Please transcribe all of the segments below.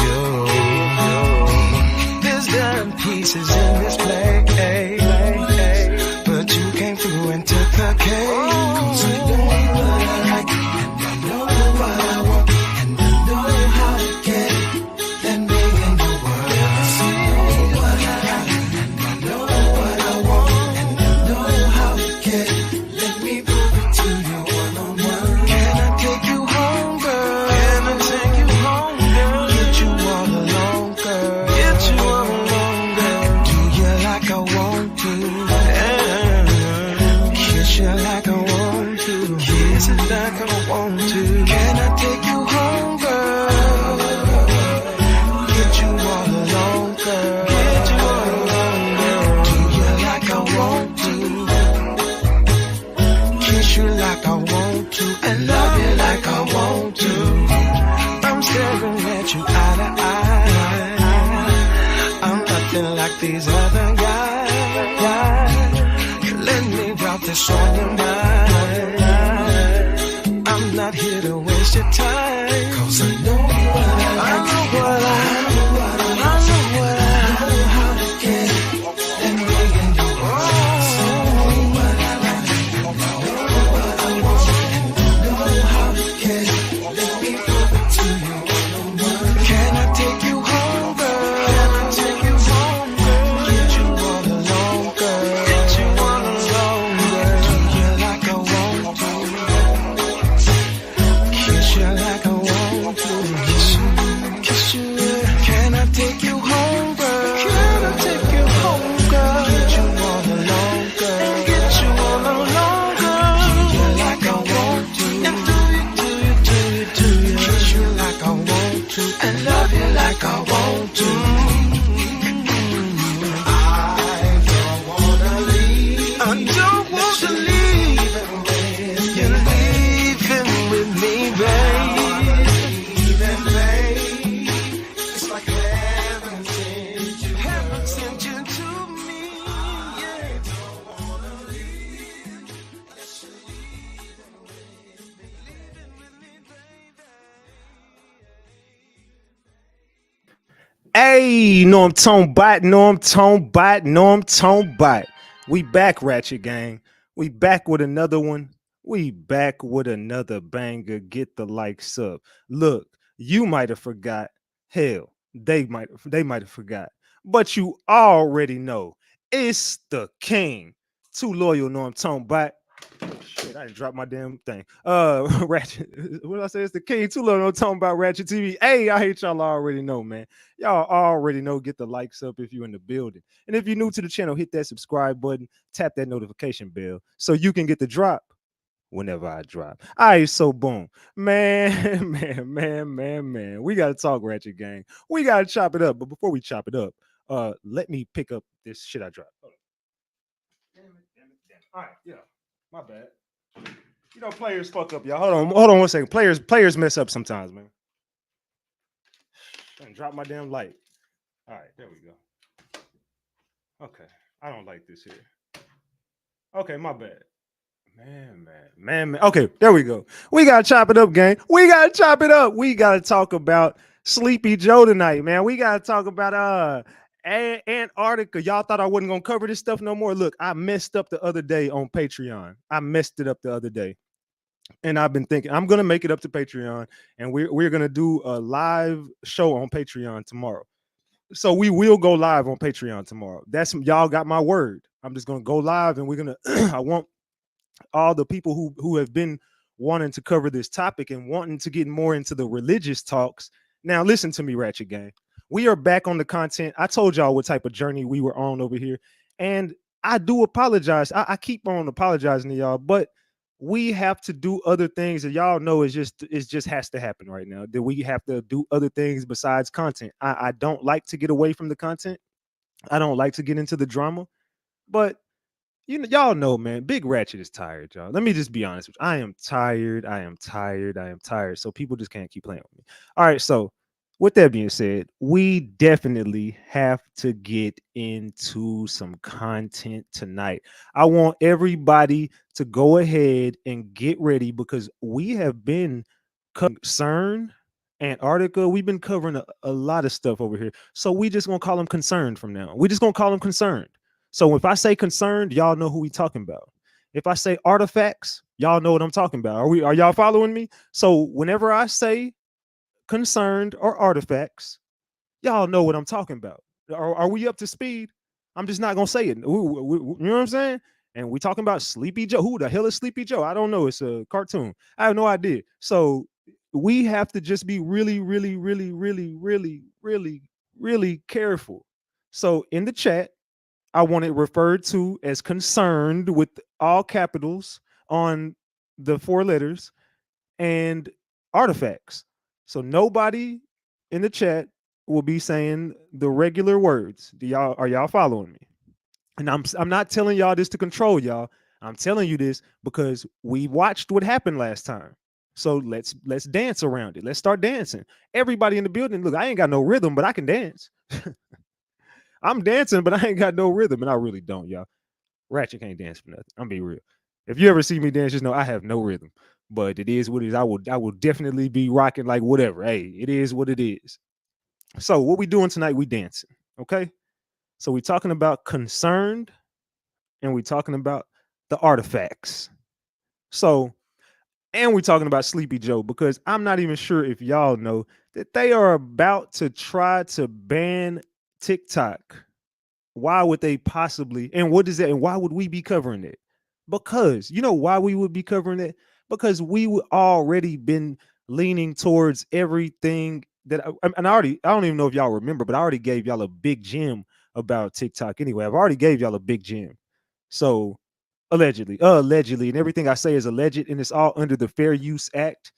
you. There's dime pieces in this play, but you came through and took the cake. 'Cause I know what I like, and I know what I want, and I know how to get it. Let me in your world. I know what I like, and I know what I want, and I know how to get it. Let me prove it to you one-on-one. Can I take you home, girl? Can I take you home, girl? Get you all alone, girl. Get you all alone, girl. Do you like I want to? Kiss you like I want to. Kiss it like I want to. Can I take you home, girl? Get you all alone, girl. Get you all alone, girl. Do you like I want to? Kiss you like I want to, and love you like I want to. I'm staring at you eye to eye. I'm nothing like these other guys. Let me drop this on your mind. I'm not here to waste your time. 'Cause I know what I like. I know what I know what I know what I know how to get it. Let me in your world. I know what I like. I know what I want. And I know how to get it. Let me prove it to you one-on-one. Can I take you home, girl? Can I take you home, girl? Get you all alone, girl. Get you all alone, girl. Do you like I want to? Kiss you like I want to. Kiss you. Can I take you home, girl? Can I take you home, girl? Get you all alone, girl. Get you all alone, girl. Do you like I want to? And do you? Kiss you like I want to, and love you like I want to. I don't wanna leave. I don't want to leave. You're leaving with me, babe. Leaving, babe. It's like heaven sent you. Heaven sent you to me. Yeah. Don't wanna leave. Yes, you're leaving with me. Leaving with me, baby. Hey, know I'm tone bot, know I'm tone bot, know I'm tone bot. We back, Ratchet Gang. We back with another one. We back with another banger. Get the likes up. Look, you might have forgot. Hell, they might have forgot. But you already know it's the king. Too loyal, know I'm tone bot. Shit, I didn't drop my damn thing. Ratchet. What did I say? It's the king. Too low. No talking about RatchetTV. Hey, I hate y'all already know, man. Y'all already know. Get the likes up if you're in the building. And if you're new to the channel, hit that subscribe button, tap that notification bell so you can get the drop whenever I drop. All right, so boom. Man, man. We gotta talk, Ratchet Gang. We gotta chop it up. But before we chop it up, let me pick up this shit I dropped. Hold on. Damn it. All right, yeah. My bad. You know, players fuck up, y'all. Hold on 1 second. Players mess up sometimes, man. And drop my damn light. All right, there we go. Okay, I don't like this here. Okay, my bad. Man. Okay, there we go. We gotta chop it up, gang. We gotta chop it up. We gotta talk about Sleepy Joe tonight, man. We gotta talk about Antarctica. Y'all thought I wasn't gonna cover this stuff no more. Look, I messed up the other day on Patreon. I messed it up the other day, and I've been thinking I'm gonna make it up to Patreon, and we're gonna do a live show on Patreon tomorrow. So we will go live on Patreon tomorrow. That's y'all got my word. I'm just gonna go live, and we're gonna. I want all the people who have been wanting to cover this topic and wanting to get more into the religious talks. Now, listen to me, Ratchet Gang. We are back on the content. I told y'all what type of journey we were on over here. And I do apologize. I keep on apologizing to y'all, but we have to do other things that y'all know it just has to happen right now. That we have to do other things besides content. I don't like to get away from the content. I don't like to get into the drama. But y'all know, man, Big Ratchet is tired, y'all. Let me just be honest with you. I am tired. So people just can't keep playing with me. All right, so with that being said, we definitely have to get into some content tonight. I want everybody to go ahead and get ready because we have been covering CERN Antarctica. We've been covering a lot of stuff over here. So we just gonna call them concerned from now. We just gonna call them concerned. So if I say concerned, y'all know who we talking about. If I say artifacts, y'all know what I'm talking about. Are y'all following me? So whenever I say concerned or artifacts, y'all know what I'm talking about. Are we up to speed? I'm just not gonna say it. You know what I'm saying? And we talking about Sleepy Joe. Who the hell is Sleepy Joe? I don't know. It's a cartoon. I have no idea. So we have to just be really, really, really, really, really, really, really careful. So in the chat, I want it referred to as concerned with all capitals on the 4 letters and artifacts. So nobody in the chat will be saying the regular words. Are y'all following me? And I'm not telling y'all this to control y'all. I'm telling you this because we watched what happened last time. So let's dance around it. Let's start dancing. Everybody in the building, look, I ain't got no rhythm, but I can dance. I'm dancing, but I ain't got no rhythm, and I really don't, y'all. Ratchet can't dance for nothing. I'm be real. If you ever see me dance, just know I have no rhythm. But it is what it is. I will definitely be rocking like whatever. Hey, it is what it is. So what we doing tonight? We dancing. Okay. So we talking about concerned, and we talking about the artifacts. So, and we talking about Sleepy Joe because I'm not even sure if y'all know that they are about to try to ban TikTok. Why would they possibly? And what is that? And why would we be covering it? Because you know why we would be covering it? Because we would already been leaning towards everything that and I don't even know if y'all remember, but I already gave y'all a big gem about TikTok anyway. I've already gave y'all a big gem. So allegedly, and everything I say is alleged, and it's all under the Fair Use Act.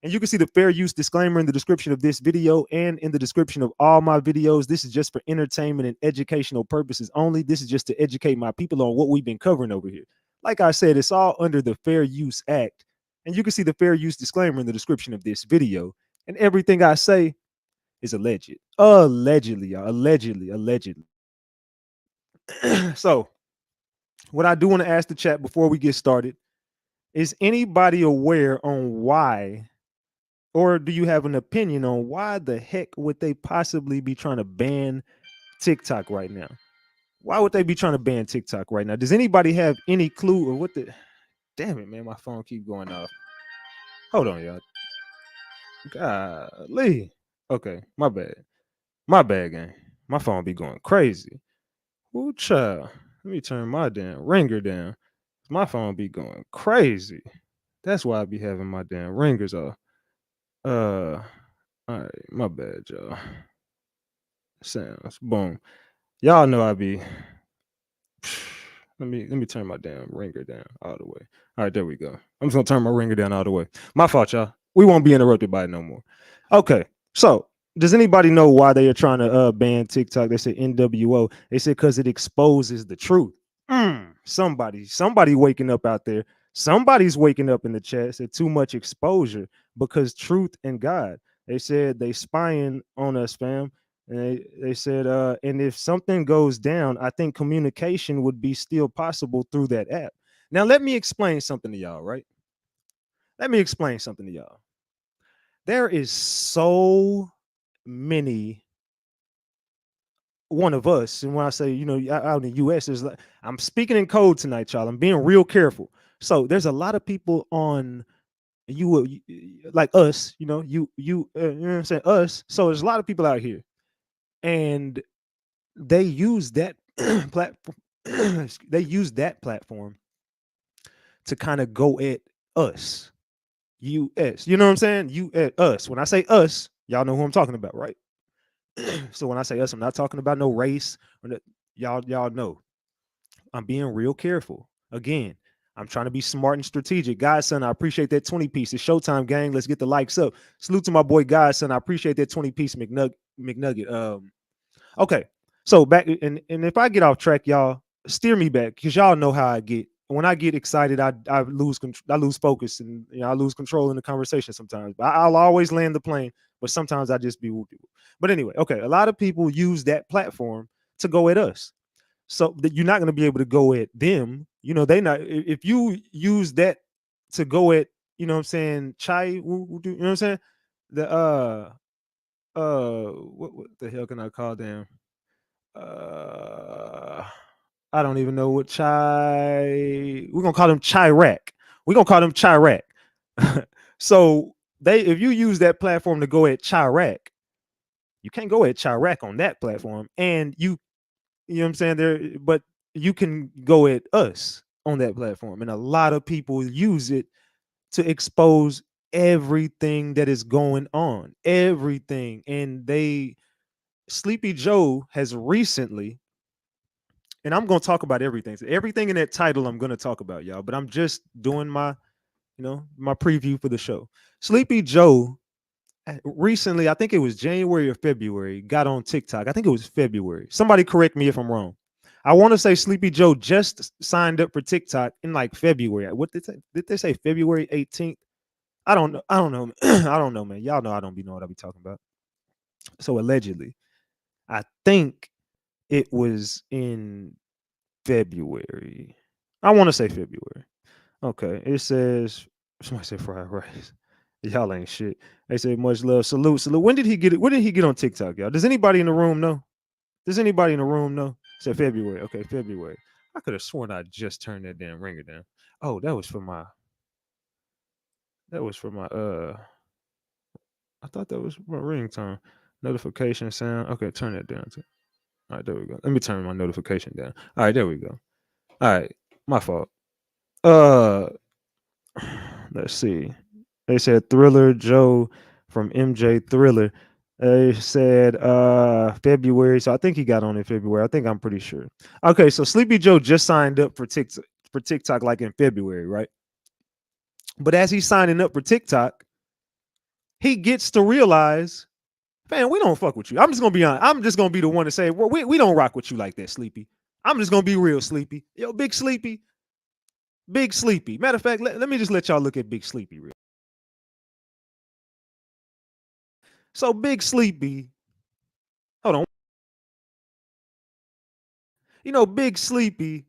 And you can see the fair use disclaimer in the description of this video and in the description of all my videos. This is just for entertainment and educational purposes only. This is just to educate my people on what we've been covering over here. Like I said, it's all under the Fair Use Act. And you can see the fair use disclaimer in the description of this video. And everything I say is alleged. Allegedly, y'all. Allegedly. So, what I do want to ask the chat before we get started is anybody aware on why, or do you have an opinion on why the heck would they possibly be trying to ban TikTok right now? Why would they be trying to ban TikTok right now? Does anybody have any clue or what the damn it, man? My phone keep going off. Hold on, y'all. Golly. Okay, my bad. My bad, gang. My phone be going crazy. Ooh, child. Let me turn my damn ringer down. My phone be going crazy. That's why I be having my damn ringers off. All right, my bad, y'all. Sounds boom. Y'all know I be. Let me turn my damn ringer down all the way. All right, there we go. I'm just gonna turn my ringer down all the way. My fault, y'all. We won't be interrupted by it no more. Okay, so does anybody know why they are trying to ban TikTok? They said NWO. They said because it exposes the truth. Somebody waking up out there. Somebody's waking up in the chat. Said too much exposure because truth and God. They said they spying on us, fam. And they said, and if something goes down, I think communication would be still possible through that app. Now, let me explain something to y'all, right? Let me explain something to y'all. There is so many one of us, and when I say, you know, out in the US, there's like, I'm speaking in code tonight, y'all. I'm being real careful. So there's a lot of people on like us, you know, you know what I'm saying, us. So there's a lot of people out here, and they use that platform. They use that platform to kind of go at us, us. You know what I'm saying? You at us. When I say us, y'all know who I'm talking about, right? So when I say us, I'm not talking about no race. Y'all know. I'm being real careful. Again, I'm trying to be smart and strategic. Godson, I appreciate that 20 piece. It's showtime, gang. Let's get the likes up. Salute to my boy Godson. I appreciate that 20 piece McNugget. Okay. So back and if I get off track, y'all steer me back because y'all know how I get. When I get excited, I lose focus, and I lose control in the conversation sometimes. But I'll always land the plane, but sometimes I just be whoopty. But anyway, okay. A lot of people use that platform to go at us, so that you're not going to be able to go at them. You know, they not. If you use that to go at, you know what I'm saying, you know what I'm saying, the what the hell can I call them? Uh, I don't even know what chai. We're gonna call them Chirac. We're gonna call them Chirac. So if you use that platform to go at Chirac, you can't go at Chirac on that platform, and you know what I'm saying there, but you can go at us on that platform, and a lot of people use it to expose everything that is going on, everything, and Sleepy Joe has recently, and I'm going to talk about everything. So everything in that title I'm going to talk about, y'all, but I'm just doing my preview for the show. Sleepy Joe recently, I think it was January or February, got on TikTok. I think it was February. Somebody correct me if I'm wrong. I want to say Sleepy Joe just signed up for TikTok in like February. What did they say? February 18th? I don't know. I don't know. I don't know, man. Y'all know I don't know what I be talking about. So allegedly, I think it was in February. I want to say February. Okay. It says somebody said fried rice. Y'all ain't shit. They say much love. Salute. Salute. When did he get it? When did he get on TikTok, y'all? Does anybody in the room know? Does anybody in the room know? Said February. Okay, February. I could have sworn I just turned that damn ringer down. Oh, that was for my I thought that was my ringtone. Notification sound. Okay, turn that down. All right, there we go. Let me turn my notification down. All right, there we go. All right, my fault. Uh, let's see. They said Thriller Joe from MJ Thriller. They said February, so I think he got on in February. I think I'm pretty sure. Okay, so Sleepy Joe just signed up for TikTok like in February, right? But as he's signing up for TikTok, he gets to realize, man, we don't fuck with you. I'm just gonna be honest. I'm just gonna be the one to say, well, we don't rock with you like that, Sleepy. I'm just gonna be real, Sleepy. Yo, Big Sleepy. Big Sleepy. Matter of fact, let me just let y'all look at Big Sleepy real. So Big Sleepy, hold on. You know, Big Sleepy,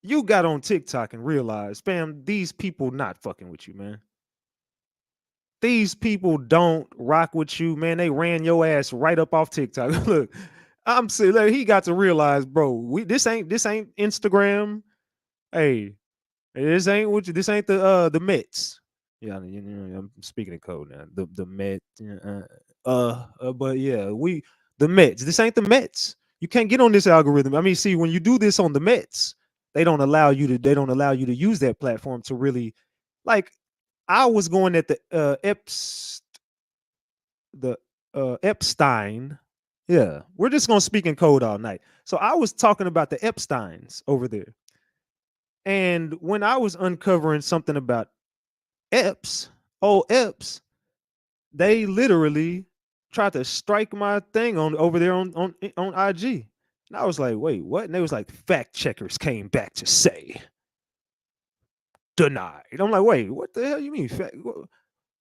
you got on TikTok and realized, fam, these people not fucking with you, man. These people don't rock with you, man. They ran your ass right up off TikTok. Look, I'm saying, like, he got to realize, bro, this ain't Instagram. Hey, this ain't what you. This ain't the Mets. Yeah, I'm speaking in code now. The Mets. But yeah, the Mets. This ain't the Mets. You can't get on this algorithm. I mean, see, when you do this on the Mets, they don't allow you to use that platform to really, like, I was going at the Epstein. Yeah, we're just gonna speak in code all night. So I was talking about the Epsteins over there. And when I was uncovering something about Epps, they literally tried to strike my thing on over there on IG. And I was like, wait, what? And they was like, fact checkers came back to say denied. I'm like, wait, what the hell you mean?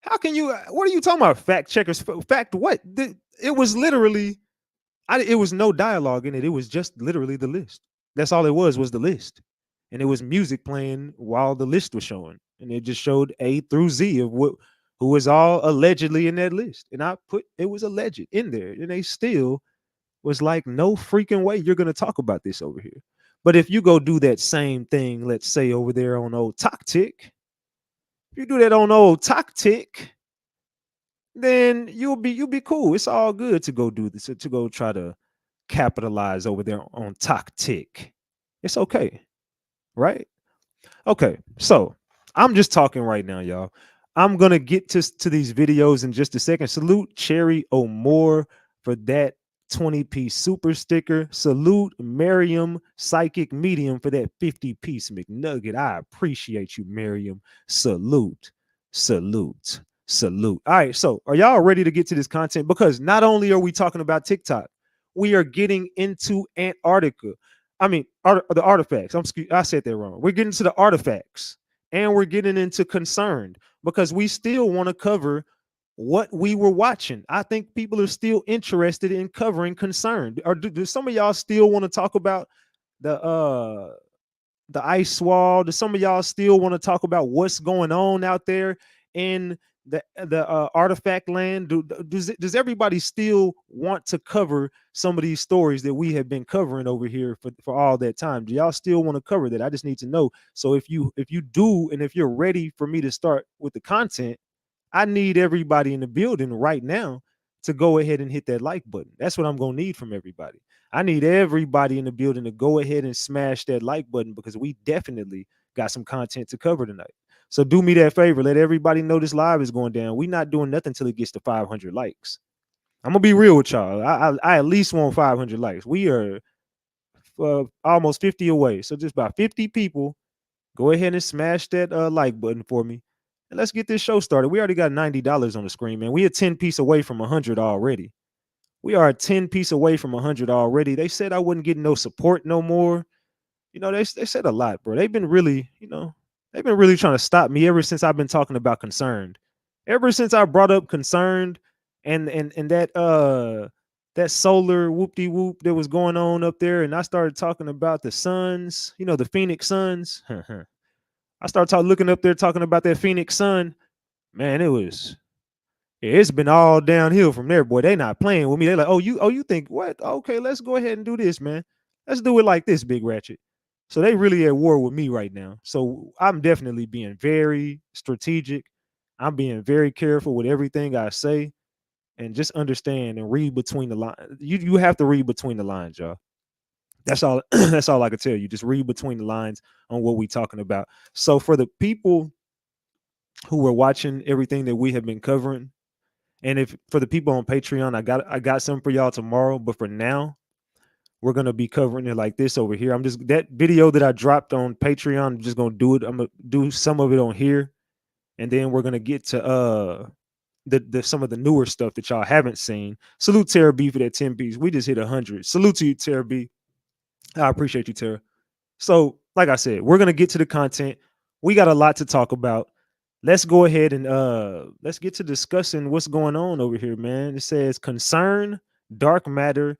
How can you? What are you talking about? Fact checkers? Fact what? It was literally, it was no dialogue in it. It was just literally the list. That's all it was the list. And it was music playing while the list was showing. And it just showed A through Z of who was all allegedly in that list. And I put it was alleged in there. And they still was like, no freaking way you're gonna talk about this over here. But if you go do that same thing, let's say over there on old Tactic, if you do that on old Tactic, then you'll be cool. It's all good to go do this, to go try to capitalize over there on Tactic. It's okay, right? Okay, so I'm just talking right now, y'all. I'm gonna get to these videos in just a second. Salute Cherry O'More for that 20-piece super sticker. Salute Miriam Psychic Medium for that 50-piece McNugget. I appreciate you, Miriam. Salute, salute, salute. All right, so are y'all ready to get to this content? Because not only are we talking about TikTok, we are getting into Antarctica. I mean, the artifacts. I said that wrong. We're getting to the artifacts, and we're getting into Concerned, because we still want to cover what we were watching. I think people are still interested in covering Concerned. Or do some of y'all still want to talk about the ice wall? Do some of y'all still want to talk about what's going on out there in the artifact land? Does everybody still want to cover some of these stories that we have been covering over here for all that time? Do y'all still want to cover that? I just need to know. So if you do, and if you're ready for me to start with the content, I need everybody in the building right now to go ahead and hit that like button. That's what I'm going to need from everybody. I need everybody in the building to go ahead and smash that like button, because we definitely got some content to cover tonight. So do me that favor. Let everybody know this live is going down. We're not doing nothing until it gets to 500 likes. I'm going to be real with y'all. I at least want 500 likes. We are almost 50 away. So just about 50 people, go ahead and smash that like button for me. And let's get this show started. We already got $90 on the screen, man. We are 10 piece away from 100 already. We are 10 piece away from 100 already. They said I wouldn't get no support no more. You know, they said a lot, bro. They've been really, they've been really trying to stop me ever since I've been talking about Concerned. Ever since I brought up Concerned and that solar whoop-de-whoop that was going on up there, and I started talking about the suns, the Phoenix Suns. I started looking up there talking about that Phoenix Sun. Man, it's been all downhill from there, boy. They not playing with me. They're like, oh, you think what? Okay, let's go ahead and do this, man. Let's do it like this, Big Ratchet. So they really at war with me right now. So I'm definitely being very strategic. I'm being very careful with everything I say, and just understand and read between the lines. You have to read between the lines, y'all. That's all. That's all I can tell you. Just read between the lines on what we're talking about. So for the people who are watching everything that we have been covering, and if for the people on Patreon, I got something for y'all tomorrow. But for now, we're gonna be covering it like this over here. That video that I dropped on Patreon, I'm just gonna do it. I'm gonna do some of it on here, and then we're gonna get to the some of the newer stuff that y'all haven't seen. Salute Tara B for that 10 piece. We just hit 100. Salute to you, Tara B. I appreciate you, Tara. So, like I said, we're gonna get to the content. We got a lot to talk about. Let's go ahead and let's get to discussing what's going on over here, man. It says Concern, Dark Matter,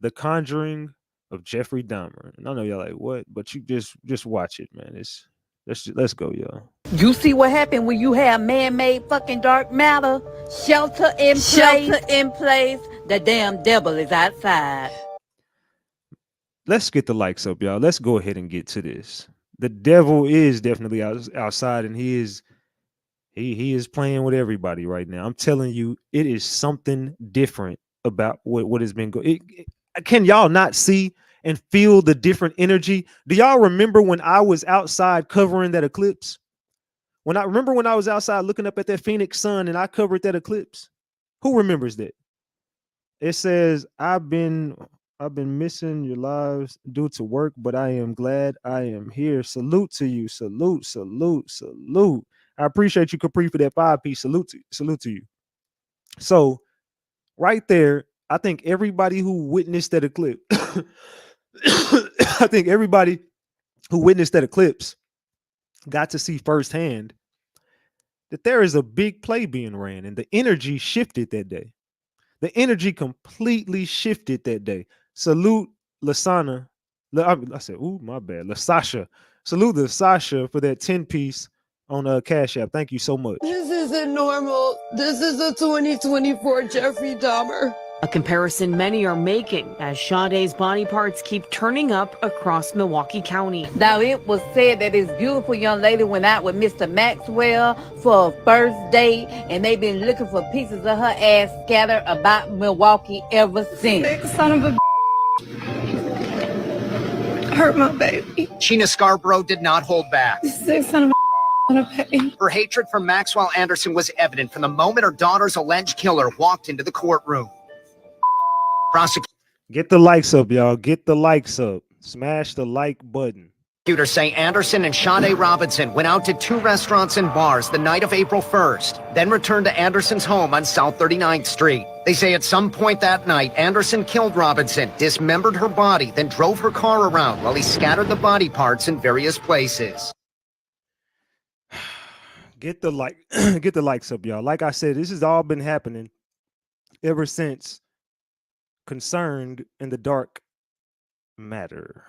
The Conjuring of Jeffrey Dahmer. And I know y'all like what, but you just watch it, man. Let's go, y'all. You see what happened when you have man-made fucking dark matter? Shelter in place. Shelter in place. The damn devil is outside. Let's get the likes up, y'all. Let's go ahead and get to this. The devil is definitely outside, and he is playing with everybody right now. I'm telling you, it is something different about what has been going. Can y'all not see and feel the different energy? Do y'all remember when I was outside covering that eclipse? When I was outside looking up at that Phoenix Sun and I covered that eclipse? Who remembers that? It says, I've been missing your lives due to work, but I am glad I am here. Salute to you. Salute, salute, salute. I appreciate you, Capri, for that 5-piece. Salute to you. So right there, I think everybody who witnessed that eclipse, I think everybody who witnessed that eclipse got to see firsthand that there is a big play being ran, and the energy shifted that day. The energy completely shifted that day. Salute Lasana. I said, ooh, my bad. Lasasha. Salute to Sasha for that 10-piece on Cash App. Thank you so much. This isn't normal. This is a 2024 Jeffrey Dahmer. A comparison many are making as Sade's body parts keep turning up across Milwaukee County. Now, it was said that this beautiful young lady went out with Mr. Maxwell for a first date, and they've been looking for pieces of her ass scattered about Milwaukee ever since. Big son of a hurt my baby. Sheena Scarborough did not hold back. Sick son of a pain. Her hatred for Maxwell Anderson was evident from the moment her daughter's alleged killer walked into the courtroom. Get the likes up, y'all. Get the likes up. Smash the like button. Prosecutors say Anderson and Sade Robinson went out to 2 restaurants and bars the night of April 1st, then returned to Anderson's home on South 39th Street. They say at some point that night, Anderson killed Robinson, dismembered her body, then drove her car around while he scattered the body parts in various places. Get the likes up, y'all. Like I said, this has all been happening ever since Concerned in the Dark matter.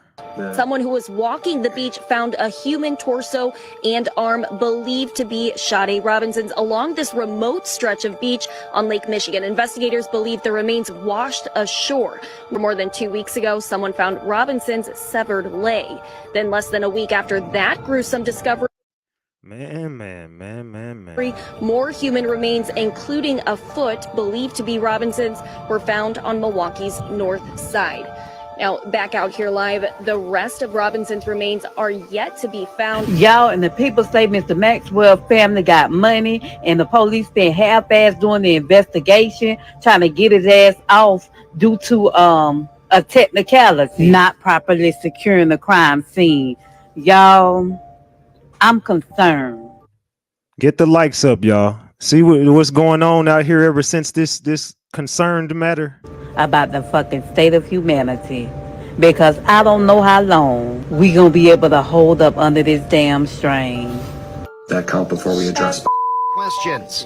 Someone who was walking the beach found a human torso and arm believed to be Sade Robinson's along this remote stretch of beach on Lake Michigan. Investigators believe the remains washed ashore. More than 2 weeks ago, someone found Robinson's severed leg. Then less than a week after that gruesome discovery, more human remains, including a foot believed to be Robinson's, were found on Milwaukee's north side. Now, back out here live, the rest of Robinson's remains are yet to be found. Y'all, and the people say Mr. Maxwell family got money, and the police spent half-ass doing the investigation, trying to get his ass off due to a technicality, not properly securing the crime scene. Y'all, I'm concerned. Get the likes up, y'all. See what's going on out here ever since this concerned matter About the fucking state of humanity, because I don't know how long we gonna be able to hold up under this damn strain. That count before we address Questions.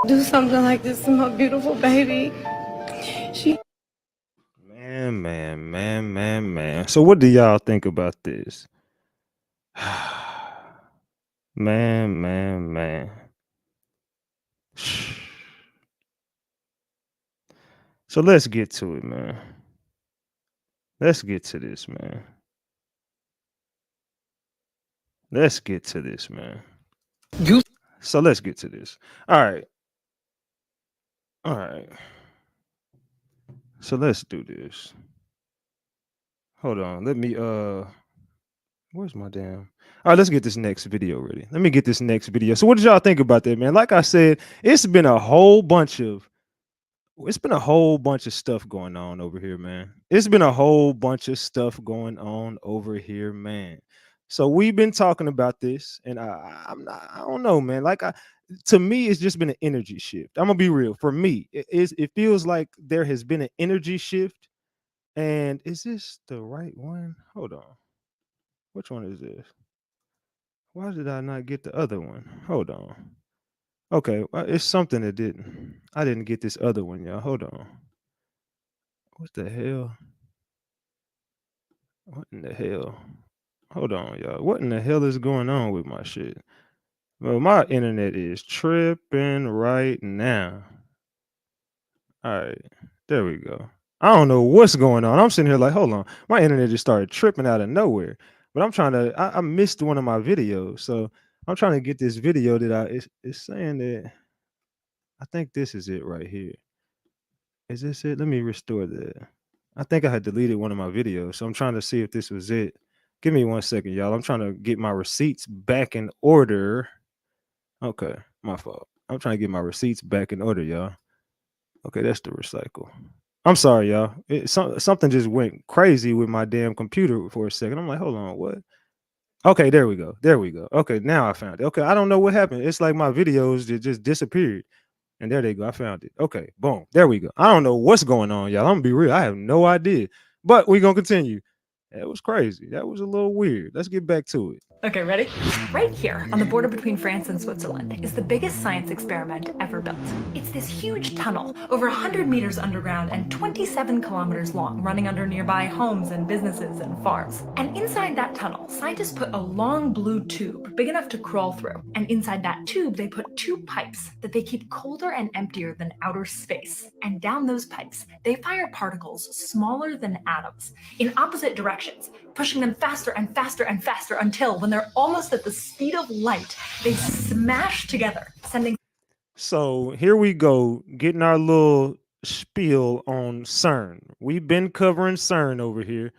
Do something like this to my beautiful baby. Man. So what do y'all think about this? Man. So let's get to it, man. Let's get to this, man. So let's get to this. All right. So let's do this. Hold on. Let me where's my damn? All right, let's get this next video ready. Let me get this next video. So what did y'all think about that, man? Like I said, it's been a whole bunch of stuff going on over here, man. So we've been talking about this, and I don't know, man. To me, it's just been an energy shift. I'm gonna be real. For me, it feels like there has been an energy shift. And is this the right one? Hold on. Which one is this? Why did I not get the other one? Hold on. Okay, it's something that I didn't get this other one, y'all. Hold on. What the hell? What in the hell? Hold on, y'all. What in the hell is going on with my shit? Well, my internet is tripping right now. All right, there we go. I don't know what's going on. I'm sitting here like, hold on. My internet just started tripping out of nowhere. But I'm trying to, I missed one of my videos. So I'm trying to get this video that it's saying that, I think this is it right here. Is this it? Let me restore that. I think I had deleted one of my videos. So I'm trying to see if this was it. Give me 1 second, y'all. I'm trying to get my receipts back in order. Okay, my fault. I'm trying to get my receipts back in order, y'all. Okay, that's the recycle. I'm sorry, y'all. Something just went crazy with my damn computer for a second. I'm like, hold on, what? Okay, there we go. Okay, now I found it. Okay, I don't know what happened. It's like my videos just disappeared. And there they go. I found it. Okay, boom. There we go. I don't know what's going on, y'all. I'm gonna be real. I have no idea. But we're gonna continue. That was crazy. That was a little weird. Let's get back to it. Okay, ready? Right here, on the border between France and Switzerland, is the biggest science experiment ever built. It's this huge tunnel, over 100 meters underground and 27 kilometers long, running under nearby homes and businesses and farms. And inside that tunnel, scientists put a long blue tube, big enough to crawl through. And inside that tube, they put 2 pipes that they keep colder and emptier than outer space. And down those pipes, they fire particles smaller than atoms in opposite directions, pushing them faster and faster and faster until, when they're almost at the speed of light, they smash together, sending. So here we go, getting our little spiel on CERN. We've been covering CERN over here.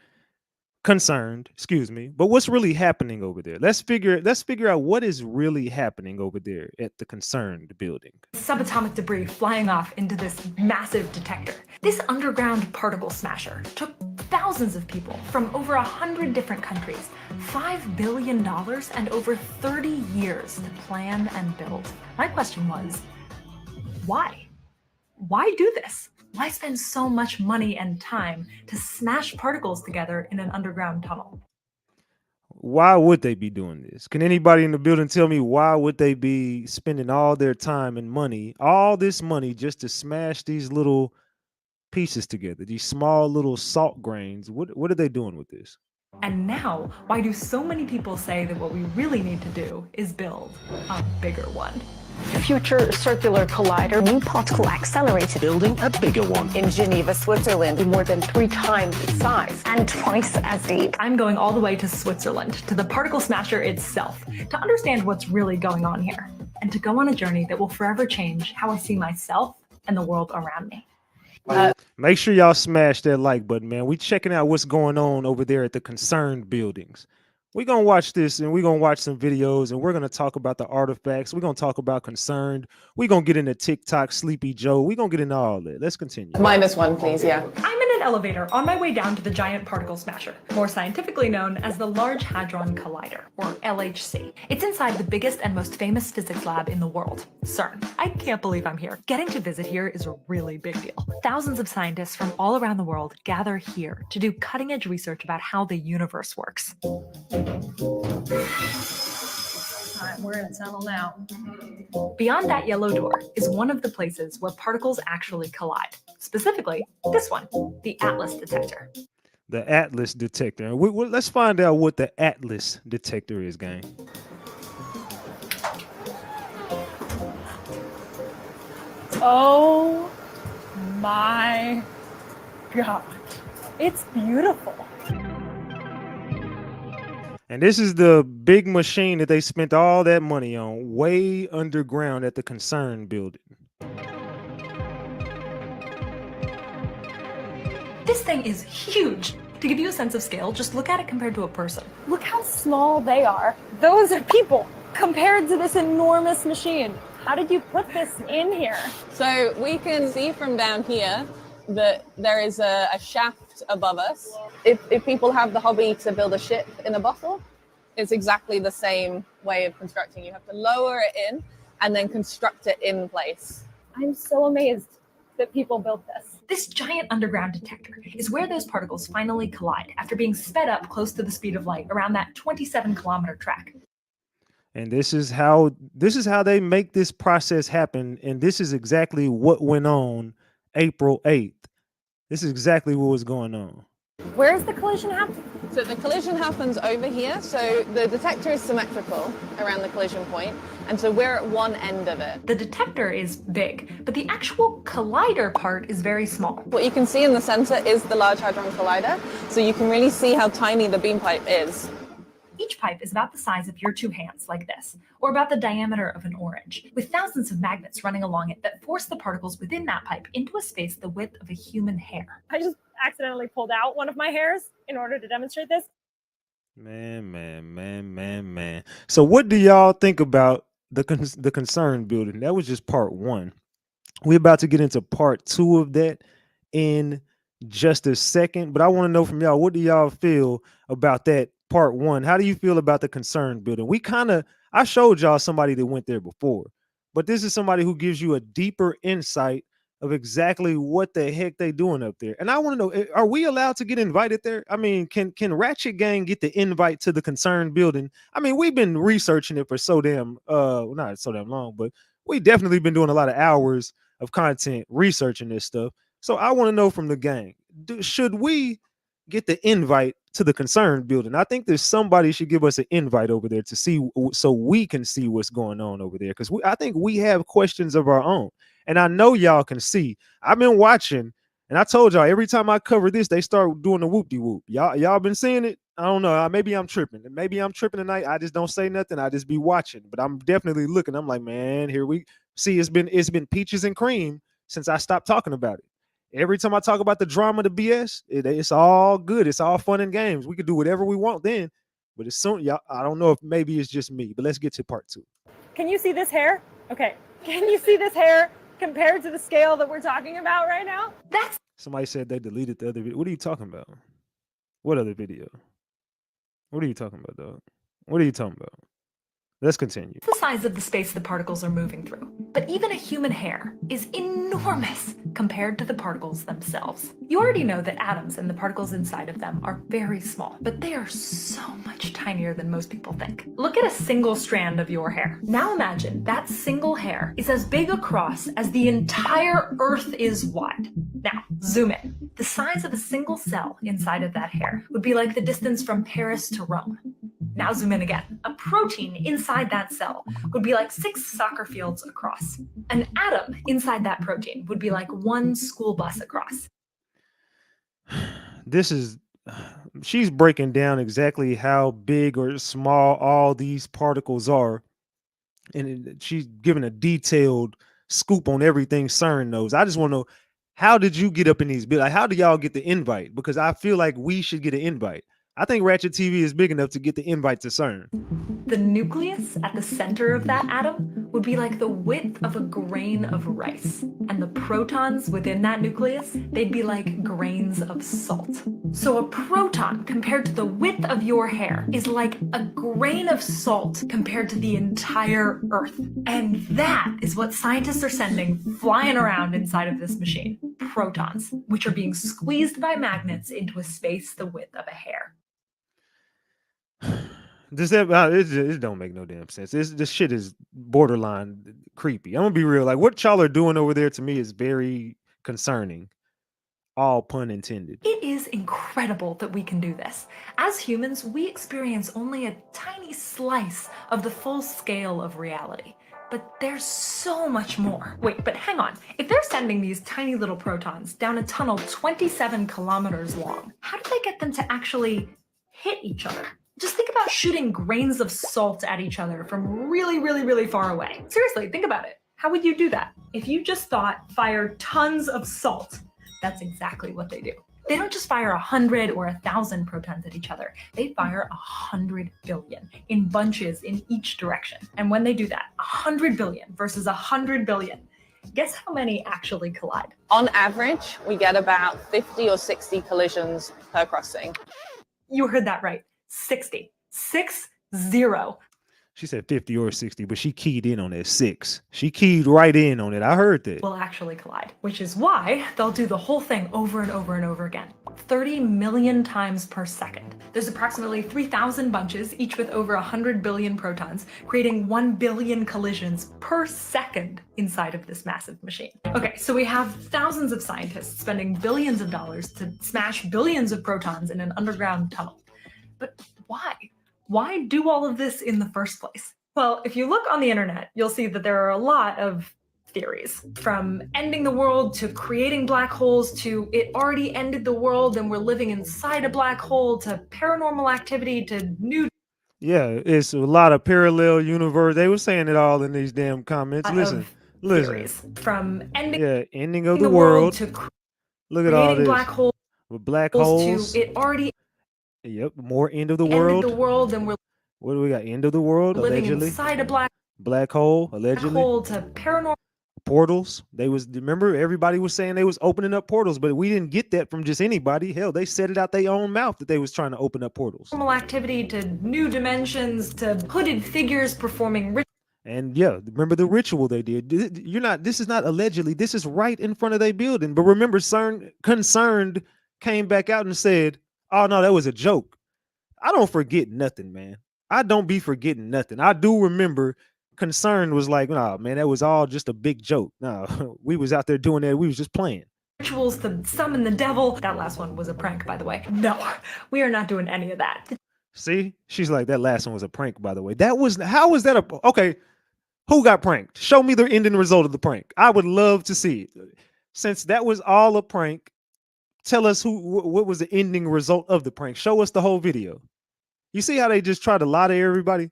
Concerned, excuse me. But what's really happening over there? Let's figure out what is really happening over there at the concerned building. Subatomic debris flying off into this massive detector. This underground particle smasher took thousands of people from over 100 different countries, $5 billion and over 30 years to plan and build. My question was, why? Why do this? Why spend so much money and time to smash particles together in an underground tunnel? Why would they be doing this? Can anybody in the building tell me why would they be spending all their time and money, all this money just to smash these little pieces together, these small little salt grains. What are they doing with this? And now, why do so many people say that what we really need to do is build a bigger one? Future circular collider, new particle accelerator, building a bigger one in Geneva, Switzerland, more than 3 times its size and twice as deep. I'm going all the way to Switzerland, to the particle smasher itself, to understand what's really going on here, and to go on a journey that will forever change how I see myself and the world around me. Make sure y'all smash that like button, man. We checking out what's going on over there at the CERN buildings. We're going to watch this, and we're going to watch some videos, and we're going to talk about the artifacts. We're going to talk about CERN. We're going to get into TikTok, Sleepy Joe. We're going to get into all that. Let's continue. -1, please, yeah. I'm in an elevator on my way down to the giant particle smasher, more scientifically known as the Large Hadron Collider, or LHC. It's inside the biggest and most famous physics lab in the world, CERN. I can't believe I'm here. Getting to visit here is a really big deal. Thousands of scientists from all around the world gather here to do cutting-edge research about how the universe works. Alright, we're in a tunnel now. Beyond that yellow door is one of the places where particles actually collide. Specifically, this one, the Atlas detector. The Atlas detector. Let's find out what the Atlas detector is, gang. Oh my God. It's beautiful. And this is the big machine that they spent all that money on, way underground at the CERN building. This thing is huge. To give you a sense of scale, just look at it compared to a person. Look how small they are. Those are people compared to this enormous machine. How did you put this in here? So we can see from down here that there is a shaft above us. If people have the hobby to build a ship in a bottle, it's exactly the same way of constructing. You have to lower it in and then construct it in place. I'm so amazed that people built this. This giant underground detector is where those particles finally collide after being sped up close to the speed of light around that 27-kilometer track. And this is how they make this process happen. And this is exactly what went on April 8th. This is exactly what was going on. Where is the collision happening? So the collision happens over here. So the detector is symmetrical around the collision point, and so we're at one end of it. The detector is big, but the actual collider part is very small. What you can see in the center is the Large Hadron Collider, so you can really see how tiny the beam pipe is. Each pipe is about the size of your 2 hands, like this, or about the diameter of an orange, with thousands of magnets running along it that force the particles within that pipe into a space the width of a human hair. I just accidentally pulled out one of my hairs in order to demonstrate this. Man. So what do y'all think about the CERN building? That was just part 1. We're about to get into part 2 of that in just a second, but I want to know from y'all, what do y'all feel about that part 1? How do you feel about the CERN building? I showed y'all somebody that went there before, but this is somebody who gives you a deeper insight of exactly what the heck they doing up there. And I want to know, are we allowed to get invited there? I mean, can Ratchet Gang get the invite to the CERN building? I mean, we've been researching it for so damn not so damn long, but we definitely been doing a lot of hours of content researching this stuff. So I want to know from the gang, should we get the invite to the CERN building? I think there's somebody should give us an invite over there to see, so we can see what's going on over there, because I think we have questions of our own, and I know y'all can see. I've been watching, and I told y'all every time I cover this, they start doing the whoop-de-whoop. Y'all been seeing it? I don't know. Maybe I'm tripping. Maybe I'm tripping tonight. I just don't say nothing. I just be watching, but I'm definitely looking. I'm like, man, here we see. It's been peaches and cream since I stopped talking about it. Every time I talk about the drama, the BS, it's all good. It's all fun and games. We could do whatever we want then. But as soon, y'all, I don't know if maybe it's just me, but let's get to part 2. Can you see this hair? Okay. Can you see this hair compared to the scale that we're talking about right now? Somebody said they deleted the other video. What are you talking about? What other video? What are you talking about, dog? What are you talking about? Let's continue. The size of the space the particles are moving through. But even a human hair is enormous compared to the particles themselves. You already know that atoms and the particles inside of them are very small, but they are so much tinier than most people think. Look at a single strand of your hair. Now imagine that single hair is as big across as the entire Earth is wide. Now, zoom in. The size of a single cell inside of that hair would be like the distance from Paris to Rome. Now zoom in again. A protein inside that cell would be like 6 soccer fields across. An atom inside that protein would be like 1 school bus across. This is, she's breaking down exactly how big or small all these particles are. And she's giving a detailed scoop on everything CERN knows. I just want to know, how did you get up in these bills? Like, how do y'all get the invite? Because I feel like we should get an invite. I think RatchetTV is big enough to get the invite to CERN. The nucleus at the center of that atom would be like the width of a grain of rice. And the protons within that nucleus, they'd be like grains of salt. So a proton compared to the width of your hair is like a grain of salt compared to the entire Earth. And that is what scientists are sending flying around inside of this machine. Protons, which are being squeezed by magnets into a space the width of a hair. It don't make no damn sense. This shit is borderline creepy. I'm gonna be real. Like, what y'all are doing over there to me is very concerning. All pun intended. It is incredible that we can do this. As humans, we experience only a tiny slice of the full scale of reality. But there's so much more. Wait, but hang on. If they're sending these tiny little protons down a tunnel 27 kilometers long, how do they get them to actually hit each other? Just think about shooting grains of salt at each other from really, really, really far away. Seriously, think about it. How would you do that? If you just thought fire tons of salt, that's exactly what they do. They don't just fire 100 or 1,000 protons at each other. They fire 100 billion in bunches in each direction. And when they do that, 100 billion versus 100 billion, guess how many actually collide? On average, we get about 50 or 60 collisions per crossing. You heard that right. 60. 60. She said 50 or 60, but she keyed in on that 6. She keyed right in on it. I heard that. Will actually collide, which is why they'll do the whole thing over and over and over again. 30 million times per second. There's approximately 3,000 bunches, each with over 100 billion protons, creating 1 billion collisions per second inside of this massive machine. Okay, so we have thousands of scientists spending billions of dollars to smash billions of protons in an underground tunnel. But why? Why do all of this in the first place? Well, if you look on the internet, you'll see that there are a lot of theories, from ending the world to creating black holes to it already ended the world and we're living inside a black hole to paranormal activity to new. Yeah, it's a lot of parallel universe. They were saying it all in these damn comments. Listen. Theories, from ending of the world to look at all this black holes with black holes to it already. Yep, more end of the world. Ended the world and we're what do we got? End of the world, living allegedly. Inside a black hole, allegedly. Black hole to paranormal portals. Remember, everybody was saying they was opening up portals, but we didn't get that from just anybody. Hell, they said it out their own mouth that they was trying to open up portals. Paranormal activity to new dimensions to hooded figures performing rituals. And yeah, remember the ritual they did. This is not allegedly, this is right in front of their building. But remember, CERN Concerned came back out and said, oh no, that was a joke. I don't forget nothing, man. I don't be forgetting nothing. I do remember Concerned was like, nah, man, that was all just a big joke. No, we was out there doing that. We was just playing. Rituals to summon the devil. That last one was a prank, by the way. No, we are not doing any of that. See, she's like, that last one was a prank, by the way. How was that okay, who got pranked? Show me the ending result of the prank. I would love to see it. Since that was all a prank, tell us what was the ending result of the prank. Show us the whole video. You see how they just try to lie to everybody?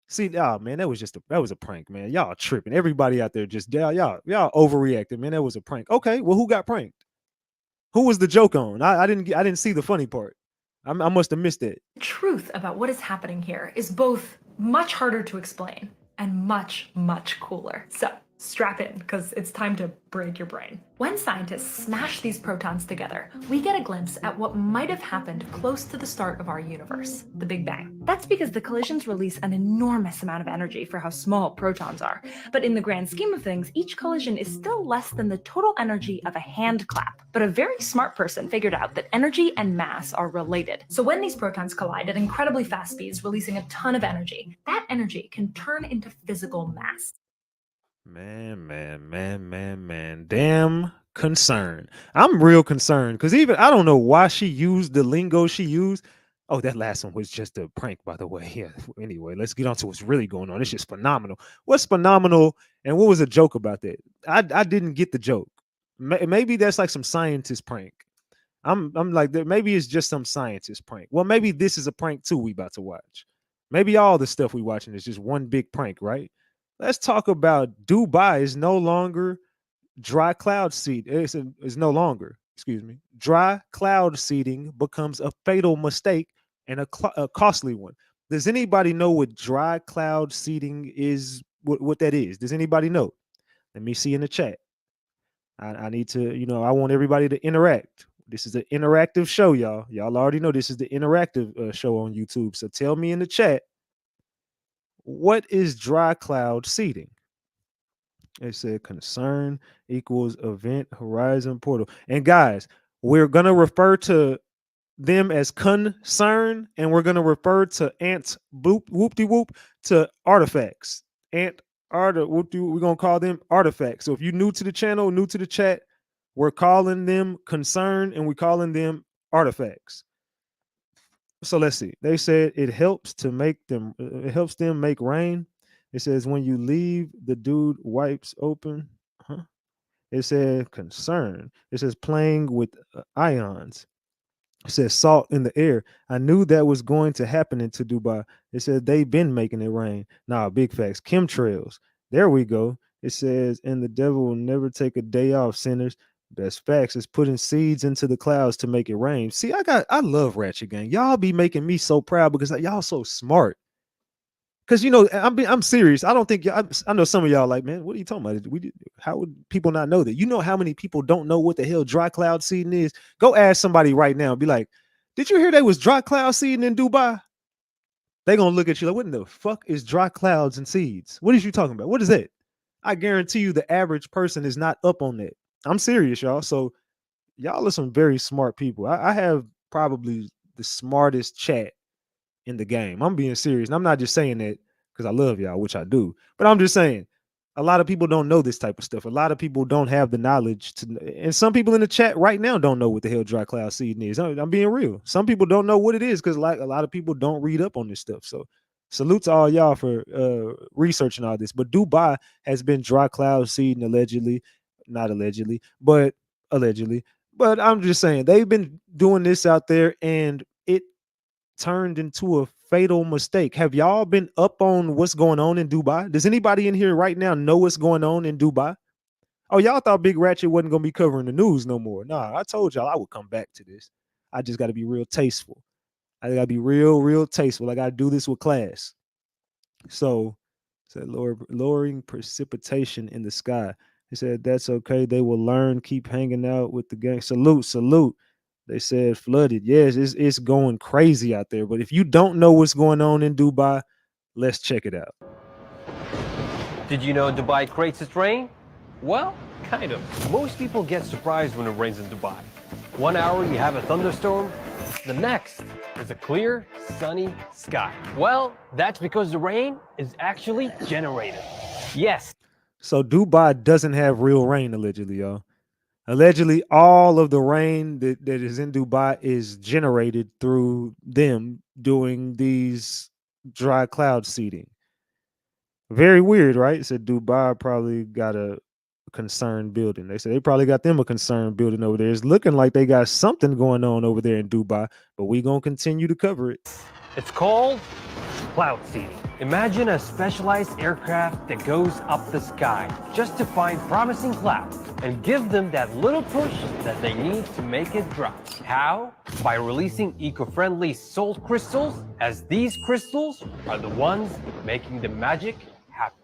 See, oh man, that was a prank, man. Y'all tripping. Everybody out there just y'all overreacted, man. That was a prank. Okay, well, who got pranked? Who was the joke on? I didn't see the funny part. I must have missed it. The truth about what is happening here is both much harder to explain and much, much cooler. So Strap in, because it's time to break your brain. When scientists smash these protons together, we get a glimpse at what might have happened close to the start of our universe, the Big Bang. That's because the collisions release an enormous amount of energy for how small protons are. But in the grand scheme of things, each collision is still less than the total energy of a hand clap. But a very smart person figured out that energy and mass are related. So when these protons collide at incredibly fast speeds, releasing a ton of energy, that energy can turn into physical mass. Man. Damn concerned. I'm real concerned because even I don't know why she used the lingo she used. Oh, that last one was just a prank, by the way. Yeah. Anyway, let's get on to what's really going on. It's just phenomenal. What's phenomenal and what was a joke about that? I didn't get the joke. Maybe that's like some scientist prank. I'm like, maybe it's just some scientist prank. Well, maybe this is a prank too we about to watch. Maybe all the stuff we watching is just one big prank, right? Let's talk about Dubai is no longer dry cloud seed. It's no longer, excuse me. Dry cloud seeding becomes a fatal mistake and a costly one. Does anybody know what dry cloud seeding is, what that is? Does anybody know? Let me see in the chat. I need to, I want everybody to interact. This is an interactive show, y'all. Y'all already know this is the interactive show on YouTube. So tell me in the chat, what is dry cloud seeding? It said concern equals event horizon portal. And guys, we're going to refer to them as concern, and we're going to refer to ants whoop-de-whoop to artifacts. We're going to call them artifacts. So if you're new to the channel, new to the chat, we're calling them concern and we're calling them artifacts. So let's see. They said it helps them make rain. It says when you leave, the dude wipes open. It said concern. It says playing with ions. It says salt in the air. I knew that was going to happen into Dubai. It said they've been making it rain. Nah, big facts. Chemtrails. There we go. It says, and the devil will never take a day off, sinners. Best facts is putting seeds into the clouds to make it rain. See, I love Ratchet Gang. Y'all be making me so proud because y'all so smart. Because I'm serious. I don't think I know some of y'all like, man, what are you talking about? How would people not know that? You know how many people don't know what the hell dry cloud seeding is? Go ask somebody right now. Be like, did you hear they was dry cloud seeding in Dubai? They gonna look at you like, what in the fuck is dry clouds and seeds? What is you talking about? What is that? I guarantee you the average person is not up on that. I'm serious, y'all. So y'all are some very smart people. I have probably the smartest chat in the game. I'm being serious. And I'm not just saying that because I love y'all, which I do. But I'm just saying a lot of people don't know this type of stuff. A lot of people don't have the knowledge to, and some people in the chat right now don't know what the hell dry cloud seeding is. I'm being real. Some people don't know what it is because like a lot of people don't read up on this stuff. So salute to all y'all for researching all this. But Dubai has been dry cloud seeding not allegedly, but allegedly. But I'm just saying they've been doing this out there and it turned into a fatal mistake. Have y'all been up on what's going on in Dubai? Does anybody in here right now know what's going on in Dubai? Oh, y'all thought Big Ratchet wasn't going to be covering the news no more. Nah, I told y'all I would come back to this. I just got to be real tasteful. I got to be real tasteful. I got to do this with class. So, said lowering precipitation in the sky. He said, that's okay. They will learn. Keep hanging out with the gang. Salute. They said flooded. Yes, it's going crazy out there. But if you don't know what's going on in Dubai, let's check it out. Did you know Dubai creates its rain? Well, kind of. Most people get surprised when it rains in Dubai. 1 hour you have a thunderstorm. The next is a clear, sunny sky. Well, that's because the rain is actually generated. Yes. So Dubai doesn't have real rain, allegedly, y'all. Allegedly, all of the rain that is in Dubai is generated through them doing these dry cloud seeding. Very weird, right? So Dubai probably got a concerned building. They said they probably got them a concerned building over there. It's looking like they got something going on over there in Dubai, but we're going to continue to cover it. It's called cloud seeding. Imagine a specialized aircraft that goes up the sky just to find promising clouds and give them that little push that they need to make it drop. How? By releasing eco-friendly salt crystals, as these crystals are the ones making the magic happen.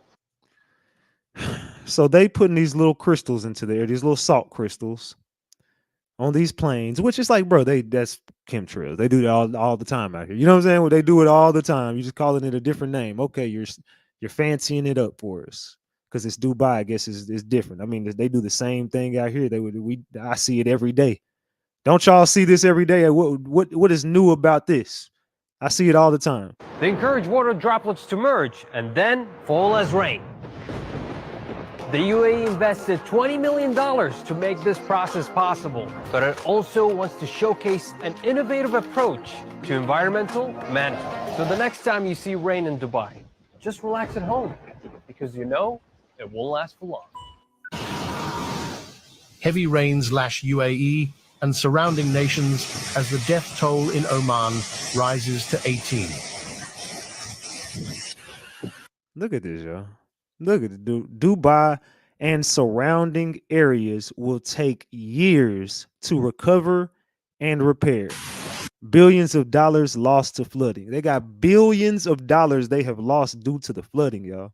So they putting these little crystals into there, these little salt crystals on these planes, which is like, bro, that's chemtrails. They do that all the time out here. You know what I'm saying? Well, they do it all the time. You just calling it a different name. Okay, you're fancying it up for us because it's Dubai. I guess is different. I mean, they do the same thing out here. I see it every day. Don't y'all see this every day? What is new about this? I see it all the time. They encourage water droplets to merge and then fall as rain. The UAE invested $20 million to make this process possible, but it also wants to showcase an innovative approach to environmental management. So the next time you see rain in Dubai, just relax at home, because you know it won't last for long. Heavy rains lash UAE and surrounding nations as the death toll in Oman rises to 18. Look at this, y'all. Look at it. Dubai and surrounding areas will take years to recover and repair. Billions of dollars lost to flooding. They got billions of dollars they have lost due to the flooding, y'all.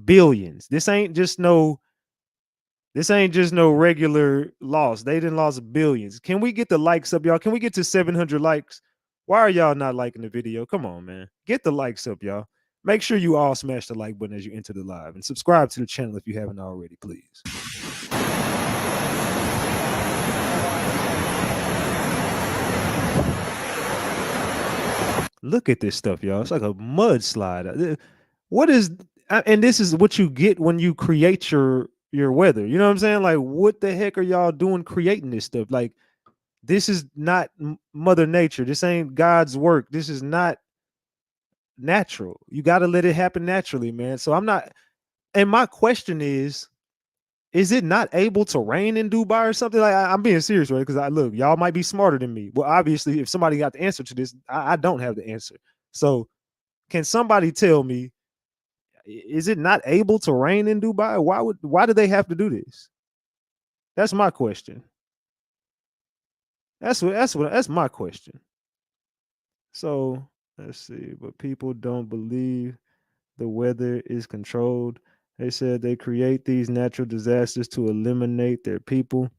Billions. This ain't just no regular loss. They didn't lost billions. Can we get the likes up, y'all? Can we get to 700 likes? Why are y'all not liking the video? Come on, man. Get the likes up, y'all. Make sure you all smash the like button as you enter the live and subscribe to the channel if you haven't already, please. Look at this stuff, y'all. It's like a mudslide. What is, and this is what you get when you create your weather. You know what I'm saying? Like, what the heck are y'all doing creating this stuff? Like, this is not Mother Nature. This ain't God's work. This is not natural. You got to let it happen naturally, man. So I'm not, and my question is it not able to rain in Dubai or something? Like, I'm being serious, right? Because look, y'all might be smarter than me. Well, obviously, if somebody got the answer to this, I don't have the answer. So can somebody tell me, is it not able to rain in Dubai? Why do they have to do this? That's my question. That's my question. So let's see, but people don't believe the weather is controlled. They said they create these natural disasters to eliminate their people.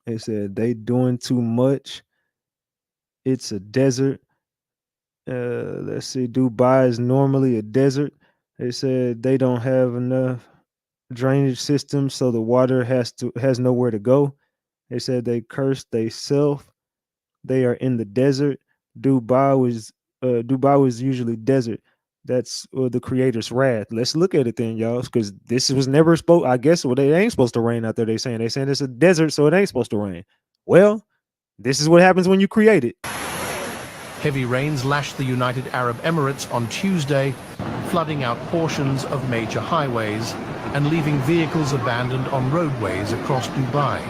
They said they doing too much. It's a desert. Let's see, Dubai is normally a desert. They said they don't have enough drainage systems, so the water has nowhere to go. They said they cursed themselves. They are in the desert. Dubai was usually desert. That's the creator's wrath. Let's look at it then, y'all, because this was never supposed. I guess they ain't supposed to rain out there. They're saying it's a desert, so it ain't supposed to rain. Well, this is what happens when you create it. Heavy rains lashed the United Arab Emirates on Tuesday, flooding out portions of major highways and leaving vehicles abandoned on roadways across Dubai.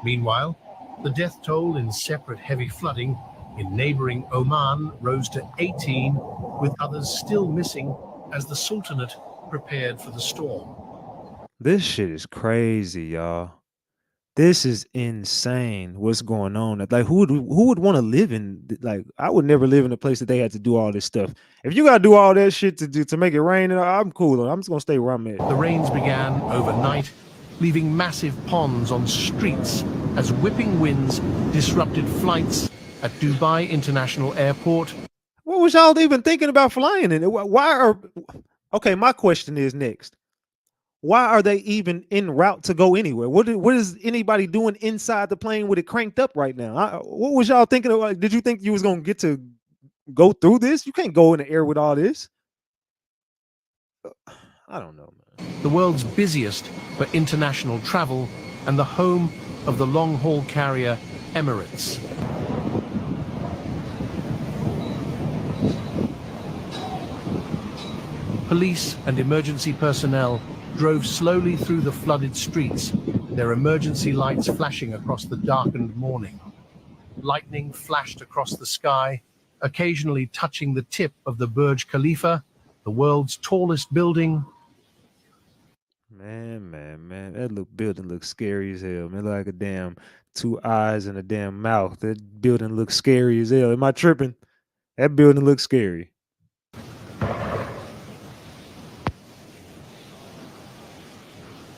Meanwhile, the death toll in separate heavy flooding in neighboring Oman rose to 18, with others still missing as the Sultanate prepared for the storm. This shit is crazy, y'all. This is insane. What's going on? Like, who would want to live in? Like, I would never live in a place that they had to do all this stuff. If you gotta do all that shit to make it rain, I'm cool. I'm just gonna stay where I'm at. The rains began overnight, leaving massive ponds on streets as whipping winds disrupted flights at Dubai International Airport. What was y'all even thinking about flying in it? Okay, my question is next. Why are they even en route to go anywhere? What is anybody doing inside the plane with it cranked up right now? What was y'all thinking of? Like, did you think you was going to get to go through this? You can't go in the air with all this. I don't know, man. The world's busiest for international travel and the home of the long-haul carrier Emirates. Police and emergency personnel drove slowly through the flooded streets, their emergency lights flashing across the darkened morning. Lightning flashed across the sky, occasionally touching the tip of the Burj Khalifa, the world's tallest building. Man, that building looks scary as hell. Man, like a damn 2 eyes and a damn mouth. That building looks scary as hell. Am I tripping? That building looks scary.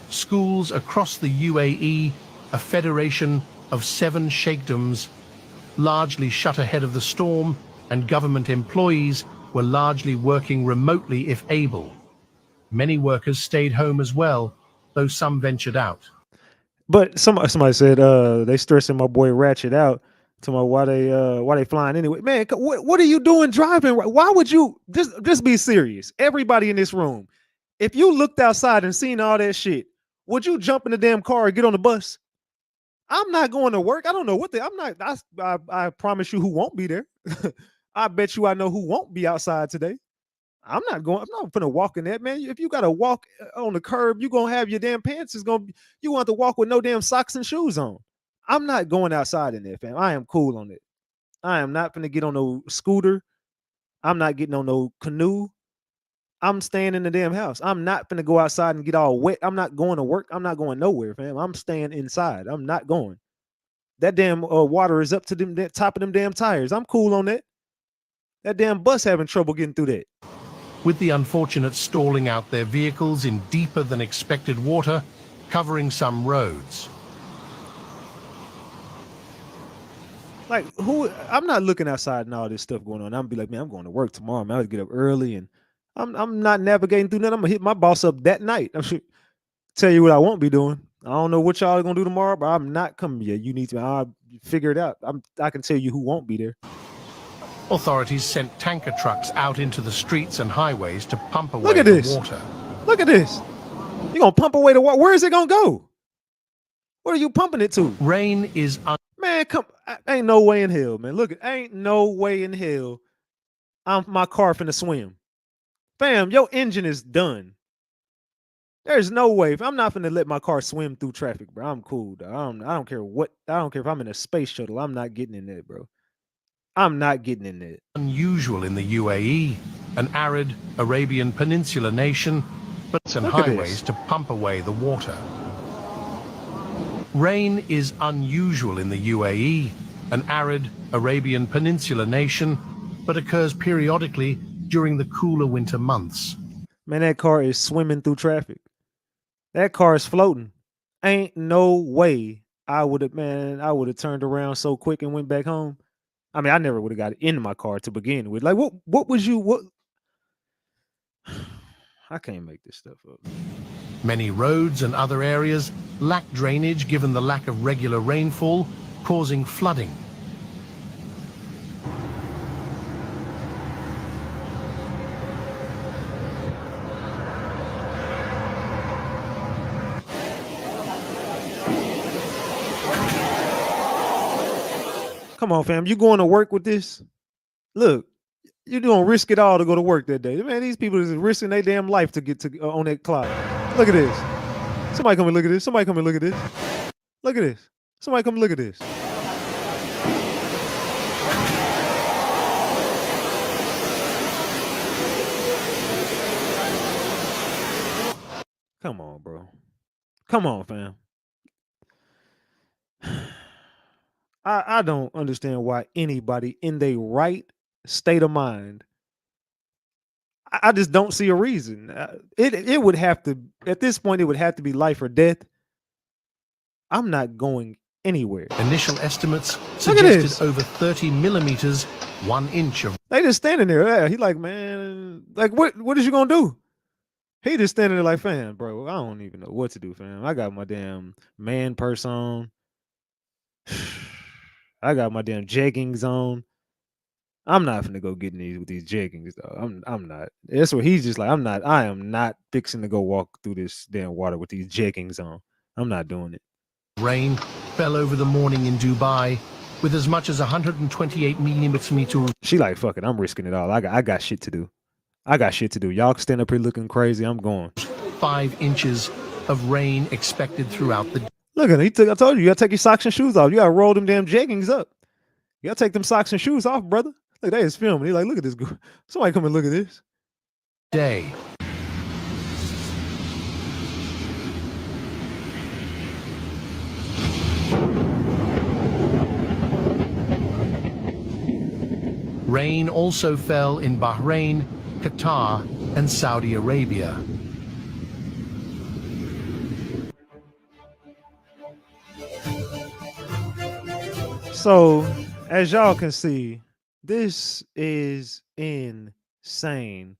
Schools across the UAE, a federation of 7 sheikdoms, largely shut ahead of the storm, and government employees were largely working remotely if able. Many workers stayed home as well, though some ventured out. But somebody said they stressing my boy Ratchet out to my why they flying anyway. Man, what are you doing driving? Why would you just be serious? Everybody in this room, if you looked outside and seen all that shit, would you jump in the damn car and get on the bus? I'm not going to work. I don't know what I'm not. I promise you who won't be there. I bet you I know who won't be outside today. I'm not gonna walk in that, man. If you gotta walk on the curb, you're gonna have your damn pants you want to walk with no damn socks and shoes on. I'm not going outside in there, fam. I am cool on it. I am not gonna get on no scooter. I'm not getting on no canoe. I'm staying in the damn house. I'm not gonna go outside and get all wet. I'm not going to work. I'm not going nowhere, fam. I'm staying inside. I'm not going. That damn water is up to them top of them damn tires. I'm cool on that. That damn bus having trouble getting through that. With the unfortunate stalling out their vehicles in deeper than expected water, covering some roads. Like I'm not looking outside and all this stuff going on. I'm be like, man, I'm going to work tomorrow. Man, I have to get up early and I'm not navigating through that. I'm gonna hit my boss up that night. I'm sure tell you what I won't be doing. I don't know what y'all are gonna do tomorrow, but I'm not coming yet. You need to I'll figure it out. I can tell you who won't be there. Authorities sent tanker trucks out into the streets and highways to pump away Look at the this. water. Look at this. You're gonna pump away the water. Where is it gonna go? What are you pumping it to? Rain is man, ain't no way in hell, man. Look, ain't no way in hell my car finna swim. Fam, your engine is done. There's no way. I'm not finna let my car swim through traffic, bro. I'm cool, dog. I don't care what. I don't care if I'm in a space shuttle. I'm not getting in there, bro. I'm not getting in there. Unusual in the UAE, an arid Arabian Peninsula nation, but and highways to pump away the water. Rain is unusual in the UAE, an arid Arabian Peninsula nation, but occurs periodically during the cooler winter months. Man, that car is swimming through traffic. That car is floating. Ain't no way I would have turned around so quick and went back home. I mean, I never would have got into my car to begin with. Like, what was you, what? I can't make this stuff up. Many roads and other areas lack drainage given the lack of regular rainfall, causing flooding. Come on, fam. You going to work with this? Look, you're going to risk it all to go to work that day. Man, these people is risking their damn life to get to on that clock. Look at this. Somebody come and look at this. Somebody come and look at this. Look at this. Somebody come and look at this. Come on, bro. Come on, fam. I don't understand why anybody in their right state of mind. I just don't see a reason. It would have to, at this point, it would have to be life or death. I'm not going anywhere. Initial estimates suggested over 30 millimeters, 1 inch of. They just standing there. Yeah, he like, man, like what is you gonna do? He just standing there like, fam, bro, I don't even know what to do, fam. I got my damn man purse on. I got my damn jeggings on. I'm not finna go get in these with these jeggings, though. I'm not. That's what he's just like. I am not fixing to go walk through this damn water with these jeggings on. I'm not doing it. Rain fell over the morning in Dubai with as much as 128 millimeters. She like, fuck it, I'm risking it all. I got shit to do. I got shit to do. Y'all stand up here looking crazy. I'm going. 5 inches of rain expected throughout the. Look at it. I told you gotta take your socks and shoes off. You gotta roll them damn jeggings up. You gotta take them socks and shoes off, brother. Look, they is filming. He's like, look at this. Somebody come and look at this. Day. Rain also fell in Bahrain, Qatar, and Saudi Arabia. So, as y'all can see, this is insane.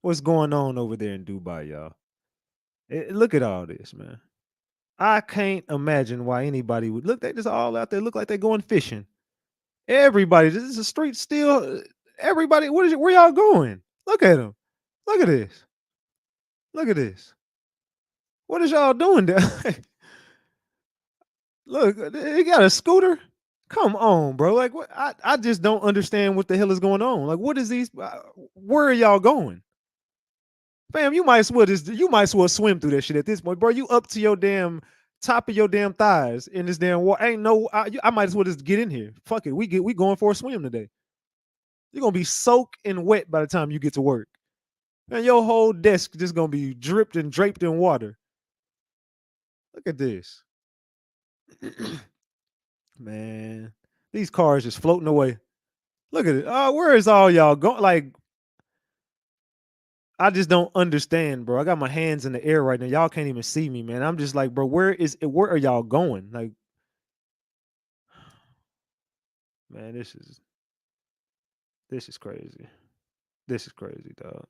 What's going on over there in Dubai, y'all? Look at all this, man. I can't imagine why anybody would look. They just all out there look like they're going fishing. Everybody, this is a street still. Everybody, what is it? Where y'all going? Look at them. Look at this. Look at this. What is y'all doing there? Look, he got a scooter. Come on, bro. Like, what? I just don't understand what the hell is going on. Like, what is these? Where are y'all going? Fam, you might as well swim through that shit at this point, bro. You up to your damn top of your damn thighs in this damn water. Ain't no, I might as well just get in here. Fuck it, we going for a swim today. You're gonna be soaked and wet by the time you get to work, and your whole desk just gonna be dripped and draped in water. Look at this, man. These cars just floating away. Look at it. Where is all y'all going? Like, I just don't understand, bro. I got my hands in the air right now. Y'all can't even see me, man. I'm just like, bro, where are y'all going? Like, man, this is crazy. This is crazy, dog.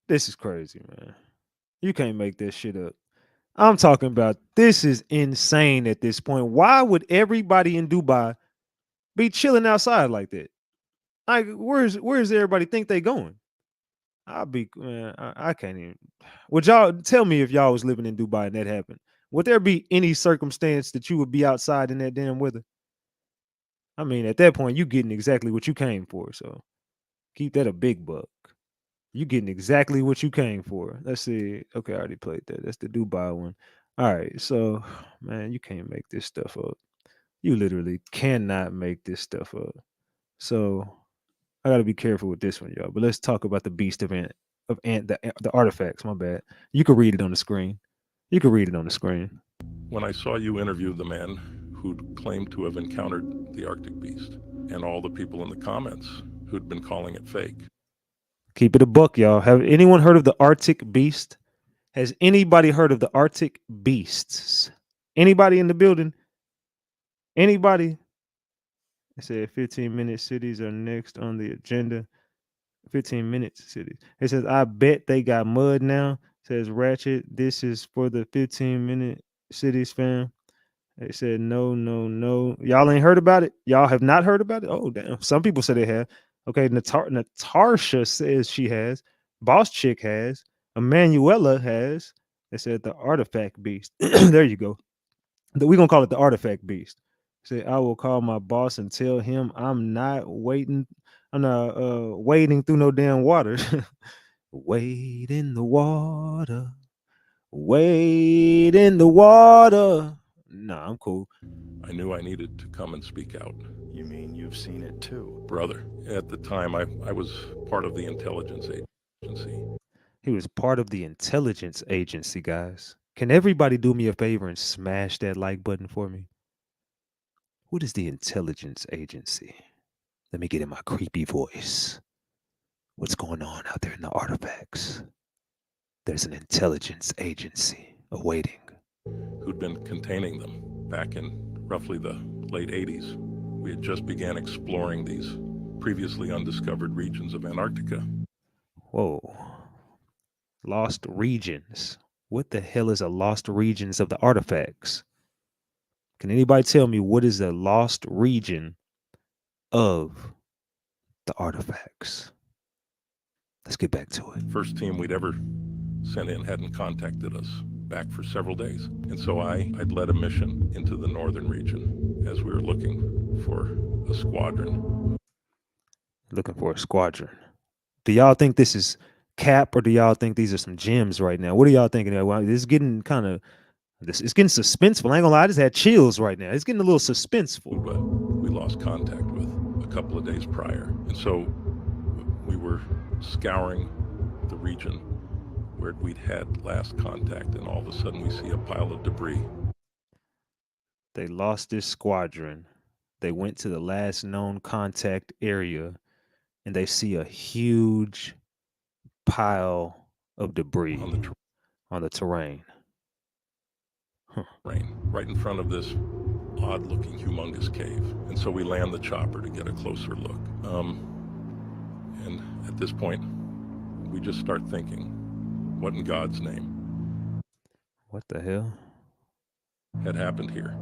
This is crazy, man. You can't make this shit up. I'm talking about this is insane at this point. Why would everybody in Dubai be chilling outside like that? Like, where's everybody think they going? I can't even. Would y'all tell me if y'all was living in Dubai and that happened? Would there be any circumstance that you would be outside in that damn weather? I mean, at that point, you getting exactly what you came for. So keep that a big buck. You getting exactly what you came for. Let's see. Okay, I already played that. That's the Dubai one. All right. So, man, you can't make this stuff up. You literally cannot make this stuff up. So I gotta be careful with this one, y'all. But let's talk about the beast of the artifacts. My bad. You can read it on the screen. You can read it on the screen. When I saw you interview the man who'd claimed to have encountered the Arctic beast, and all the people in the comments who'd been calling it fake. Keep it a buck, y'all. Have anyone heard of the Arctic beast? Has anybody heard of the Arctic beasts? Anybody in the building? Anybody? I said 15-minute cities are next on the agenda. 15-minute cities. It says, I bet they got mud now. It says Ratchet. This is for the 15-minute cities, fam. They said no. Y'all ain't heard about it? Y'all have not heard about it? Oh, damn. Some people say they have. Okay, Natasha says she has. Boss Chick has. Emanuela has. They said the artifact beast. There you go. We're going to call it the artifact beast. Say, I will call my boss and tell him I'm not wading through no damn water. Wade in the water. Wade in the water. Nah, I'm cool. I knew I needed to come and speak out. You mean you've seen it too? Brother, at the time I was part of the intelligence agency. He was part of the intelligence agency, guys. Can everybody do me a favor and smash that like button for me? What is the intelligence agency? Let me get in my creepy voice. What's going on out there in the artifacts? There's an intelligence agency awaiting. Who'd been containing them back in roughly the late 80s. We had just began exploring these previously undiscovered regions of Antarctica. Whoa. Lost regions. What the hell is a lost regions of the artifacts? Can anybody tell me what is a lost region of the artifacts? Let's get back to it. First team we'd ever sent in hadn't contacted us back for several days. And so I'd led a mission into the northern region as we were looking for a squadron. Looking for a squadron. Do y'all think this is cap or do y'all think these are some gems right now? What are y'all thinking? Well, this is getting kind of, it's getting suspenseful. I ain't gonna lie, I just had chills right now. It's getting a little suspenseful. But we lost contact with a couple of days prior. And so we were scouring the region where we'd had last contact, and all of a sudden we see a pile of debris. They lost this squadron. They went to the last known contact area, and they see a huge pile of debris on the terrain. Right in front of this odd-looking, humongous cave. And so we land the chopper to get a closer look. And at this point, we just start thinking, what in God's name? What the hell had happened here?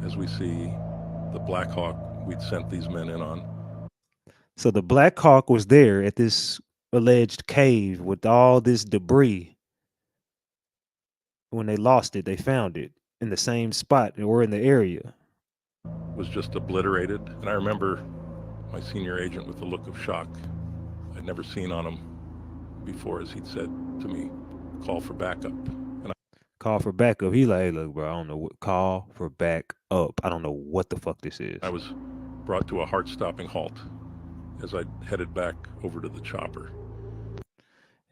As we see the Black Hawk we'd sent these men in on. So the Black Hawk was there at this alleged cave with all this debris. When they lost it, they found it in the same spot or in the area. Was just obliterated. And I remember my senior agent with a look of shock I'd never seen on him before, as he'd said to me, call for backup. And call for backup. He like, hey, look, bro, I don't know what. Call for backup. I don't know what the fuck this is. I was brought to a heart-stopping halt as I headed back over to the chopper.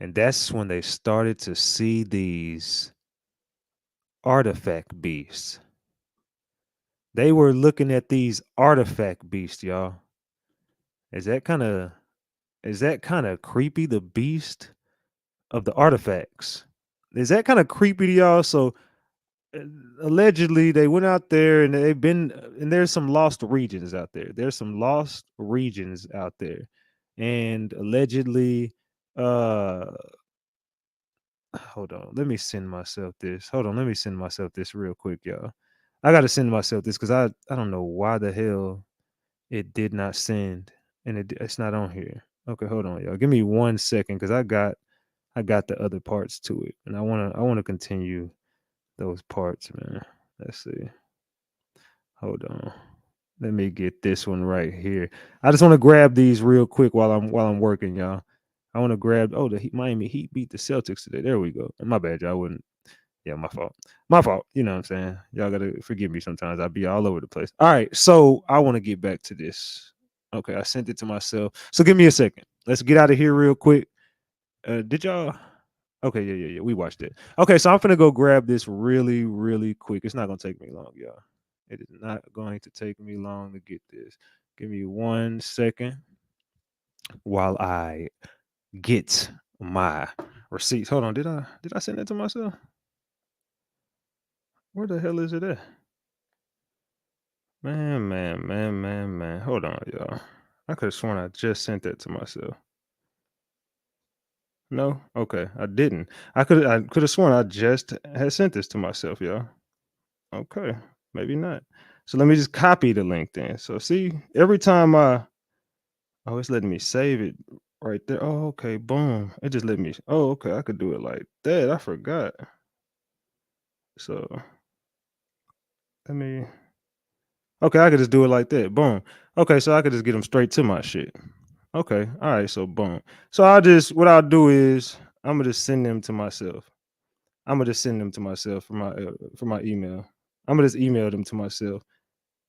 And that's when they started to see these artifact beasts. They were looking at these artifact beasts, y'all. Is that kind of creepy? The beast of the artifacts. Is that kind of creepy to y'all? So allegedly they went out there and and there's some lost regions out there. There's some lost regions out there. And allegedly, hold on, let me send myself this. Hold on, let me send myself this real quick, y'all. I gotta send myself this because I don't know why the hell it did not send, and it's not on here. Okay, hold on, y'all. Give me 1 second because I got the other parts to it, and I wanna continue those parts, man. Let's see. Hold on. Let me get this one right here. I just want to grab these real quick while I'm working, y'all. I want to grab. Oh, the Miami Heat beat the Celtics today. There we go. My bad, y'all. Wouldn't. Yeah, my fault. My fault. You know what I'm saying? Y'all gotta forgive me sometimes. I'll be all over the place. All right, so I want to get back to this. Okay, I sent it to myself. So give me a second. Let's get out of here real quick. Did y'all? Okay, yeah. We watched it. Okay, so I'm gonna go grab this really, really quick. It's not gonna take me long, y'all. It is not going to take me long to get this. Give me 1 second while I get my receipts. Hold on, did I send that to myself? Where the hell is it at? Man. Hold on, y'all. I could have sworn I just sent that to myself. No? Okay, I didn't. I could have sworn I just had sent this to myself, y'all. Okay, maybe not. So let me just copy the link then. So see, every time it's letting me save it right there. Oh, okay, boom. It just let me. Oh, okay, I could do it like that. I forgot. So let me. Okay, I could just do it like that. Boom. Okay, so I could just get them straight to my shit. Okay, all right. So boom. So what I'll do is I'm gonna just send them to myself. I'm gonna just send them to myself for my email. I'm gonna just email them to myself.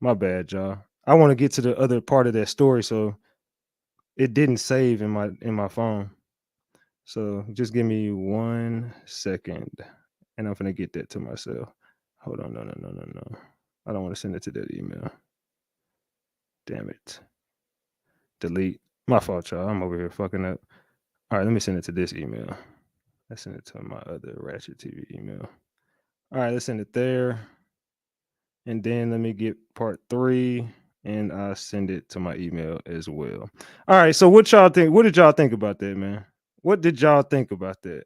My bad, y'all. I want to get to the other part of that story, so it didn't save in my phone. So just give me 1 second, and I'm gonna get that to myself. Hold on, no. I don't want to send it to that email. Damn it. Delete. My fault, y'all. I'm over here fucking up. All right, let me send it to this email. Let's send it to my other RatchetTV email. All right, let's send it there. And then let me get part 3 and I'll send it to my email as well. All right, so what y'all think? What did y'all think about that, man? What did y'all think about that?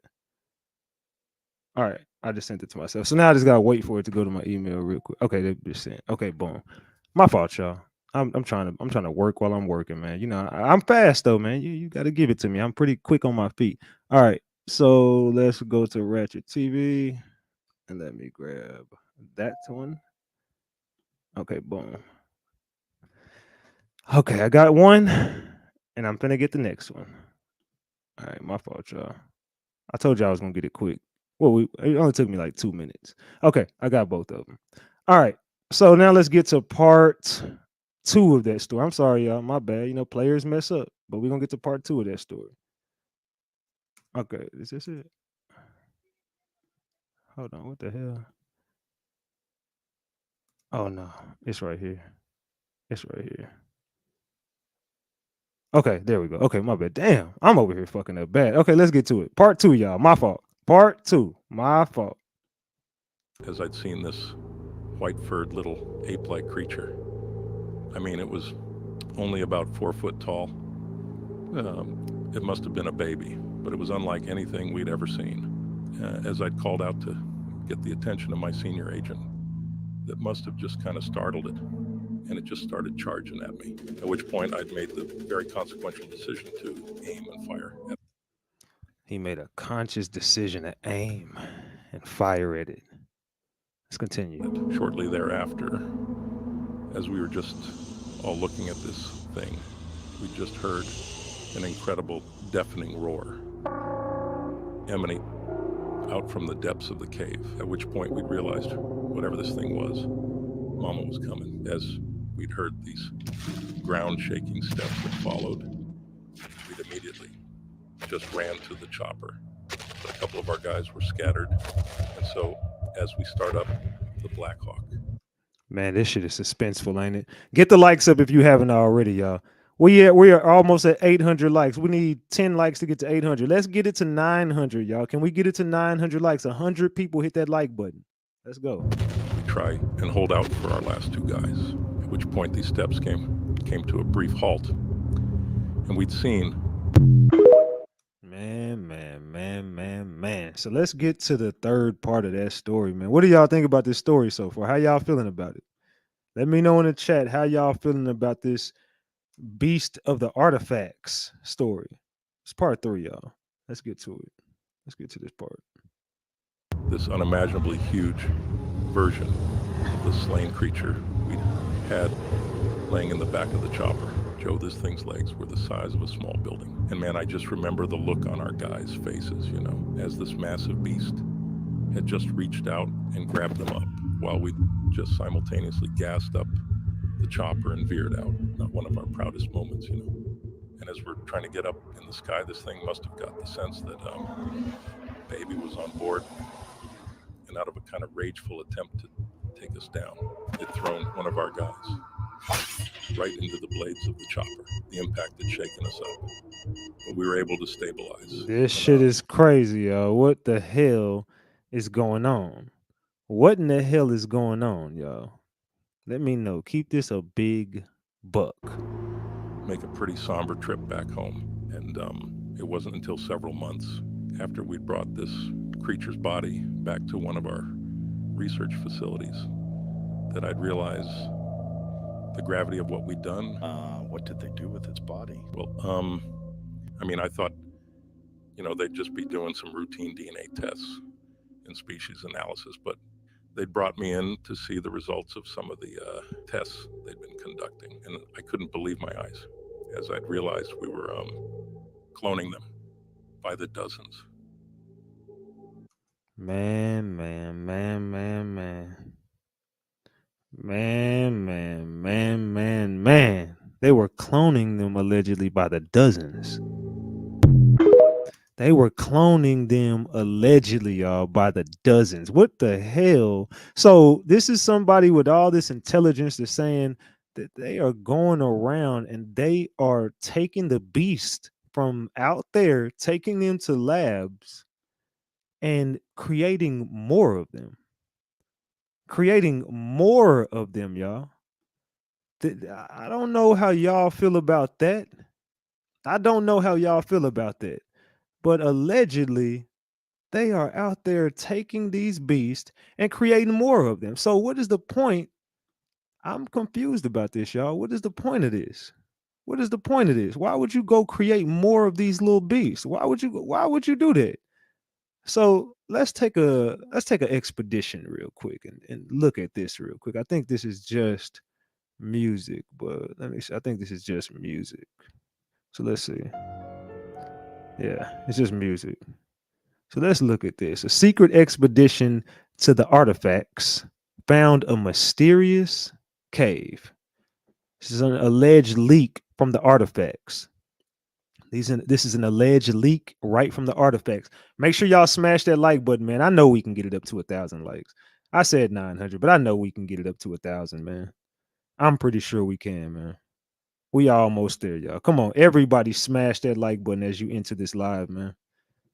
All right, I just sent it to myself. So now I just gotta wait for it to go to my email real quick. Okay, they just sent. Okay, boom. My fault, y'all. I'm trying to work while I'm working, man. You know, I'm fast though, man. You got to give it to me. I'm pretty quick on my feet. All right, so let's go to Ratchet TV and let me grab that one. Okay, boom. Okay, I got one, and I'm gonna get the next one. All right, my fault, y'all. I told y'all I was gonna get it quick. Well, it only took me like 2 minutes. Okay, I got both of them. All right, so now let's get to part 2 of that story. I'm sorry, y'all. My bad. You know, players mess up, but we're gonna get to part 2 of that story. Okay, is this it? Hold on, what the hell? Oh no, it's right here. It's right here. Okay, there we go. Okay, my bad. Damn, I'm over here fucking up bad. Okay, let's get to it. Part 2, y'all. My fault. Part 2. My fault. As I'd seen this white-furred little ape-like creature. I mean, it was only about 4 foot tall. It must have been a baby, but it was unlike anything we'd ever seen. As I'd called out to get the attention of my senior agent, that must have just kind of startled it, and it just started charging at me, at which point I'd made the very consequential decision to aim and fire. He made a conscious decision to aim and fire at it. Let's continue. Shortly thereafter, as we were just all looking at this thing, we just heard an incredible, deafening roar emanate out from the depths of the cave, at which point we realized whatever this thing was, Mama was coming. As we'd heard these ground-shaking steps that followed, we'd immediately just ran to the chopper. But a couple of our guys were scattered, and so as we start up the Black Hawk. Man, this shit is suspenseful, ain't it? Get the likes up if you haven't already, y'all. We are almost at 800 likes. We need 10 likes to get to 800. Let's get it to 900, y'all. Can we get it to 900 likes? 100 people hit that like button. Let's go. We try and hold out for our last 2 guys, at which point these steps came to a brief halt, and we'd seen. Man. So let's get to the third part of that story, man. What do y'all think about this story so far? How y'all feeling about it? Let me know in the chat how y'all feeling about this Beast of the Artifacts story. It's part 3, y'all. Let's get to it. Let's get to this part. This unimaginably huge version of the slain creature we had laying in the back of the chopper. Joe, this thing's legs were the size of a small building. And man, I just remember the look on our guys' faces, you know, as this massive beast had just reached out and grabbed them up while we just simultaneously gassed up the chopper and veered out. Not one of our proudest moments, you know. And as we're trying to get up in the sky, this thing must have got the sense that baby was on board. And out of a kind of rageful attempt to take us down, it thrown one of our guys right into the blades of the chopper. The impact had shaken us up, but we were able to stabilize. This shit is crazy, y'all. What the hell is going on? What in the hell is going on, y'all? Let me know. Keep this a big buck. Make a pretty somber trip back home. And it wasn't until several months after we'd brought this creature's body back to one of our research facilities that I'd realized the gravity of what we'd done. What did they do with its body? Well, I mean, I thought, you know, they'd just be doing some routine DNA tests and species analysis, but they'd brought me in to see the results of some of the tests they'd been conducting, and I couldn't believe my eyes as I'd realized we were cloning them by the dozens. Man. They were cloning them allegedly by the dozens. They were cloning them allegedly, y'all, by the dozens. What the hell? So this is somebody with all this intelligence that's saying that they are going around and they are taking the beast from out there, taking them to labs and creating more of them. Y'all. I don't know how y'all feel about that. But allegedly, they are out there taking these beasts and creating more of them. So what is the point? I'm confused about this, y'all. What is the point of this? Why would you go create more of these little beasts? Why would you do that? So let's take an expedition real quick and look at this real quick. I think this is just music, but let me see. I think this is just music. So let's see. Yeah, it's just music. So let's look at this. A secret expedition to the artifacts found a mysterious cave. This is an alleged leak from the artifacts. This is an alleged leak right from the artifacts. Make sure y'all smash that like button, man. I know we can get it up to 1,000 likes. I said 900, but I know we can get it up to 1,000, man. I'm pretty sure we can, man. We almost there, y'all. Come on, everybody, smash that like button as you enter this live, man.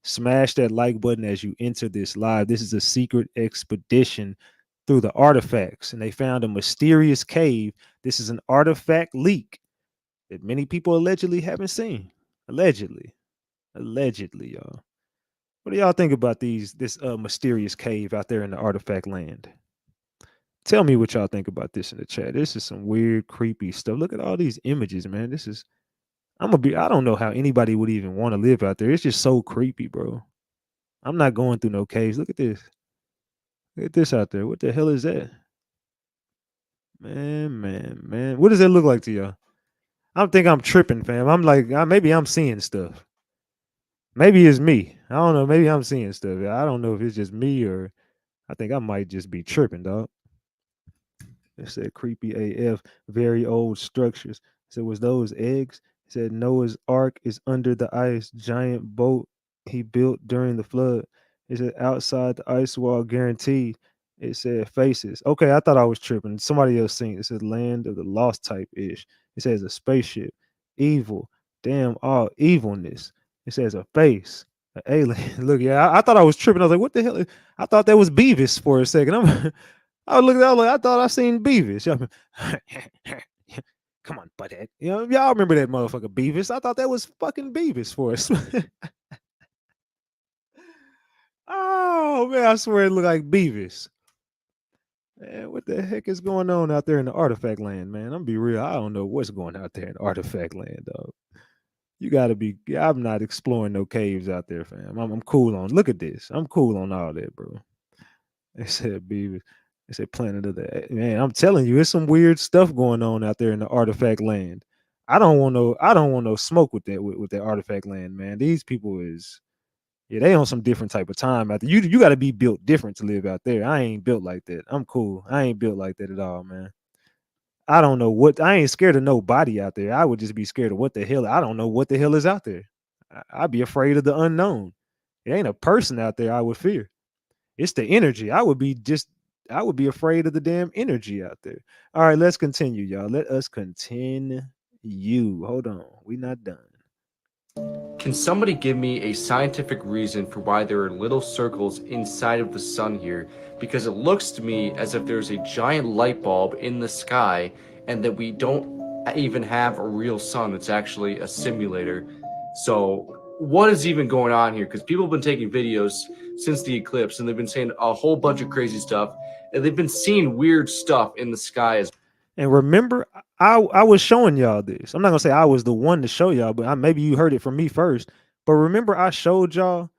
Smash that like button as you enter this live. This is a secret expedition through the artifacts, and they found a mysterious cave. This is an artifact leak that many people allegedly haven't seen. Allegedly, y'all. What do y'all think about this mysterious cave out there in the artifact land? Tell me what y'all think about this in the chat. This is some weird, creepy stuff. Look at all these images, man. I don't know how anybody would even want to live out there. It's just so creepy, bro. I'm not going through no caves. Look at this. Look at this out there. What the hell is that? Man. What does that look like to y'all? I think I'm tripping, fam. I'm like, maybe I'm seeing stuff. Maybe it's me. I don't know. Maybe I'm seeing stuff. I don't know if it's just me or I think I might just be tripping, dog. It said creepy AF, very old structures. So was those eggs? It said Noah's Ark is under the ice, giant boat he built during the flood. It said outside the ice wall, guaranteed. It said faces. Okay, I thought I was tripping. Somebody else seen it. It said land of the lost type ish. It says a spaceship, evil, damn all evilness. It says a face, an alien. Look, yeah, I thought I was tripping. I was like, what the hell? I thought that was Beavis for a second. I was looking at like I thought I seen Beavis. Come on, butthead. You know, y'all remember that motherfucker Beavis? I thought that was fucking Beavis for us. Oh man, I swear it looked like Beavis. Man, what the heck is going on out there in the artifact land, man? I'm gonna be real. I don't know what's going out there in artifact land, dog. You gotta be. I'm not exploring no caves out there, fam. I'm cool on. Look at this. I'm cool on all that, bro. They said Beavis. They said planet of the man. I'm telling you, it's some weird stuff going on out there in the artifact land. I don't want no smoke with that with that artifact land, man. These people they on some different type of time out there. You got to be built different to live out there. I ain't built like that. I'm cool. I ain't built like that at all, man. I don't know what. I ain't scared of nobody out there. I would just be scared of what the hell. I don't know what the hell is out there. I'd be afraid of the unknown. It ain't a person out there I would fear. It's the energy. I would be afraid of the damn energy out there. All right, let's continue, y'all. Let us continue. Hold on. We're not done. Can somebody give me a scientific reason for why there are little circles inside of the sun here? Because it looks to me as if there's a giant light bulb in the sky and that we don't even have a real sun. It's actually a simulator. So what is even going on here? Because people have been taking videos since the eclipse and they've been saying a whole bunch of crazy stuff. And they've been seeing weird stuff in the sky. And remember, I was showing y'all this. I'm not gonna say I was the one to show y'all, but maybe you heard it from me first. But remember, I showed y'all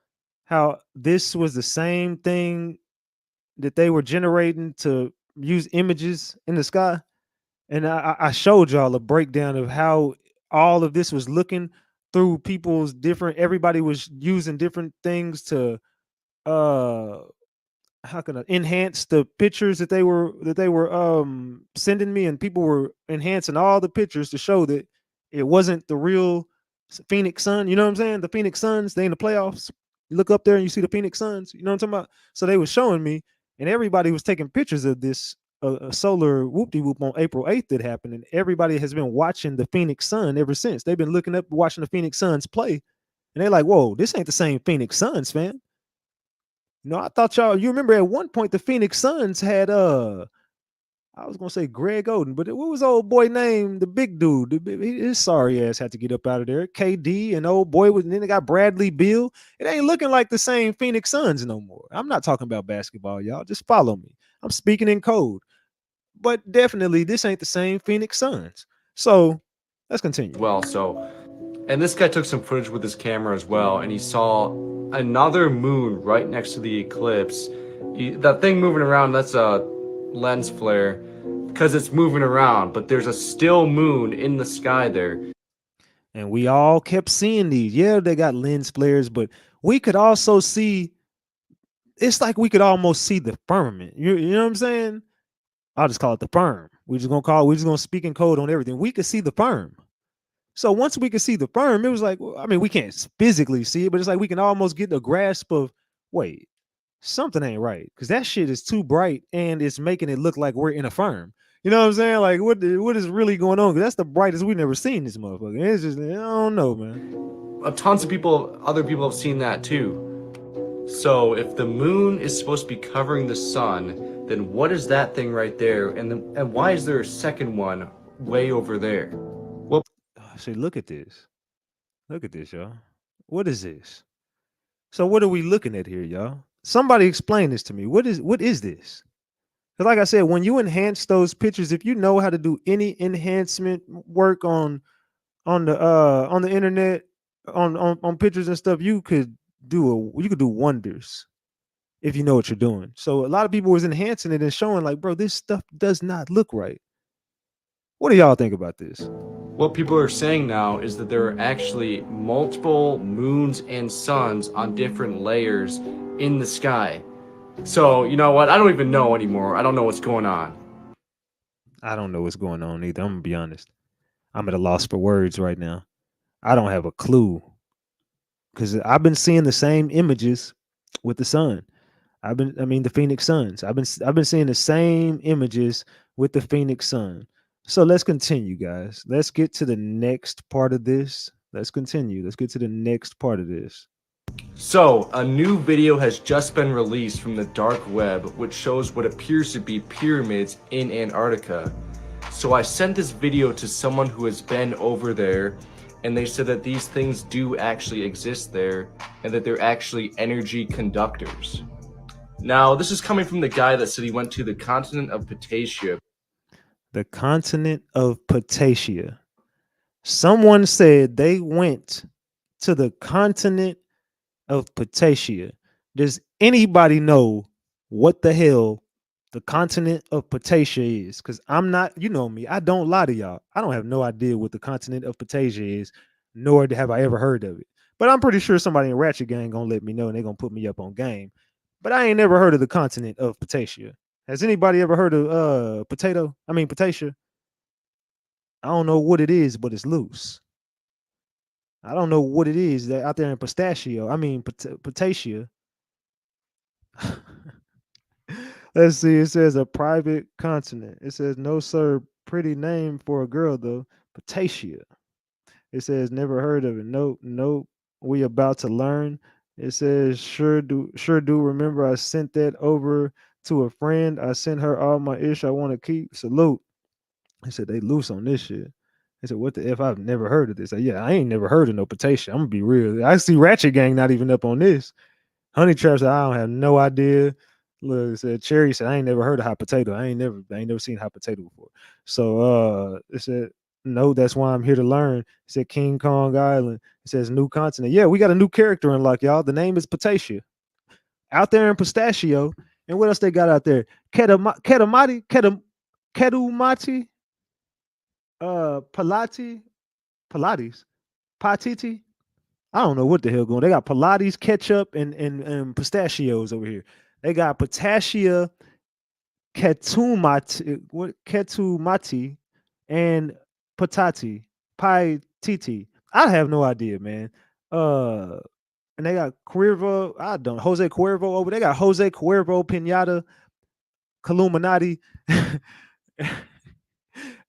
how this was the same thing that they were generating to use images in the sky. And I showed y'all a breakdown of how all of this was looking through people's different. Everybody was using different things to how can I enhance the pictures that they were sending me, and people were enhancing all the pictures to show that it wasn't the real Phoenix Sun. You know what I'm saying? The Phoenix Suns, they in the playoffs. You look up there and you see the Phoenix Suns. You know what I'm talking about? So they were showing me, and everybody was taking pictures of this solar whoop-de-whoop on April 8th that happened, and everybody has been watching the Phoenix Sun ever since. They've been looking up, watching the Phoenix Suns play, and they're like, whoa, this ain't the same Phoenix Suns, fam. No, I thought you remember at one point the Phoenix Suns had I was gonna say Greg Oden, but what was old boy name? The big dude, his sorry ass had to get up out of there. KD and old boy and then they got Bradley Beal. It ain't looking like the same Phoenix Suns no more. I'm not talking about basketball, y'all. Just follow me. I'm speaking in code. But definitely this ain't the same Phoenix Suns. So let's continue. Well, and this guy took some footage with his camera as well, and he saw another moon right next to the eclipse. That thing moving around, that's a lens flare because it's moving around, but there's a still moon in the sky there. And we all kept seeing these. Yeah, they got lens flares, but we could also see, it's like we could almost see the firmament. You know what I'm saying? I'll just call it the firm. We're just gonna speak in code on everything. We could see the firm. So once we could see the firm, it was like, I mean, we can't physically see it, but it's like we can almost get a grasp of, wait, something ain't right, because that shit is too bright and it's making it look like we're in a firm. You know what I'm saying? Like, what is really going on? 'Cause that's the brightest we've never seen this motherfucker. It's just, I don't know, man. Tons of people, other people have seen that too. So if the moon is supposed to be covering the sun, then what is that thing right there? And why is there a second one way over there? Well, see, look at this. Look at this, y'all. What is this? So what are we looking at here, y'all? Somebody explain this to me. What is this? Because like I said, when you enhance those pictures, if you know how to do any enhancement work on the internet, on pictures and stuff, you could do wonders if you know what you're doing. So a lot of people was enhancing it and showing like, bro, this stuff does not look right. What do y'all think about this? What people are saying now is that there are actually multiple moons and suns on different layers in the sky. So, you know what? I don't even know anymore. I don't know what's going on. I don't know what's going on either. I'm gonna be honest. I'm at a loss for words right now. I don't have a clue. Because I've been seeing the same images with the sun. The Phoenix Suns. I've been seeing the same images with the Phoenix Sun. So let's continue, guys. Let's get to the next part of this. Let's continue. Let's get to the next part of this. So, a new video has just been released from the dark web, which shows what appears to be pyramids in Antarctica. So I sent this video to someone who has been over there, and they said that these things do actually exist there, and that they're actually energy conductors. Now, this is coming from the guy that said he went to the continent of Patasia. The continent of Patasia. Someone said they went to the continent of Patasia. Does anybody know what the hell the continent of Patasia is? Because I'm not, you know me, I don't lie to y'all. I don't have no idea what the continent of Patasia is, nor have I ever heard of it. But I'm pretty sure somebody in Ratchet Gang gonna let me know and they're gonna put me up on game. But I ain't never heard of the continent of Patasia. Has anybody ever heard of Patasia? I don't know what it is, but it's loose. I don't know what it is that out there in Patasia. Let's see. It says a private continent. It says no, sir. Pretty name for a girl though. Patasia. It says never heard of it. Nope. We about to learn. It says sure do remember I sent that over to a friend. I sent her all my ish I want to keep. Salute. He said they loose on this shit. They said, what the F? I've never heard of this. Yeah, I ain't never heard of no Patasia. I'm gonna be real. I see Ratchet Gang not even up on this. Honey Trap said, I don't have no idea. Look, it said Cherry said, I ain't never heard of hot potato. I ain't never seen hot potato before. So it said, no, that's why I'm here to learn. It said King Kong Island. It says new continent. Yeah, we got a new character unlocked, y'all. The name is Patasia. Out there in Pistachio. And what else they got out there? Ketumati, Pilates, Patiti. I don't know what the hell going. They got Pilates, ketchup, and pistachios over here. They got Patasia, Ketumati, and Patati, Paititi. I have no idea, man. And they got Cuervo. Jose Cuervo over. They got Jose Cuervo, Pinata, Caluminati,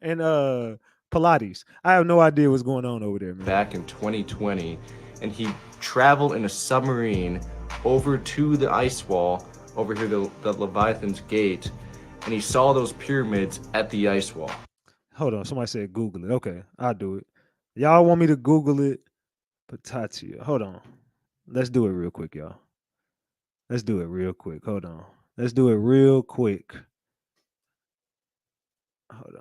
and Pilates. I have no idea what's going on over there, man. Back in 2020, and he traveled in a submarine over to the ice wall over here, the Leviathan's Gate, and he saw those pyramids at the ice wall. Hold on, somebody said Google it. Okay, I'll do it. Y'all want me to Google it? Patatia. Hold on. Let's do it real quick, y'all. Let's do it real quick. Hold on. Let's do it real quick. Hold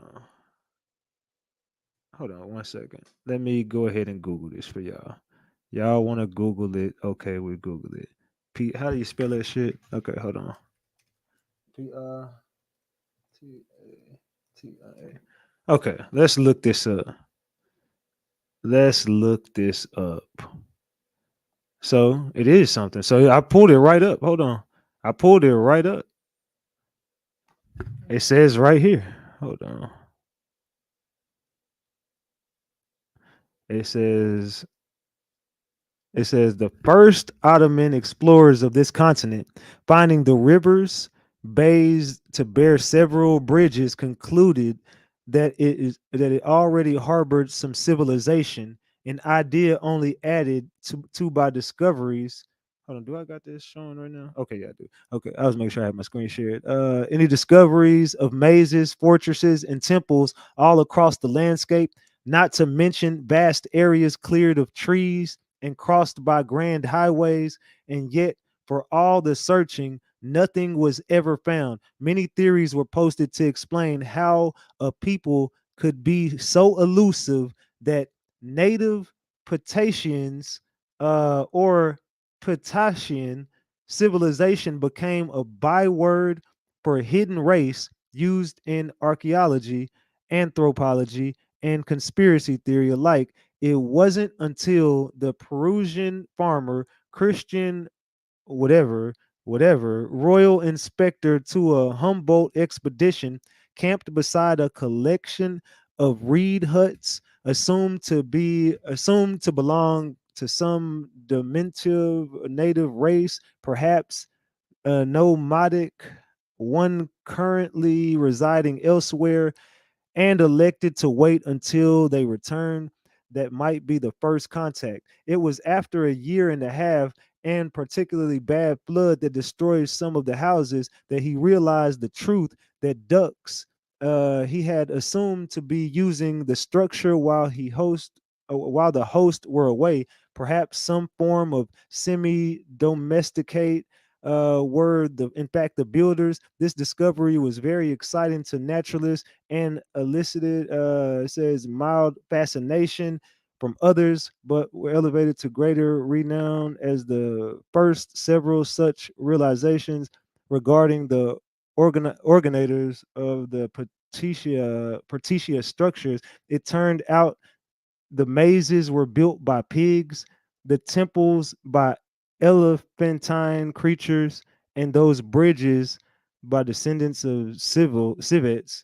on 1 second. Let me go ahead and Google this for y'all. Y'all want to Google it? Okay, we Google it. How do you spell that shit? Okay, hold on. P-I-T-A-T-I-A. Okay, let's look this up. So it is something. So I pulled it right up. Hold on. I pulled it right up. It says right here. Hold on. It says the first Ottoman explorers of this continent, finding the rivers, bays to bear several bridges, concluded that it already harbored some civilization, an idea only added to by discoveries. Hold on, do I got this showing right now? Okay, yeah, I do. Okay, I was making sure I have my screen shared. Any discoveries of mazes, fortresses, and temples all across the landscape, not to mention vast areas cleared of trees and crossed by grand highways, and yet for all the searching, nothing was ever found. Many theories were posted to explain how a people could be so elusive that native Patacians or Patacian civilization became a byword for a hidden race used in archaeology, anthropology, and conspiracy theory alike. It wasn't until the Perusian farmer Christian whatever royal inspector to a Humboldt expedition camped beside a collection of reed huts assumed to belong to some diminutive native race, perhaps a nomadic one currently residing elsewhere, and elected to wait until they returned. That might be the first contact. It was after a year and a half and particularly bad flood that destroyed some of the houses that he realized the truth that ducks he had assumed to be using the structure while the host were away, perhaps some form of semi-domesticate were in fact the builders. This discovery was very exciting to naturalists and elicited, it says, mild fascination from others, but were elevated to greater renown as the first several such realizations regarding the originators of the Patricia structures. It turned out the mazes were built by pigs, the temples by elephantine creatures, and those bridges by descendants of civets.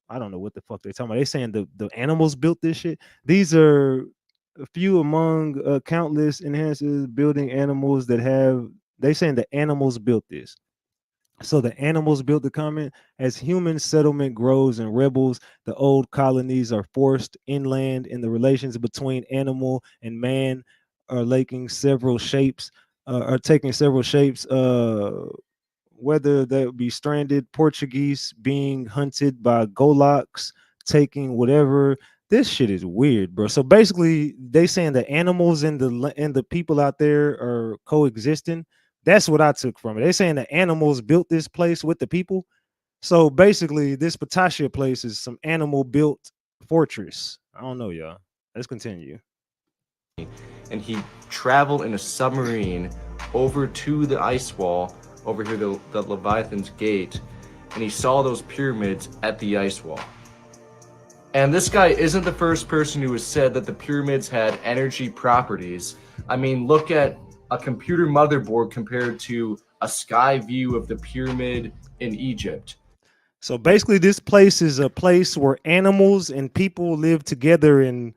I don't know what the fuck they're talking about. They saying the animals built this shit. These are a few among countless enhancers building animals that have. They saying the animals built this. So the animals built the comment. As human settlement grows and rebels, the old colonies are forced inland, and the relations between animal and man are taking several shapes. Whether that would be stranded Portuguese being hunted by Goloks, taking whatever. This shit is weird, bro. So basically, they saying the animals and the people out there are coexisting. That's what I took from it. They saying the animals built this place with the people. So basically, this Patacia place is some animal built fortress. I don't know, y'all. Let's continue. And he traveled in a submarine over to the ice wall over here, the Leviathan's Gate, and he saw those pyramids at the ice wall. And this guy isn't the first person who has said that the pyramids had energy properties. I mean, look at a computer motherboard compared to a sky view of the pyramid in Egypt. So basically, this place is a place where animals and people live together and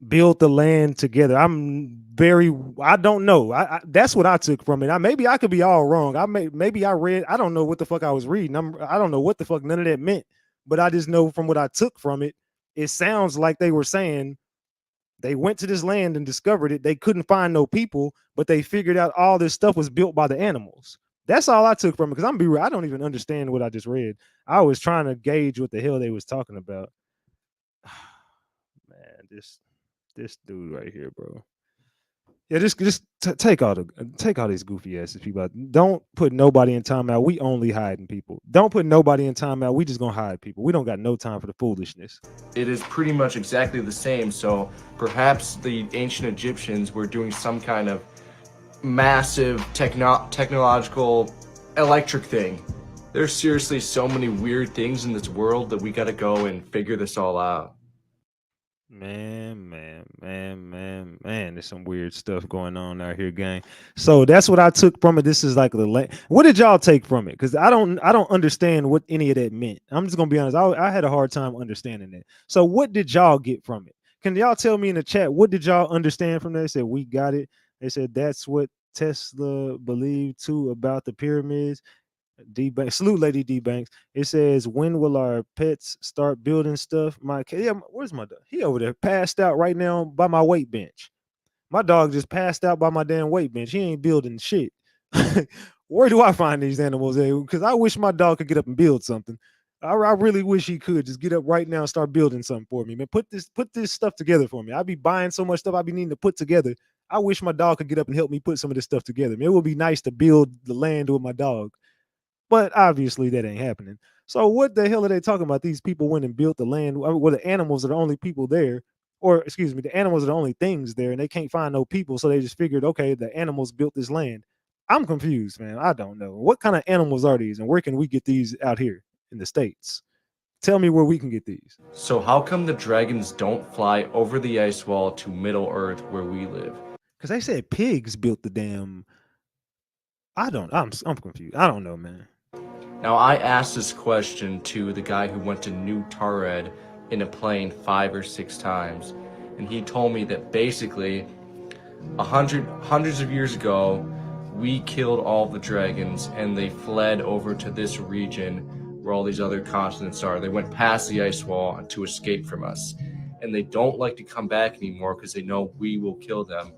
build the land together. I don't know. That's what I took from it. Maybe I could be all wrong. Maybe I read. I don't know what the fuck I was reading. I don't know what the fuck none of that meant. But I just know from what I took from it, it sounds like they were saying they went to this land and discovered it. They couldn't find no people, but they figured out all this stuff was built by the animals. That's all I took from it. Because I'm be real, I don't even understand what I just read. I was trying to gauge what the hell they was talking about. Man, this dude right here, bro. Yeah, just take all these goofy asses people out. Don't put nobody in timeout. We only hiding people. Don't put nobody in timeout. We just gonna hide people. We don't got no time for the foolishness. It is pretty much exactly the same. So perhaps the ancient Egyptians were doing some kind of massive technological electric thing. There's seriously so many weird things in this world that we gotta go and figure this all out. Man, there's some weird stuff going on out here, gang. So that's what I took from it. This is like what did y'all take from it? Because I don't understand what any of that meant. I'm just gonna be honest. I had a hard time understanding that. So what did y'all get from it? Can y'all tell me in the chat what did y'all understand from that? They said we got it. They said that's what Tesla believed too about the pyramids. D Banks, salute Lady D Banks. It says, when will our pets start building stuff? My yeah, where's my dog? He over there passed out right now by my weight bench. My dog just passed out by my damn weight bench. He ain't building shit. Where do I find these animals at? Because I wish my dog could get up and build something. I really wish he could just get up right now and start building something for me, man. Put this stuff together for me. I be buying so much stuff I be needing to put together. I wish my dog could get up and help me put some of this stuff together. Man, it would be nice to build the land with my dog. But obviously that ain't happening. So what the hell are they talking about? These people went and built the land. Well, the animals are the only people there, or excuse me, the animals are the only things there, and they can't find no people. So they just figured, okay, the animals built this land. I'm confused, man. I don't know. What kind of animals are these, and where can we get these out here in the States? Tell me where we can get these. So how come the dragons don't fly over the ice wall to Middle Earth where we live? Because they said pigs built the damn. I'm confused. I don't know, man. Now, I asked this question to the guy who went to New Tared in a plane 5 or 6 times, and he told me that basically hundreds of years ago, we killed all the dragons and they fled over to this region where all these other continents are. They went past the ice wall to escape from us, and they don't like to come back anymore because they know we will kill them.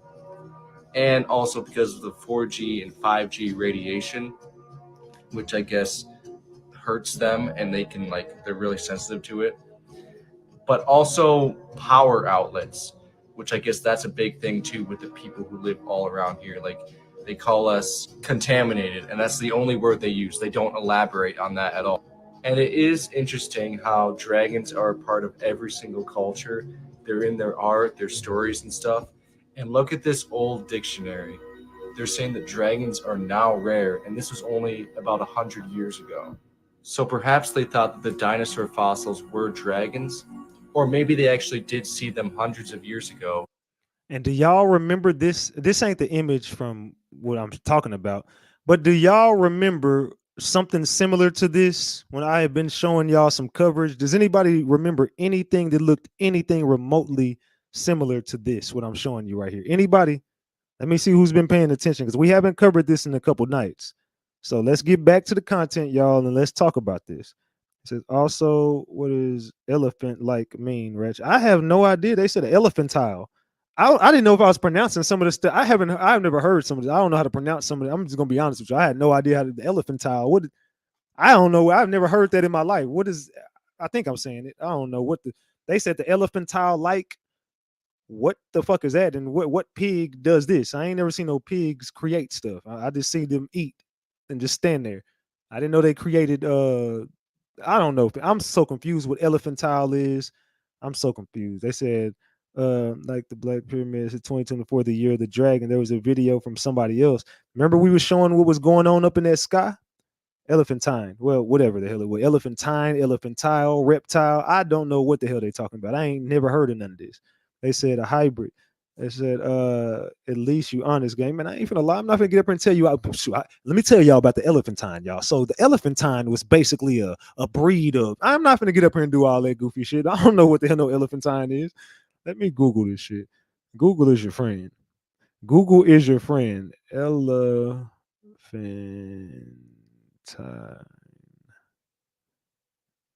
And also because of the 4G and 5G radiation, which I guess hurts them, and they can they're really sensitive to it. But also power outlets, which I guess that's a big thing too with the people who live all around here. Like, they call us contaminated, and that's the only word they use. They don't elaborate on that at all. And it is interesting how dragons are a part of every single culture. They're in their art, their stories and stuff. And look at this old dictionary. They're saying that dragons are now rare, and this was only about 100 years ago. So perhaps they thought that the dinosaur fossils were dragons, or maybe they actually did see them hundreds of years ago. And do y'all remember this? This ain't the image from what I'm talking about, but do y'all remember something similar to this when I have been showing y'all some coverage? Does anybody remember anything that looked anything remotely similar to this, what I'm showing you right here? Anybody? Let me see who's been paying attention, because we haven't covered this in a couple nights. So let's get back to the content, y'all, and let's talk about this. It says, also, what does elephant-like mean, Rich? I have no idea. They said elephantile. I didn't know if I was pronouncing some of the stuff. I've never heard some of this. I don't know how to pronounce some of it. I'm just gonna be honest with you. I had no idea how to the elephantile. What? I don't know. I've never heard that in my life. What is? I think I'm saying it. I don't know what they said. The elephantile like. What the fuck is that? And what pig does this? I ain't never seen no pigs create stuff. I just see them eat and just stand there. I didn't know they created. I don't know. I'm so confused what elephantile is. I'm so confused. They said. Like the Black Pyramids in 2024, the year of the dragon. There was a video from somebody else. Remember, we were showing what was going on up in that sky? Elephantine. Well, whatever the hell it was. Elephantine, elephantile, reptile. I don't know what the hell they talking about. I ain't never heard of none of this. They said a hybrid. They said, at least you honest game. Man, I ain't finna lie. I'm not gonna get up here and tell you. Let me tell y'all about the elephantine, y'all. So the elephantine was basically a breed of. I'm not gonna get up here and do all that goofy shit. I don't know what the hell no elephantine is. Let me Google this shit. Google is your friend. Google is your friend. Elephantine.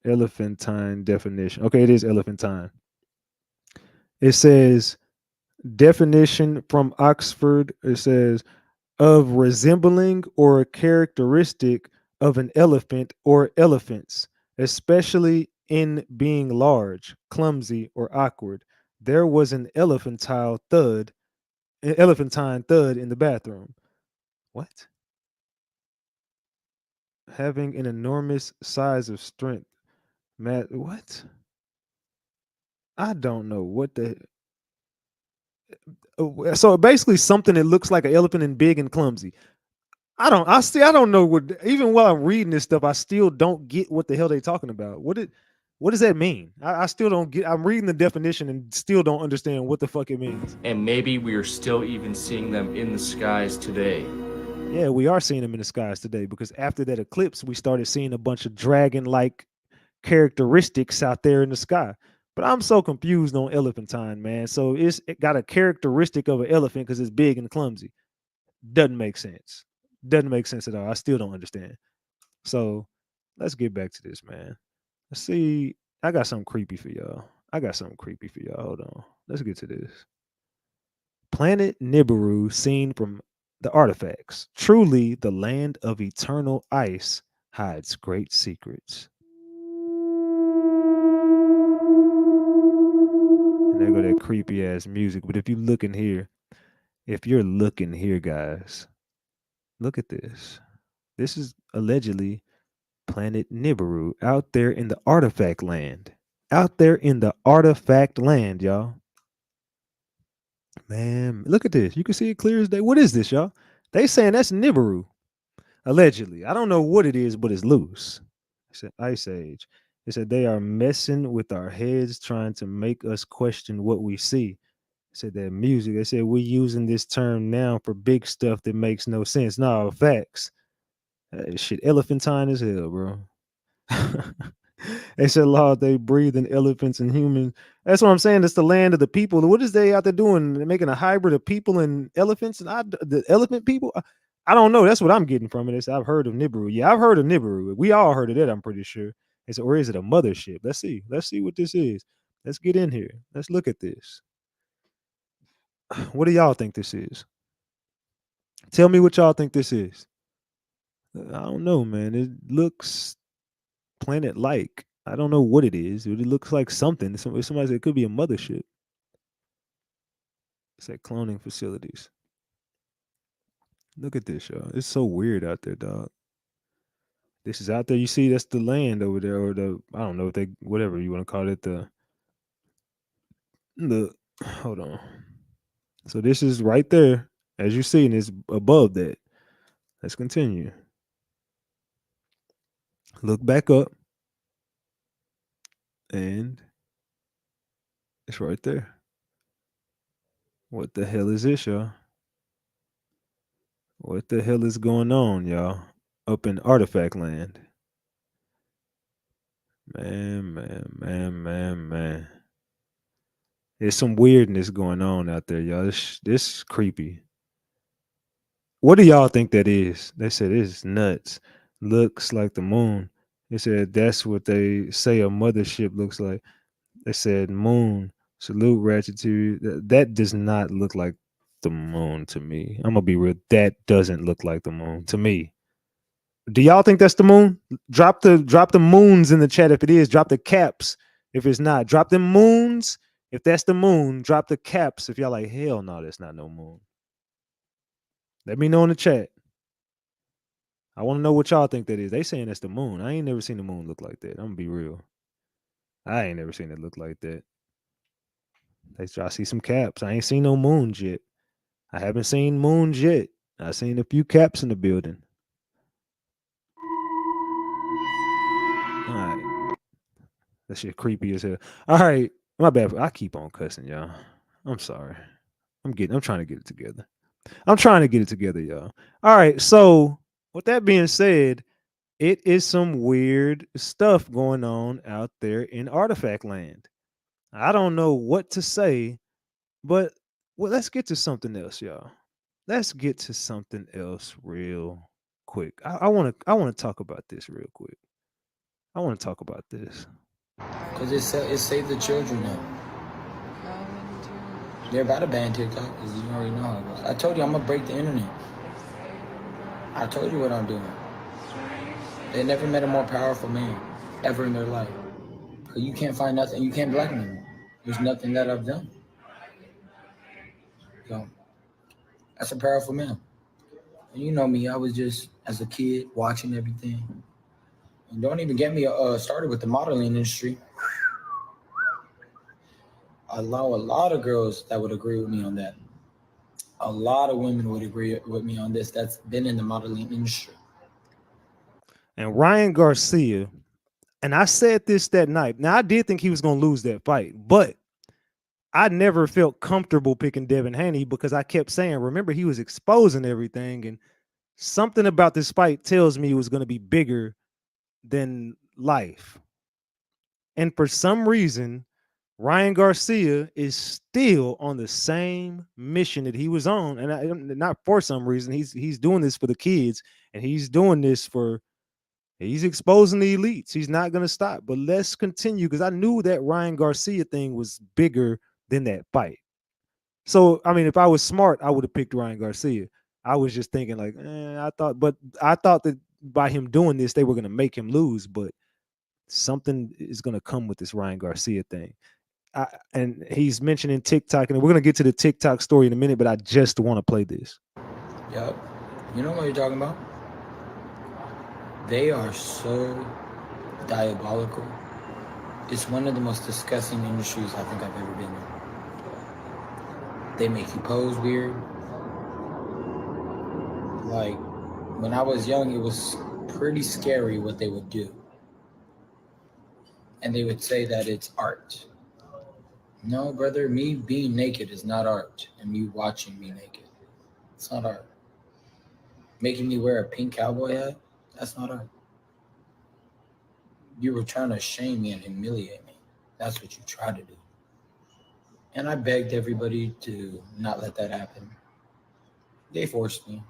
Elephantine definition. Okay, it is elephantine. It says definition from Oxford. It says of resembling or characteristic of an elephant or elephants, especially in being large, clumsy, or awkward. There was an elephantine thud in the bathroom. What? Having an enormous size of strength. Matt, what? I don't know what the. So basically, something that looks like an elephant and big and clumsy. I don't know what. Even while I'm reading this stuff, I still don't get what the hell they're talking about. What does that mean? I still don't get. I'm reading the definition and still don't understand what the fuck it means. And maybe we are still even seeing them in the skies today. Yeah, we are seeing them in the skies today, because after that eclipse, we started seeing a bunch of dragon-like characteristics out there in the sky. But I'm so confused on elephantine, man. So it got a characteristic of an elephant because it's big and clumsy. Doesn't make sense. Doesn't make sense at all. I still don't understand. So let's get back to this, man. Let's see. I got something creepy for y'all. Hold on. Let's get to this. Planet Nibiru seen from the artifacts. Truly, the land of eternal ice hides great secrets. And there go that creepy ass music. But if you're looking here, guys, look at this. This is allegedly planet Nibiru out there in the artifact land. Out there in the artifact land, y'all. Man, look at this. You can see it clear as day. What is this, y'all? They saying that's Nibiru. Allegedly. I don't know what it is, but it's loose. It's an ice age. They said they are messing with our heads, trying to make us question what we see. They said that music. They said we're using this term now for big stuff that makes no sense. No, facts. Shit, elephantine as hell, bro. They said, Lord, they breathe in elephants and humans. That's what I'm saying. It's the land of the people. What is they out there doing? They're making a hybrid of people and elephants and the elephant people. I don't know. That's what I'm getting from it. I've heard of Nibiru. Yeah, I've heard of Nibiru. We all heard of that, I'm pretty sure. It's, or is it a mothership? Let's see. Let's see what this is. Let's get in here. Let's look at this. What do y'all think this is? Tell me what y'all think this is. I don't know, man. It looks planet-like. I don't know what it is. It looks like something. Somebody said it could be a mothership. It's like cloning facilities. Look at this, y'all. It's so weird out there, dog. This is out there. You see, that's the land over there, or the, I don't know if they, whatever you want to call it, the hold on. So this is right there, as you see, and it's above that. Let's continue. Look back up. And it's right there. What the hell is this, y'all? What the hell is going on, y'all? Up in artifact land. Man. There's some weirdness going on out there, y'all. This is creepy. What do y'all think that is? They said it's nuts. Looks like the moon. They said that's what they say a mothership looks like. They said moon. Salute RatchetTV. That does not look like the moon to me. I'm gonna be real. That doesn't look like the moon to me. Do y'all think that's the moon? Drop the moons in the chat if it is. Drop the caps if it's not. Drop them moons if that's the moon. Drop the caps if y'all like, hell no, that's not no moon. Let me know in the chat. I want to know what y'all think that is. They saying that's the moon. I ain't never seen the moon look like that. I'm gonna be real. I ain't never seen it look like that. I see some caps. I ain't seen no moons yet. I haven't seen moons yet. I seen a few caps in the building. All right. That shit creepy as hell. All right. My bad. I keep on cussing, y'all. I'm sorry. I'm trying to get it together. Y'all. All right. So with that being said, it is some weird stuff going on out there in artifact land. I don't know what to say, but let's get to something else, y'all. Let's get to something else real quick. I want to talk about this real quick. I want to talk about this. Because it saved the children now. They're about to ban TikTok, because you already know how it goes. I told you I'm going to break the internet. I told you what I'm doing. They never met a more powerful man ever in their life. You can't find nothing. You can't black me. There's nothing that I've done. So that's a powerful man. And you know me, I was just, as a kid, watching everything. And don't even get me started with the modeling industry. I know a lot of girls that would agree with me on that. A lot of women would agree with me on this that's been in the modeling industry. And Ryan Garcia, and I said this that night. Now, I did think he was going to lose that fight, but I never felt comfortable picking Devin Haney because I kept saying, remember, he was exposing everything, and something about this fight tells me it was going to be bigger than life. And for some reason, Ryan Garcia is still on the same mission that he was on, and not for some reason. He's doing this for the kids, and he's doing this for He's exposing the elites. He's not going to stop. But let's continue because I knew that Ryan Garcia thing was bigger than that fight. So, I mean, if I was smart, I would have picked Ryan Garcia. I was just thinking like, I thought that by him doing this, they were going to make him lose. But something is going to come with this Ryan Garcia thing. And he's mentioning TikTok, and we're going to get to the TikTok story in a minute, but I just want to play this. Yep. You know what you're talking about? They are so diabolical. It's one of the most disgusting industries I think I've ever been in. They make you pose weird. Like, when I was young, it was pretty scary what they would do. And they would say that it's art. No, brother, me being naked is not art. And you watching me naked. It's not art. Making me wear a pink cowboy hat, that's not art. You were trying to shame me and humiliate me. That's what you tried to do. And I begged everybody to not let that happen. They forced me.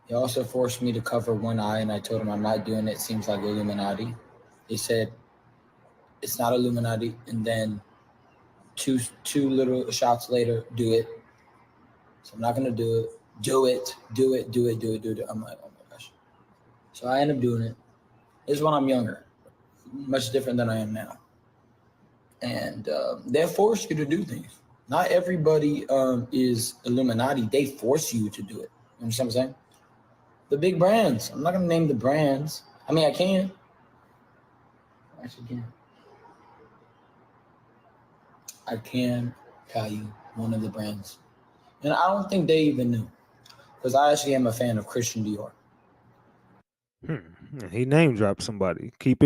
They also forced me to cover one eye, and I told them I'm not doing it. It seems like Illuminati. They said, it's not Illuminati. And then two little shots later, do it. So I'm not going to do it. Do it. I'm like, oh my gosh. So I end up doing it. This is when I'm younger. Much different than I am now. And they force you to do things. Not everybody is Illuminati. They force you to do it. You understand what I'm saying? The big brands. I'm not going to name the brands. I mean, I can. I actually can. I can tell you one of the brands. And I don't think they even knew. Because I actually am a fan of Christian Dior. He name dropped somebody. Keep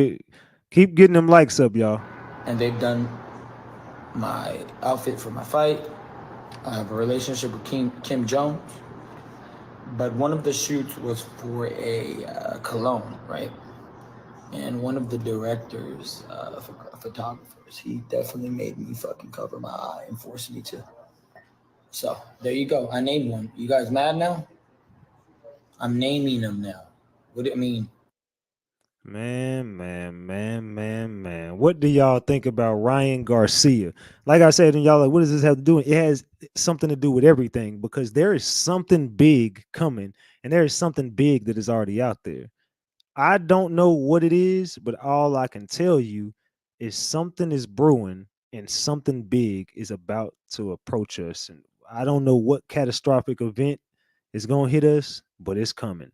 getting them likes up, y'all. And they've done my outfit for my fight. I have a relationship with Kim Jones. But one of the shoots was for a cologne, right? And one of the directors, photographers, he definitely made me fucking cover my eye and forced me to. So there you go. I named one. You guys mad now? I'm naming them now. What do you mean? Man. What do y'all think about Ryan Garcia? Like I said, and y'all like, what does this have to do? It has something to do with everything because there is something big coming and there is something big that is already out there. I don't know what it is, but all I can tell you is something is brewing and something big is about to approach us. And I don't know what catastrophic event is going to hit us, but it's coming.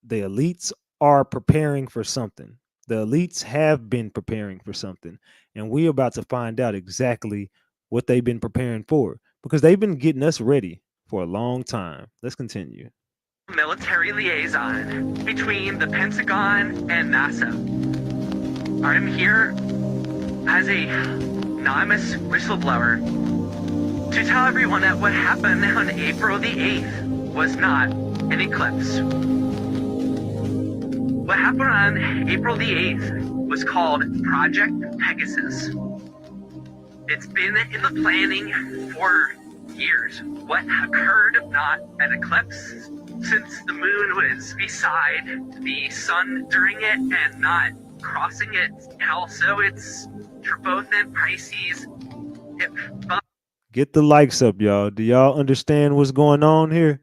The elites are preparing for something. The elites have been preparing for something. And we're about to find out exactly what they've been preparing for because they've been getting us ready for a long time. Let's continue. Military liaison between the Pentagon and NASA. I'm here as a anonymous whistleblower to tell everyone that what happened on April the 8th was not an eclipse. What happened on April the 8th was called Project Pegasus. It's been in the planning for years. What occurred, not an eclipse, since the moon was beside the sun during it and not crossing it. And also it's for both in Pisces. Get the likes up, y'all. Do y'all understand what's going on here?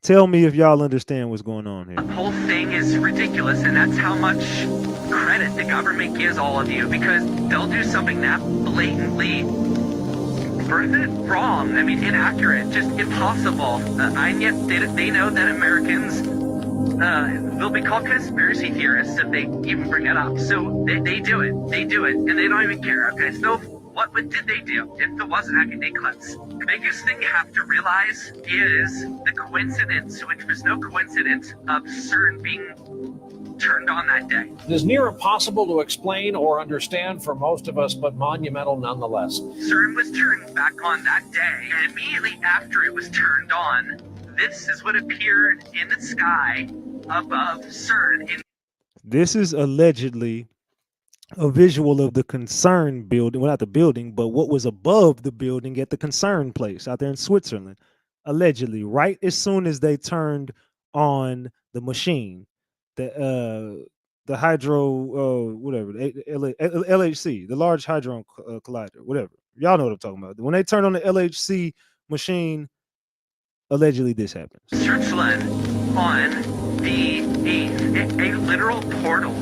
Tell me if y'all understand what's going on here. The whole thing is ridiculous, and that's how much credit the government gives all of you, because they'll do something that blatantly wrong, I mean inaccurate, just impossible, and yet they know that Americans will be called conspiracy theorists if they even bring it up. So they do it, and they don't even care. Okay, so what did they do if it wasn't an eclipse? The biggest thing you have to realize is the coincidence, which was no coincidence, of CERN being turned on that day. It is near impossible to explain or understand for most of us, but monumental nonetheless. CERN was turned back on that day, and immediately after it was turned on, this is what appeared in the sky above CERN. This is allegedly a visual of the CERN building, well, not the building, but what was above the building at the CERN place out there in Switzerland. Allegedly, right as soon as they turned on the machine, the hydro, whatever, LHC, the Large Hadron Collider, whatever. Y'all know what I'm talking about. When they turn on the LHC machine, allegedly this happens. Switzerland on the 8th, a literal portal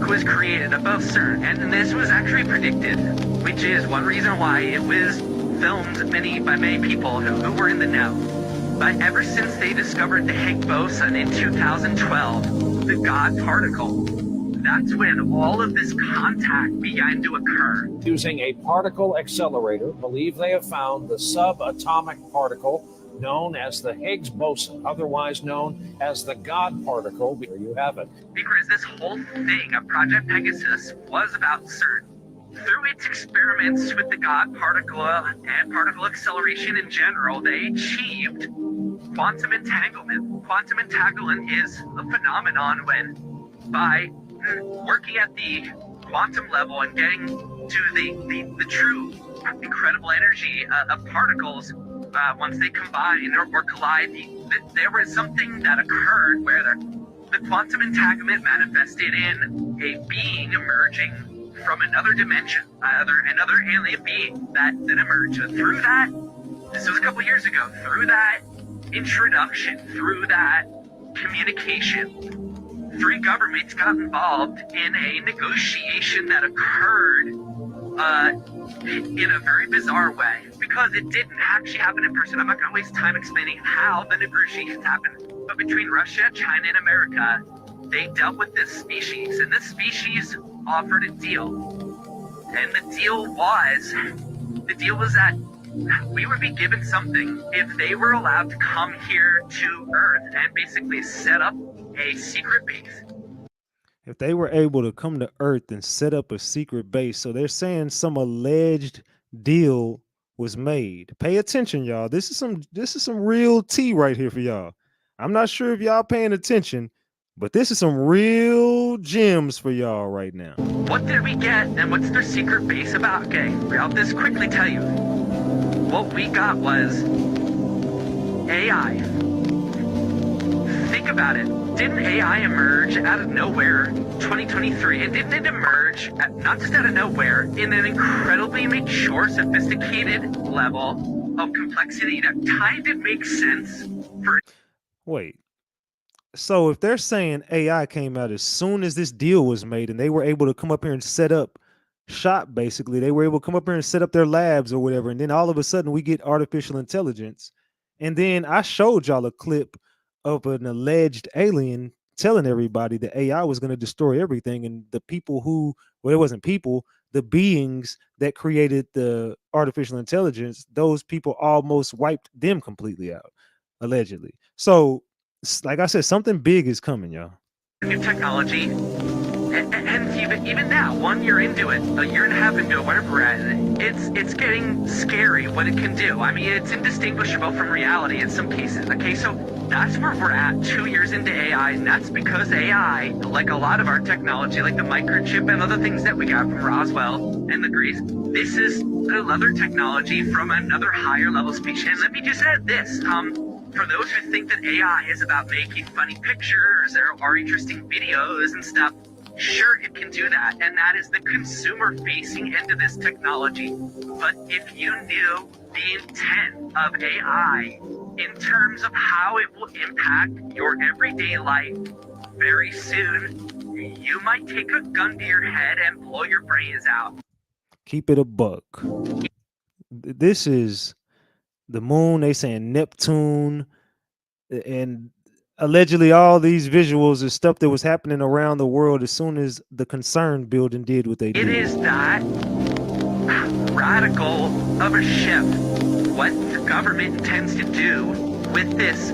was created above CERN, and this was actually predicted, which is one reason why it was filmed by many people who were in the know. But ever since they discovered the Higgs boson in 2012, the God particle, that's when all of this contact began to occur. Using a particle accelerator, believe they have found the subatomic particle known as the Higgs boson, otherwise known as the God particle. Here you have it. Because this whole thing of Project Pegasus was about CERN. Through its experiments with the God particle and particle acceleration in general, they achieved quantum entanglement. Quantum entanglement is a phenomenon when, by working at the quantum level and getting to the true incredible energy of particles, once they combine or collide, there was something that occurred where the quantum entanglement manifested in a being emerging from another dimension, another alien being that emerged. Through that, this was a couple years ago, through that introduction, through that communication, 3 governments got involved in a negotiation that occurred in a very bizarre way, because it didn't actually happen in person. I'm not going to waste time explaining how the negotiations happened, but between Russia, China, and America, they dealt with this species, and this species offered a deal. And the deal was that we would be given something if they were allowed to come here to Earth and basically set up a secret base. If they were able to come to Earth and set up a secret base, so they're saying some alleged deal was made. Pay attention, y'all. This is some real tea right here for y'all. I'm not sure if y'all paying attention, but this is some real gems for y'all right now. What did we get, and what's their secret base about? Okay, I'll just quickly tell you. What we got was AI. Think about it. Didn't AI emerge out of nowhere 2023? And didn't it emerge not just out of nowhere, in an incredibly mature, sophisticated level of complexity that kind of makes sense for... Wait. So if they're saying AI came out as soon as this deal was made and they were able to come up here and set up shop, basically, they were able to come up here and set up their labs or whatever, and then all of a sudden we get artificial intelligence. And then I showed y'all a clip of an alleged alien telling everybody that AI was going to destroy everything, and the people who, well, it wasn't people, the beings that created the artificial intelligence, those people almost wiped them completely out, allegedly. So like I said, something big is coming, y'all. New technology, and even now, 1 year into it, a year and a half into it, whatever we're at, it's getting scary what it can do. I mean, it's indistinguishable from reality in some cases. Okay, so that's where we're at 2 years into AI, and that's because AI, like a lot of our technology, like the microchip and other things that we got from Roswell and the Greece, this is another technology from another higher level species. And let me just add this, for those who think that AI is about making funny pictures or interesting videos and stuff, sure, it can do that, and that is the consumer-facing end of this technology. But if you knew the intent of AI in terms of how it will impact your everyday life very soon, you might take a gun to your head and blow your brains out. Keep it a buck. This is the moon. They saying Neptune, and allegedly all these visuals is stuff that was happening around the world as soon as the CERN building did what they did. It is that radical of a shift. What the government intends to do with this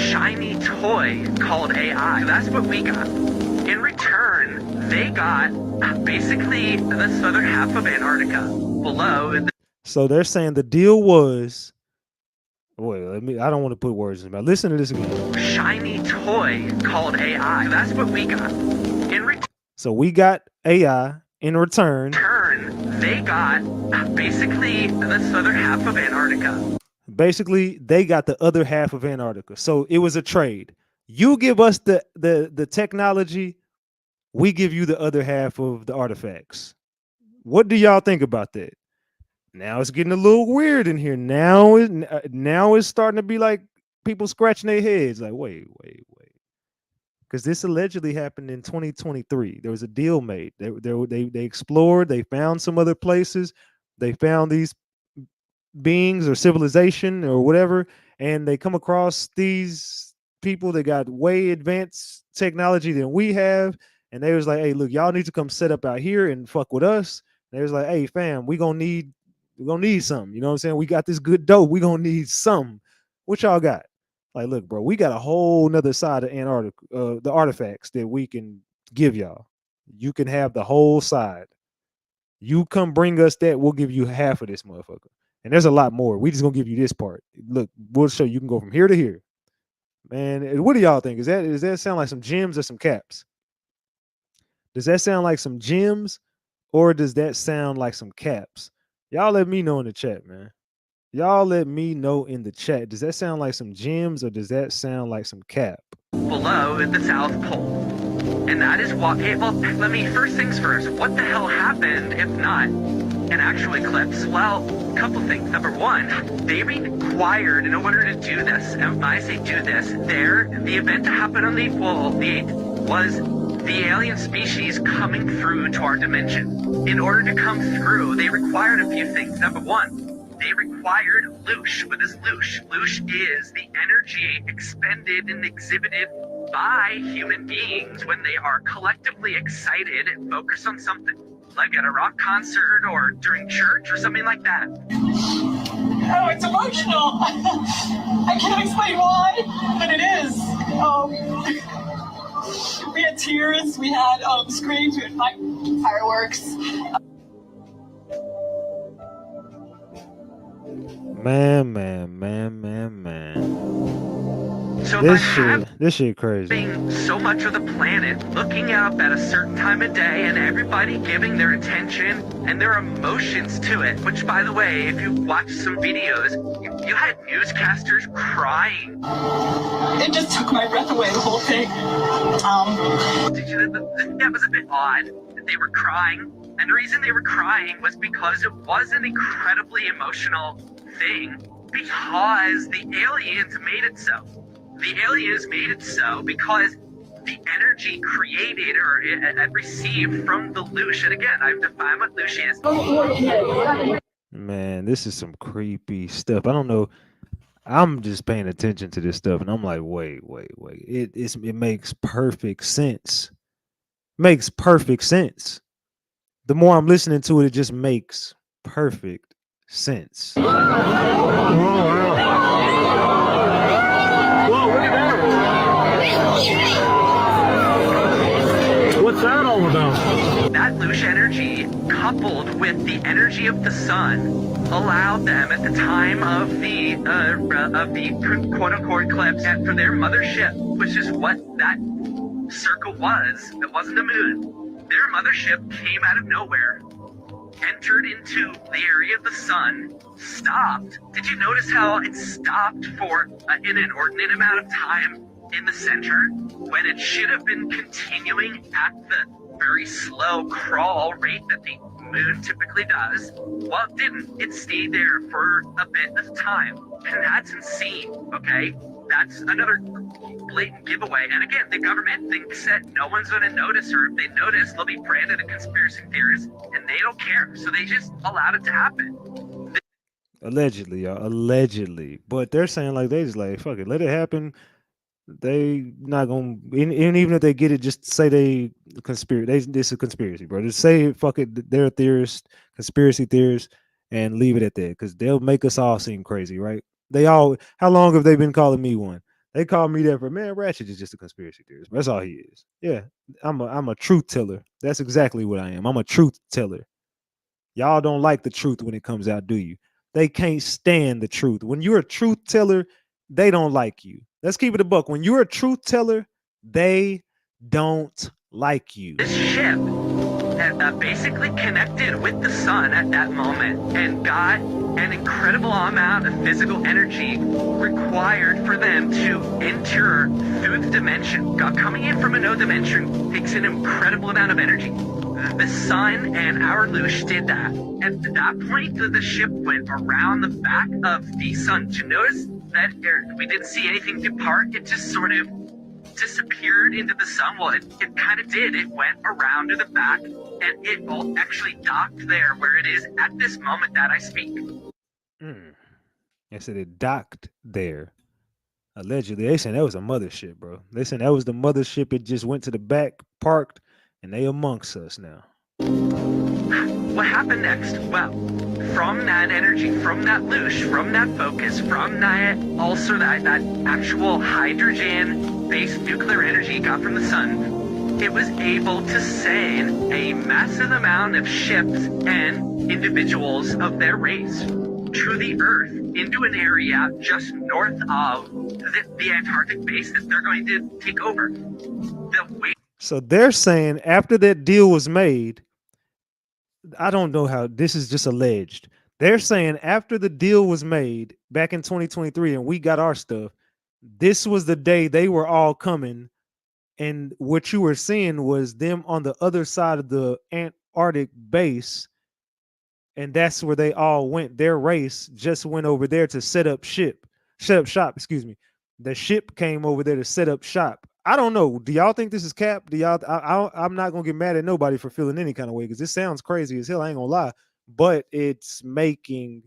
shiny toy called AI. That's what we got. In return, they got basically the southern half of Antarctica below. So they're saying the deal was, wait, I don't want to put words in my mouth. Listen to this again. Shiny toy called AI. That's what we got. So we got AI in return. They got basically the southern half of Antarctica. Basically, they got the other half of Antarctica. So it was a trade. You give us the technology, We give you the other half of the artifacts. What do y'all think about that? Now it's getting a little weird in here. Now it's starting to be like people scratching their heads like, wait. Because this allegedly happened in 2023. There was a deal made. They explored, they found some other places, they found these beings or civilization or whatever, and they come across these people that got way advanced technology than we have, and they was like, hey, look, y'all need to come set up out here and fuck with us. And they was like, hey fam, we're gonna need something, you know what I'm saying? We got this good dope, we gonna need something. What y'all got? Like, look, bro, we got a whole nother side of Antarctica, the artifacts that we can give y'all. You can have the whole side. You come bring us that, we'll give you half of this motherfucker. And there's a lot more. We just gonna give you this part. Look, we'll show you can go from here to here. Man, what do y'all think? Does that sound like some gems or some caps? Does that sound like some gems or does that sound like some caps? Y'all let me know in the chat, man. Y'all let me know in the chat. Does that sound like some gems or does that sound like some cap? Below at the South Pole. And that is what, okay, well, let me, first things first, what the hell happened if not an actual eclipse? Well, a couple things. Number one, they required, in order to do this, and when I say do this, the event that happened on the 8th was the alien species coming through to our dimension. In order to come through, they required a few things. Number one, they required loosh. What is loosh? Loosh is the energy expended and exhibited by human beings when they are collectively excited and focused on something, like at a rock concert or during church or something like that. Oh, it's emotional. I can't explain why, but it is. We had tears, we had screams, we had fireworks. Man. So this shit crazy. So much of the planet looking up at a certain time of day and everybody giving their attention and their emotions to it, which, by the way, if you watch some videos, you had newscasters crying. It just took my breath away, the whole thing. That was a bit odd that they were crying. And the reason they were crying was because it was an incredibly emotional thing, because the aliens made it so. The aliens made it so because the energy created or received from the loosh, and again, I've defined what loosh is. Man, this is some creepy stuff. I don't know. I'm just paying attention to this stuff, and I'm like, wait. It makes perfect sense. Makes perfect sense. The more I'm listening to it, it just makes perfect sense. Whoa, look at that! What's that all about? That loosh energy, coupled with the energy of the sun, allowed them at the time of the quote-unquote eclipse, and for their mothership, which is what that circle was, it wasn't a moon. Their mothership came out of nowhere, entered into the area of the sun, stopped. Did you notice how it stopped for an inordinate amount of time in the center when it should have been continuing at the very slow crawl rate that the moon typically does? Well, it didn't. It stayed there for a bit of time. And that's insane, okay? That's another blatant giveaway. And again, the government thinks that no one's going to notice, or if they notice, they'll be branded a conspiracy theorist, and they don't care. So they just allowed it to happen. Allegedly, y'all. Allegedly. But they're saying like they just like, fuck it, let it happen. They not gonna, and even if they get it, just say they conspiracy. This is a conspiracy, bro. Just say fuck it, they're theorists, conspiracy theorists, and leave it at that. Because they'll make us all seem crazy, right? How long have they been calling me one? They call me that for, man, Ratchet is just a conspiracy theorist. That's all he is. Yeah, I'm a truth teller. That's exactly what I am. I'm a truth teller. Y'all don't like the truth when it comes out, do you? They can't stand the truth. When you're a truth teller, they don't like you. Let's keep it a buck. When you're a truth teller, they don't like you. This ship, that basically connected with the sun at that moment and got an incredible amount of physical energy required for them to enter through the dimension. Coming in from a no dimension takes an incredible amount of energy. The sun and our Lush did that. At that point, the ship went around the back of the sun. To notice that we didn't see anything depart, it just sort of disappeared into the sun. Well, it kind of did. It went around to the back, and it will actually docked there where it is at this moment that I speak. They said it docked there. Allegedly, they saying that was a mothership, bro. They saying that was the mothership. It just went to the back, parked, and they amongst us now. What happened next? Well, from that energy, from that Lush, from that focus, from that also that actual hydrogen-based nuclear energy it got from the sun, it was able to send a massive amount of ships and individuals of their race to the Earth into an area just north of the Antarctic base that they're going to take over. So they're saying after that deal was made, I don't know how, this is just alleged. They're saying after the deal was made back in 2023 and we got our stuff, this was the day they were all coming. And what you were seeing was them on the other side of the Antarctic base. And that's where they all went. Their race just went over there to set up shop, excuse me. The ship came over there to set up shop. I don't know. Do y'all think this is cap? Do y'all? I'm not gonna get mad at nobody for feeling any kind of way because this sounds crazy as hell. I ain't gonna lie, but it's making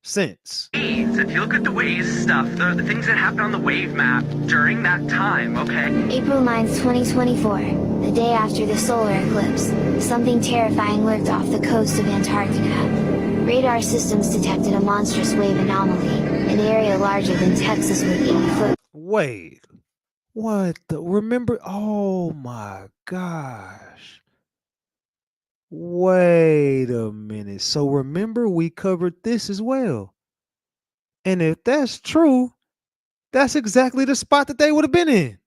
sense. If you look at the wave stuff, the things that happened on the wave map during that time, okay? April 9th, 2024, the day after the solar eclipse, something terrifying lurked off the coast of Antarctica. Radar systems detected a monstrous wave anomaly, an area larger than Texas with 80 foot. Wait. What the? Remember? Oh my gosh. Wait a minute. So remember we covered this as well. And if that's true, that's exactly the spot that they would have been in.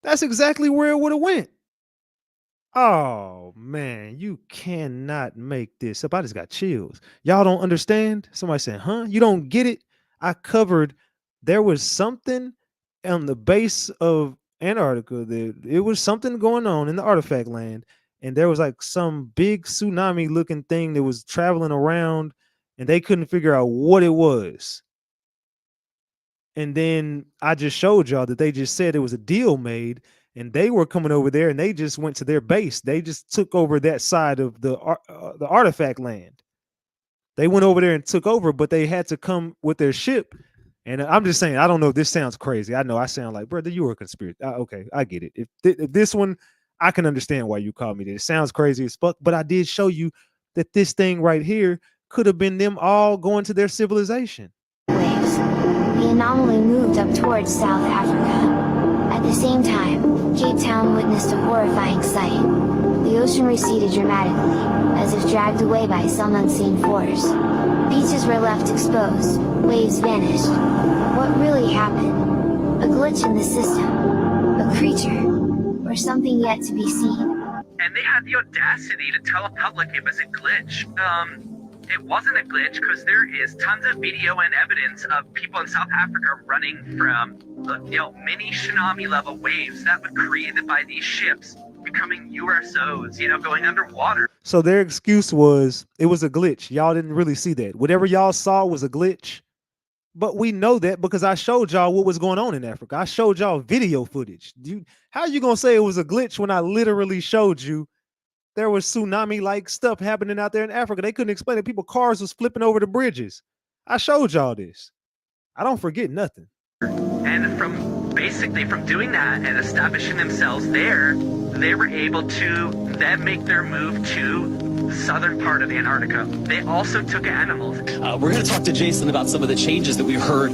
That's exactly where it would have went. Oh man, you cannot make this up. I just got chills. Y'all don't understand? Somebody saying, huh? You don't get it? I covered, there was something on the base of Antarctica. It was something going on in the artifact land, and there was like some big tsunami looking thing that was traveling around, and they couldn't figure out what it was. And then I just showed y'all that they just said it was a deal made, and they were coming over there, and they just went to their base. They just took over that side of the artifact land. They went over there and took over, but they had to come with their ship. And I'm just saying, I don't know if this sounds crazy. I know I sound like, brother, you were a conspiracy. Okay, I get it. If this one, I can understand why you called me that. It sounds crazy as fuck, but I did show you that this thing right here could have been them all going to their civilization. Waves. The anomaly moved up towards South Africa. At the same time, Cape Town witnessed a horrifying sight. The ocean receded dramatically, as if dragged away by some unseen force. Beaches were left exposed, waves vanished. What really happened? A glitch in the system? A creature? Or something yet to be seen? And they had the audacity to tell the public it was a glitch. It wasn't a glitch because there is tons of video and evidence of people in South Africa running from, mini tsunami level waves that were created by these ships becoming USOs, going underwater. So their excuse was it was a glitch. Y'all didn't really see that. Whatever y'all saw was a glitch. But we know that because I showed y'all what was going on in Africa. I showed y'all video footage. How are you going to say it was a glitch when I literally showed you there was tsunami-like stuff happening out there in Africa? They couldn't explain it. Cars was flipping over the bridges. I showed y'all this. I don't forget nothing. And from doing that and establishing themselves there, they were able to then make their move to the southern part of Antarctica. They also took animals. We're going to talk to Jason about some of the changes that we've heard.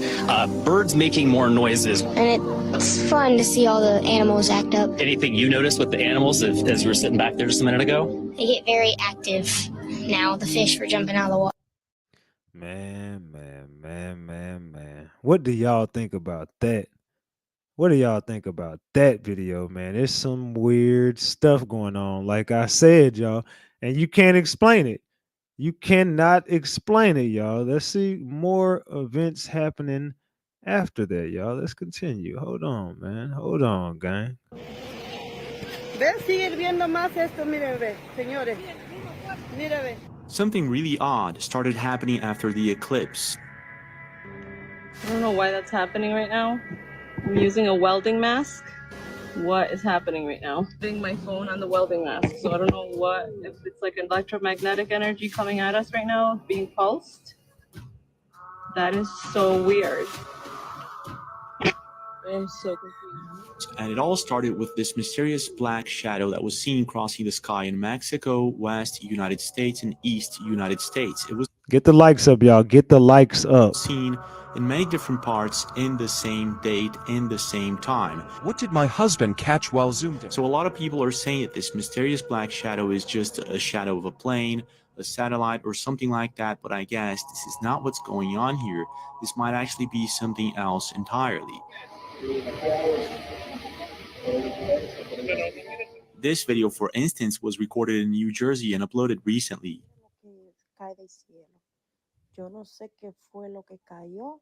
Birds making more noises. And it's fun to see all the animals act up. Anything you noticed with the animals as you were sitting back there just a minute ago? They get very active now. The fish were jumping out of the water. Man. What do y'all think about that? What do y'all think about that video, man? There's some weird stuff going on. Like I said, y'all, and you can't explain it. You cannot explain it, y'all. Let's see more events happening after that, y'all. Let's continue. Hold on, man. Hold on, gang. Ve, sigue viendo más esto, miren, ve, señores. Mira, ve. Something really odd started happening after the eclipse. I don't know why that's happening right now. I'm using a welding mask. What is happening right now? Putting my phone on the welding mask, so I don't know if it's like electromagnetic energy coming at us right now, being pulsed. That is so weird. I'm so confused. And it all started with this mysterious black shadow that was seen crossing the sky in Mexico, West United States, and East United States. It was Get the likes up, y'all. Get the likes up. seen in many different parts in the same date, in the same time. What did my husband catch while zoomed in? So a lot of people are saying that this mysterious black shadow is just a shadow of a plane, a satellite, or something like that, but I guess this is not what's going on here. This might actually be something else entirely. This video, for instance, was recorded in New Jersey and uploaded recently. Yo no sé qué fue lo que cayó,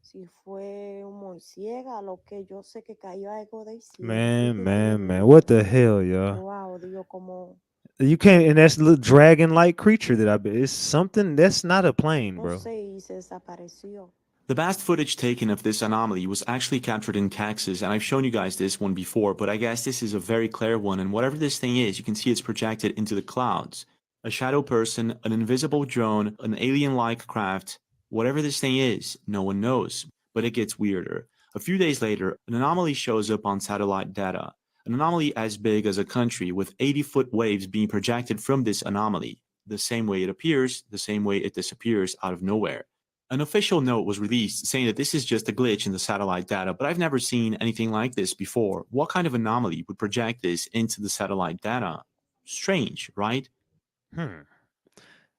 si fue un murciélago, lo que yo sé que cayó algo del cielo. Man. What the hell, y'all? Wow, digo, como, You can't, and that's the dragon-like creature that I bet. It's something that's not a plane, no bro. sé, y se desapareció. The best footage taken of this anomaly was actually captured in Texas, and I've shown you guys this one before, but I guess this is a very clear one, and whatever this thing is, you can see it's projected into the clouds. A shadow person, an invisible drone, an alien-like craft, whatever this thing is, no one knows. But it gets weirder. A few days later, an anomaly shows up on satellite data. An anomaly as big as a country, with 80-foot waves being projected from this anomaly. The same way it appears, the same way it disappears out of nowhere. An official note was released saying that this is just a glitch in the satellite data, but I've never seen anything like this before. What kind of anomaly would project this into the satellite data? Strange, right?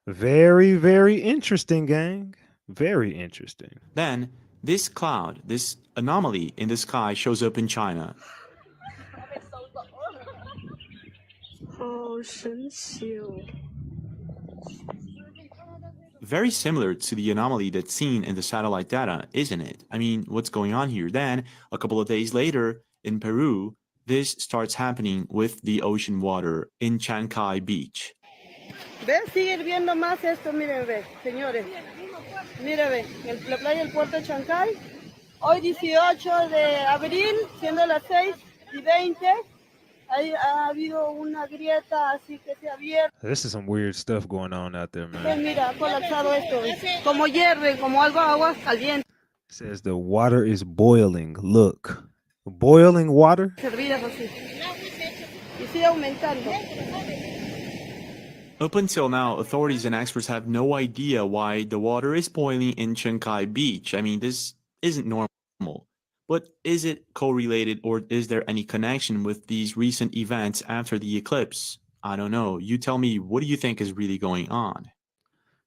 Very, very interesting, gang. Very interesting. Then, this cloud, this anomaly in the sky shows up in China. Very similar to the anomaly that's seen in the satellite data, isn't it? I mean, what's going on here? Then, a couple of days later, in Peru, this starts happening with the ocean water in Chancay Beach. Ve, sigue viendo más esto, miren, ve, señores. Mire, ve, en la playa del puerto de Chancay, hoy 18 de abril, siendo las 6:20, ha habido una grieta, así que se ha abierto. This is some weird stuff going on out there, man. Mira, ha colapsado esto, como hierve, como agua caliente. It says the water is boiling. Look. Boiling water? Servidas así. Y sigue aumentando. Up until now, authorities and experts have no idea why the water is boiling in Chancay Beach. I mean, this isn't normal. But is it correlated, or is there any connection with these recent events after the eclipse? I don't know. You tell me, what do you think is really going on?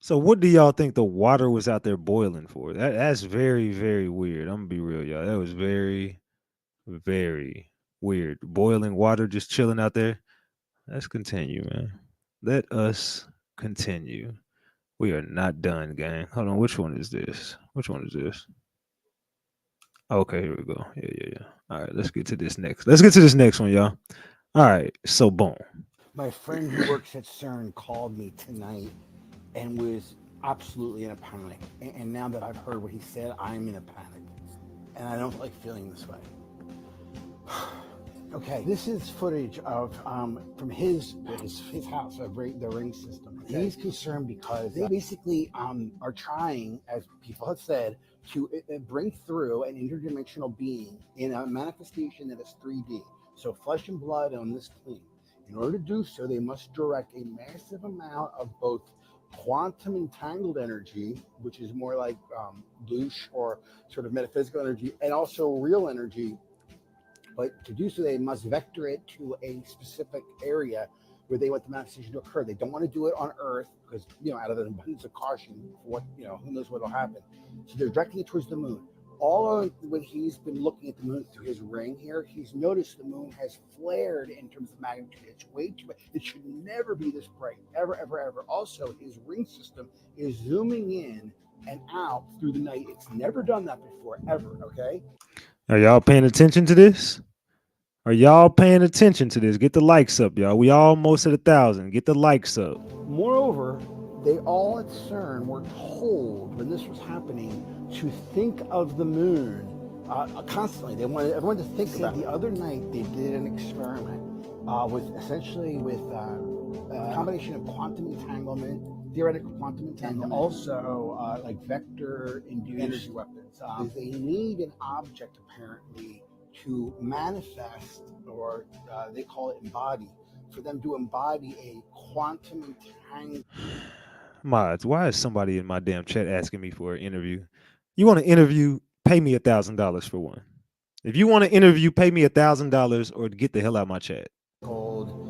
So what do y'all think the water was out there boiling for? That's very, very weird. I'm gonna be real, y'all. That was very, very weird. Boiling water just chilling out there. Let's continue, man. Let us continue. We are not done, gang. Hold on. Which one is this? Which one is this? Okay, here we go. Yeah. All right, let's get to this next. Let's get to this next one, y'all. All right, so boom. My friend who works at CERN called me tonight and was absolutely in a panic. And now that I've heard what he said, I'm in a panic. And I don't like feeling this way. Okay, this is footage of from his house, the ring system. Okay. He's concerned because they basically are trying, as people have said, to bring through an interdimensional being in a manifestation that is 3D. So flesh and blood on this plane. In order to do so, they must direct a massive amount of both quantum entangled energy, which is more like douche or sort of metaphysical energy, and also real energy. But to do so, they must vector it to a specific area where they want the manifestation to occur. They don't want to do it on Earth because, out of an abundance of caution, for what, who knows what will happen. So they're directing it towards the moon. when he's been looking at the moon through his ring here, he's noticed the moon has flared in terms of magnitude. It's way too bright. It should never be this bright, ever, ever, ever. Also, his ring system is zooming in and out through the night. It's never done that before, ever. Okay. Are y'all paying attention to this? Are y'all paying attention to this? Get the likes up, y'all. We almost at 1,000. Get the likes up. Moreover, they all at CERN were told when this was happening to think of the moon constantly. They wanted everyone to think about it. The other night, they did an experiment with a combination of quantum entanglement, theoretical quantum entanglement, and also like vector-induced energy weapons. They need an object, apparently, to manifest, or they call it embody, for them to embody a quantum entanglement. Mods, why is somebody in my damn chat asking me for an interview? You want to interview? Pay me $1,000 for one. If you want to interview, pay me $1,000 or get the hell out of my chat. Called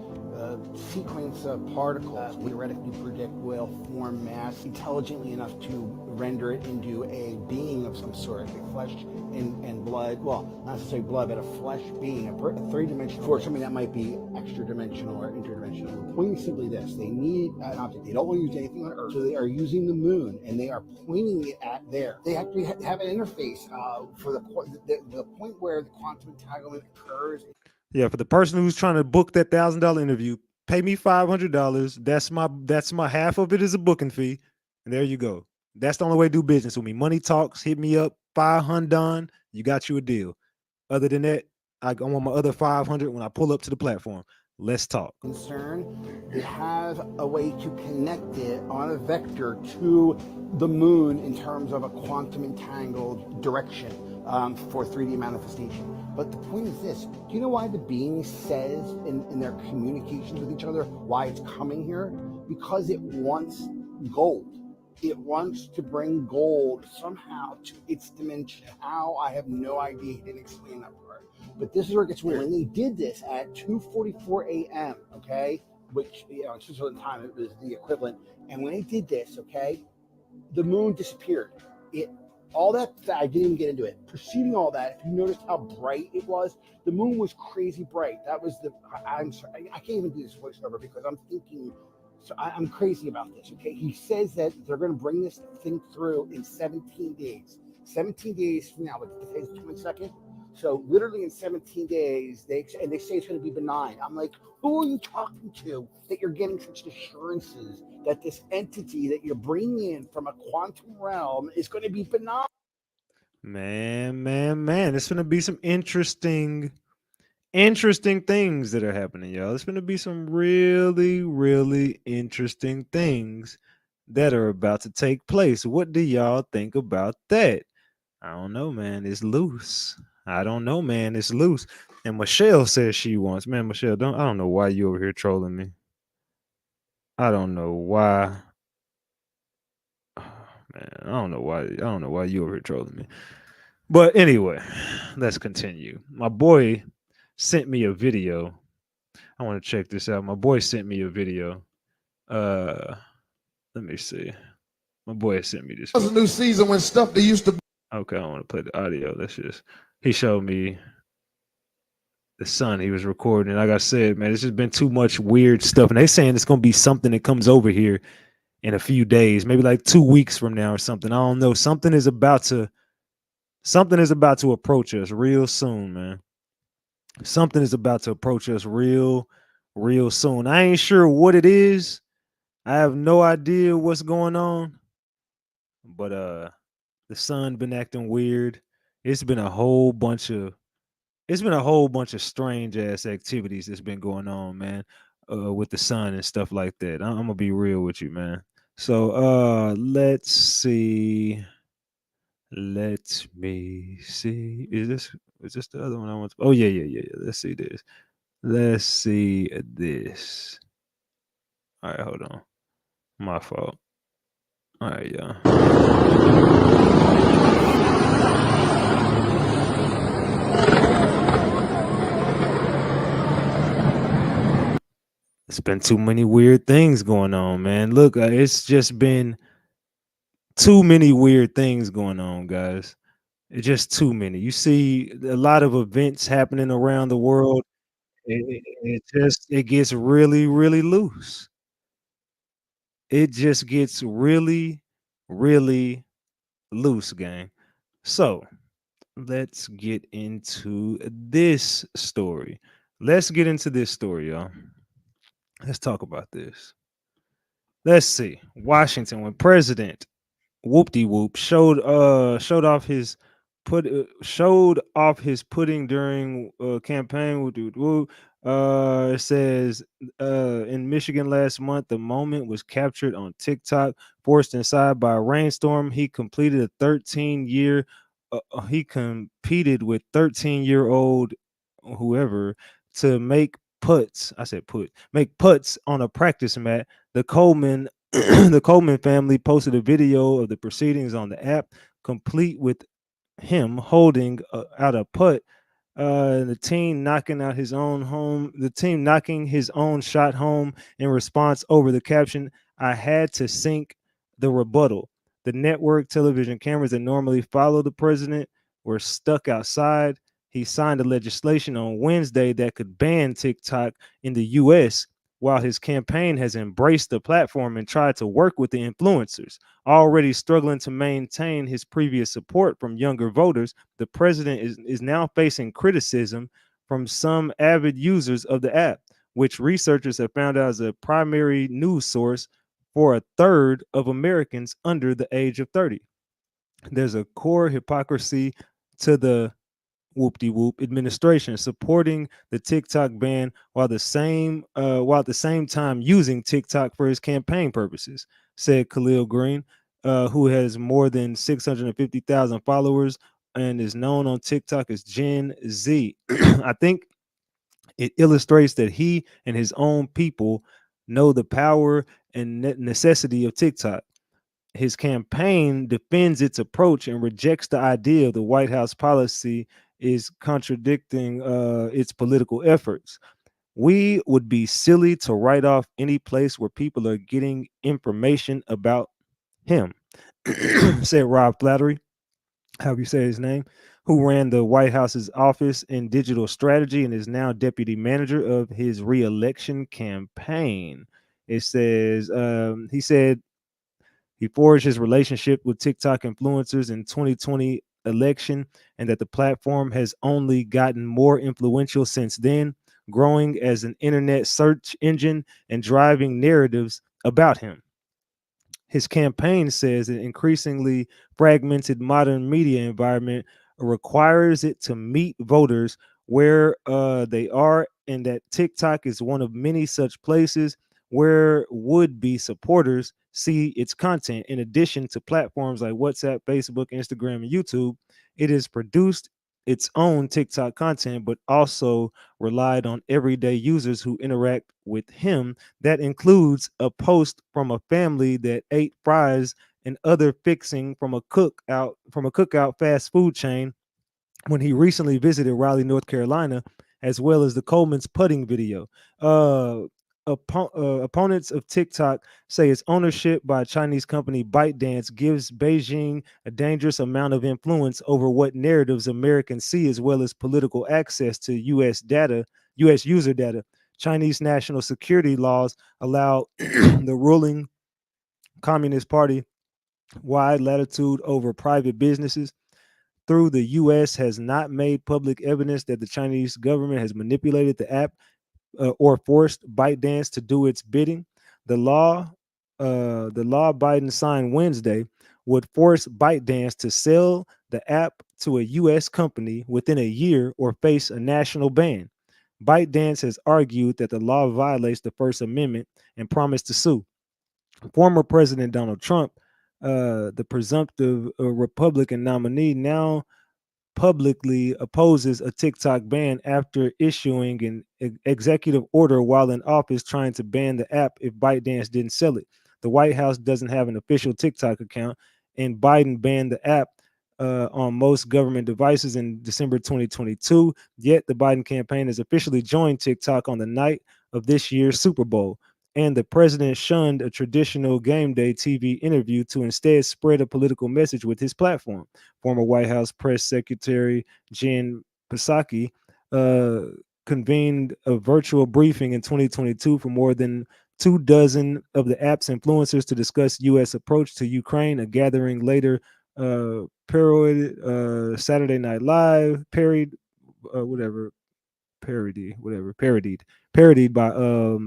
sequence of particles we theoretically predict will form mass intelligently enough to render it into a being of some sort, a flesh and blood, well, not necessarily blood, but a flesh being, a three-dimensional, for something that might be extra-dimensional or interdimensional. The point is simply this: they need an object. They don't want to use anything on Earth, so they are using the moon, and they are pointing it at there. They actually have an interface for the point where the quantum entanglement occurs. Yeah, for the person who's trying to book that $1,000 interview, pay me $500. That's my half of it is a booking fee, and there you go. That's the only way to do business with me. Money talks. Hit me up. $500. You got you a deal. Other than that, I want my other $500 when I pull up to the platform. Let's talk. They have a way to connect it on a vector to the moon in terms of a quantum entangled direction for 3D manifestation. But the point is this: do you know why the being says in their communications with each other why it's coming here? Because it wants gold. It wants to bring gold somehow to its dimension. How? I have no idea. He didn't explain that part. But this is where it gets weird. When they did this at 2:44 a.m., okay, which, you know, it's just the time, it was the equivalent. And when they did this, okay, the moon disappeared. All that, I didn't even get into it. Preceding all that, if you noticed how bright it was, the moon was crazy bright. That was I'm sorry, I can't even do this voiceover because I'm thinking, so I'm crazy about this, okay? He says that they're going to bring this thing through in 17 days. 17 days from now, but today's 22nd. So literally in 17 days, they say it's going to be benign. I'm like, who are you talking to that you're getting such assurances that this entity that you're bringing in from a quantum realm is going to be benign? Man. It's going to be some interesting things that are happening, y'all. It's going to be some really, really interesting things that are about to take place. What do y'all think about that? I don't know, man. It's loose. I don't know, man. It's loose. And Michelle says she wants, man, Michelle, I don't know why you over here trolling me. I don't know why. Man, I don't know why you over here trolling me. But anyway, let's continue. My boy sent me a video. I want to check this out. My boy sent me a video. Let me see. My boy sent me this. It was a new season when stuff they used to. Okay, I don't want to play the audio. He showed me the sun he was recording. Like I said, man, it's just been too much weird stuff. And they saying it's going to be something that comes over here in a few days, maybe like 2 weeks from now or something. I don't know. Something is about to approach us real soon, man. Something is about to approach us real soon. I ain't sure what it is. I have no idea what's going on. But the sun been acting weird. It's been a whole bunch of strange ass activities that's been going on, man, with the sun and stuff like that. I'm gonna be real with you, man. So let's see. Let me see. Is this the other one I want to? Oh yeah. Let's see this. Let's see this. All right, hold on. My fault. All right, y'all. It's been too many weird things going on, man. Look, it's just been too many weird things going on, guys. It's just too many. You see a lot of events happening around the world. It gets really, really loose. It just gets really, really loose, gang. So let's get into this story. Let's get into this story, y'all. Let's talk about this. Let's see. Washington, when President whoop de whoop showed off his pudding during campaign. Whoop de whoop. It says in Michigan last month, the moment was captured on TikTok. Forced inside by a rainstorm, he completed a 13-year. He competed with 13-year-old whoever to make putts. I said make putts on a practice mat. The Coleman the Coleman family posted a video of the proceedings on the app, complete with him holding out a putt. The team knocking his own shot home in response over the caption, "I had to sink the rebuttal." The network television cameras that normally follow the president were stuck outside. He signed a legislation on Wednesday that could ban TikTok in the US, while his campaign has embraced the platform and tried to work with the influencers. Already struggling to maintain his previous support from younger voters, the president is now facing criticism from some avid users of the app, which researchers have found out is a primary news source for a third of Americans under the age of 30. There's a core hypocrisy to the whoop-de-whoop administration supporting the TikTok ban while at the same time using TikTok for his campaign purposes, said Khalil Green, who has more than 650,000 followers and is known on TikTok as Gen Z. I think it illustrates that he and his own people know the power and necessity of TikTok. His campaign defends its approach and rejects the idea the White House policy is contradicting its political efforts. We would be silly to write off any place where people are getting information about him, said Rob Flattery, how you say his name, who ran the White House's office in digital strategy and is now deputy manager of his reelection campaign. It says, he said, he forged his relationship with TikTok influencers in 2020 election and that the platform has only gotten more influential since then, growing as an internet search engine and driving narratives about him. His campaign says an increasingly fragmented modern media environment requires it to meet voters where they are, and that TikTok is one of many such places where would-be supporters see its content. In addition to platforms like WhatsApp, Facebook, Instagram, and YouTube, it has produced its own TikTok content, but also relied on everyday users who interact with him. That includes a post from a family that ate fries and other fixing from a cookout fast food chain when he recently visited Raleigh, North Carolina, as well as the Coleman's putting video. Opponents of TikTok say its ownership by Chinese company ByteDance gives Beijing a dangerous amount of influence over what narratives Americans see, as well as political access to U.S. user data. Chinese national security laws allow the ruling Communist Party wide latitude over private businesses. Through the U.S. has not made public evidence that the Chinese government has manipulated the app or forced ByteDance to do its bidding. The law Biden signed Wednesday would force ByteDance to sell the app to a U.S. company within a year or face a national ban. ByteDance has argued that the law violates the First Amendment and promised to sue. Former President Donald Trump, the presumptive Republican nominee, now publicly opposes a TikTok ban after issuing an executive order while in office trying to ban the app if ByteDance didn't sell it. The White House doesn't have an official TikTok account, and Biden banned the app on most government devices in December 2022. Yet the Biden campaign has officially joined TikTok on the night of this year's Super Bowl. and the president shunned a traditional game day TV interview to instead spread a political message with his platform. Former White House Press Secretary Jen Psaki convened a virtual briefing in 2022 for more than 24 of the app's influencers to discuss U.S. approach to Ukraine. A gathering later parodied Saturday Night Live, parodied by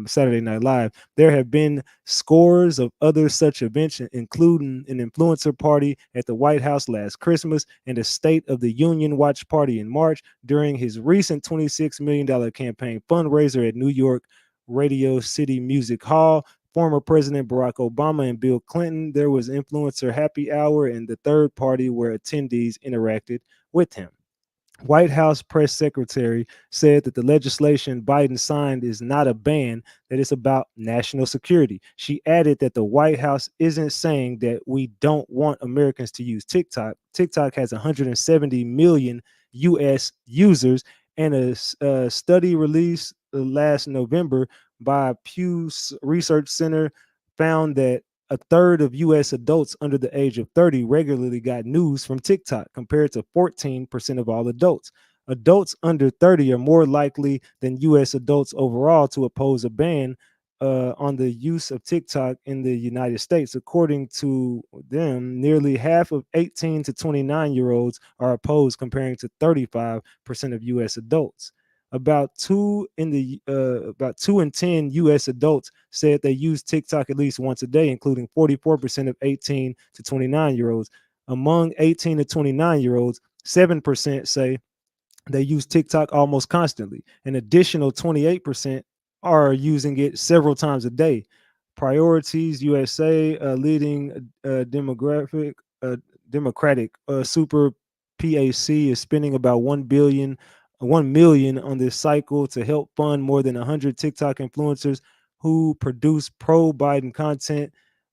Saturday Night Live. There have been scores of other such events, including an influencer party at the White House last Christmas and a State of the Union watch party in March. During his recent $26 million campaign fundraiser at New York Radio City Music Hall, former President Barack Obama and Bill Clinton, there was influencer happy hour and the third party where attendees interacted with him. White House press secretary said that the legislation Biden signed is not a ban, that it's about national security. She added that the White House isn't saying that we don't want Americans to use TikTok. TikTok has 170 million U.S. users, and a study released last November by Pew Research Center found that a third of U.S. adults under the age of 30 regularly got news from TikTok, compared to 14% of all adults. Adults under 30 are more likely than U.S. adults overall to oppose a ban on the use of TikTok in the United States. According to them, nearly half of 18 to 29-year-olds are opposed, comparing to 35% of U.S. adults. About 2 in 10 U.S. adults said they use TikTok at least once a day, including 44% of 18 to 29-year-olds. Among 18 to 29-year-olds, 7% say they use TikTok almost constantly. An additional 28% are using it several times a day. Priorities USA, leading Democratic Super PAC, is spending about $1 million on this cycle to help fund more than 100 TikTok influencers who produce pro-Biden content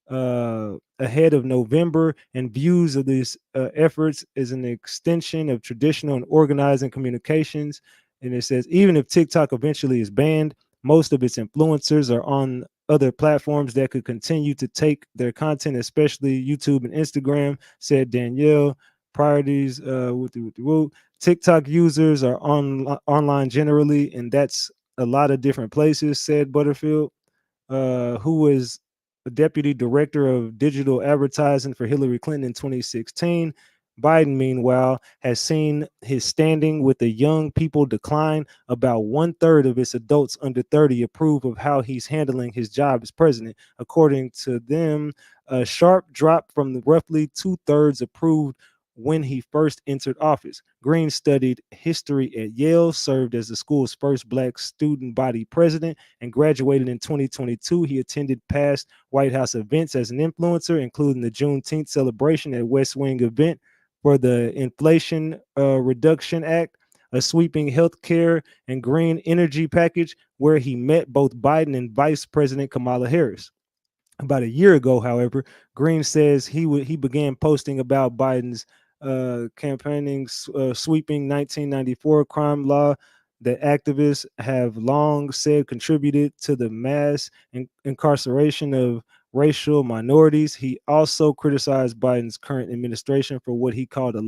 ahead of November, and views of these efforts is an extension of traditional and organizing communications. And it says, even if TikTok eventually is banned, most of its influencers are on other platforms that could continue to take their content, especially YouTube and Instagram, said Danielle. Priorities TikTok users are online generally, and that's a lot of different places, said Butterfield, who was a deputy director of digital advertising for Hillary Clinton in 2016. Biden, meanwhile, has seen his standing with the young people decline. About 1/3 of its adults under 30 approve of how he's handling his job as president. According to them, a sharp drop from the roughly 2/3 approved when he first entered office. Green studied history at Yale, served as the school's first Black student body president, and graduated in 2022. He attended past White House events as an influencer, including the Juneteenth celebration at West Wing event for the Inflation Reduction Act, a sweeping health care and green energy package, where he met both Biden and Vice President Kamala Harris. About a year ago, however, Green says he began posting about Biden's campaigning sweeping 1994 crime law that activists have long said contributed to the mass incarceration of racial minorities. He also criticized Biden's current administration for what he called the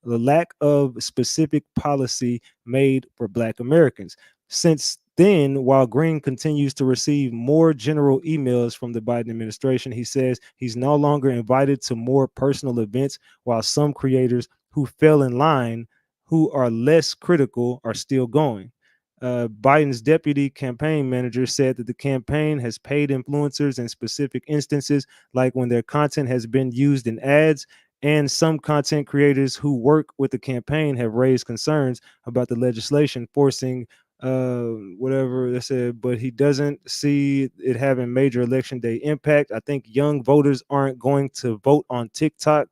lack of specific policy made for Black Americans. Since then, while Green continues to receive more general emails from the Biden administration, he says he's no longer invited to more personal events, while some creators who fell in line, who are less critical, are still going. Biden's deputy campaign manager said that the campaign has paid influencers in specific instances, like when their content has been used in ads, and some content creators who work with the campaign have raised concerns about the legislation forcing whatever they said, but he doesn't see it having major election day impact. I think young voters aren't going to vote on TikTok.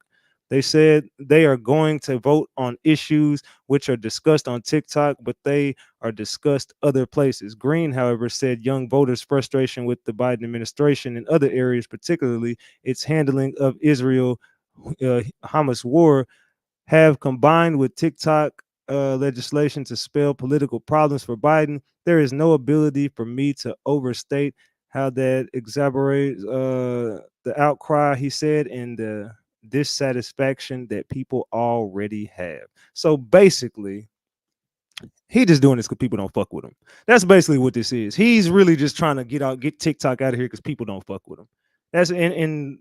They said they are going to vote on issues which are discussed on TikTok, but they are discussed other places. Green, however, said young voters' frustration with the Biden administration in other areas, particularly its handling of Israel Hamas war, have combined with TikTok legislation to spell political problems for Biden. There is no ability for me to overstate how that exaggerates the outcry, he said, and the dissatisfaction that people already have. So basically, he just doing this because people don't fuck with him. That's basically what this is. He's really just trying to get TikTok out of here because people don't fuck with him. That's in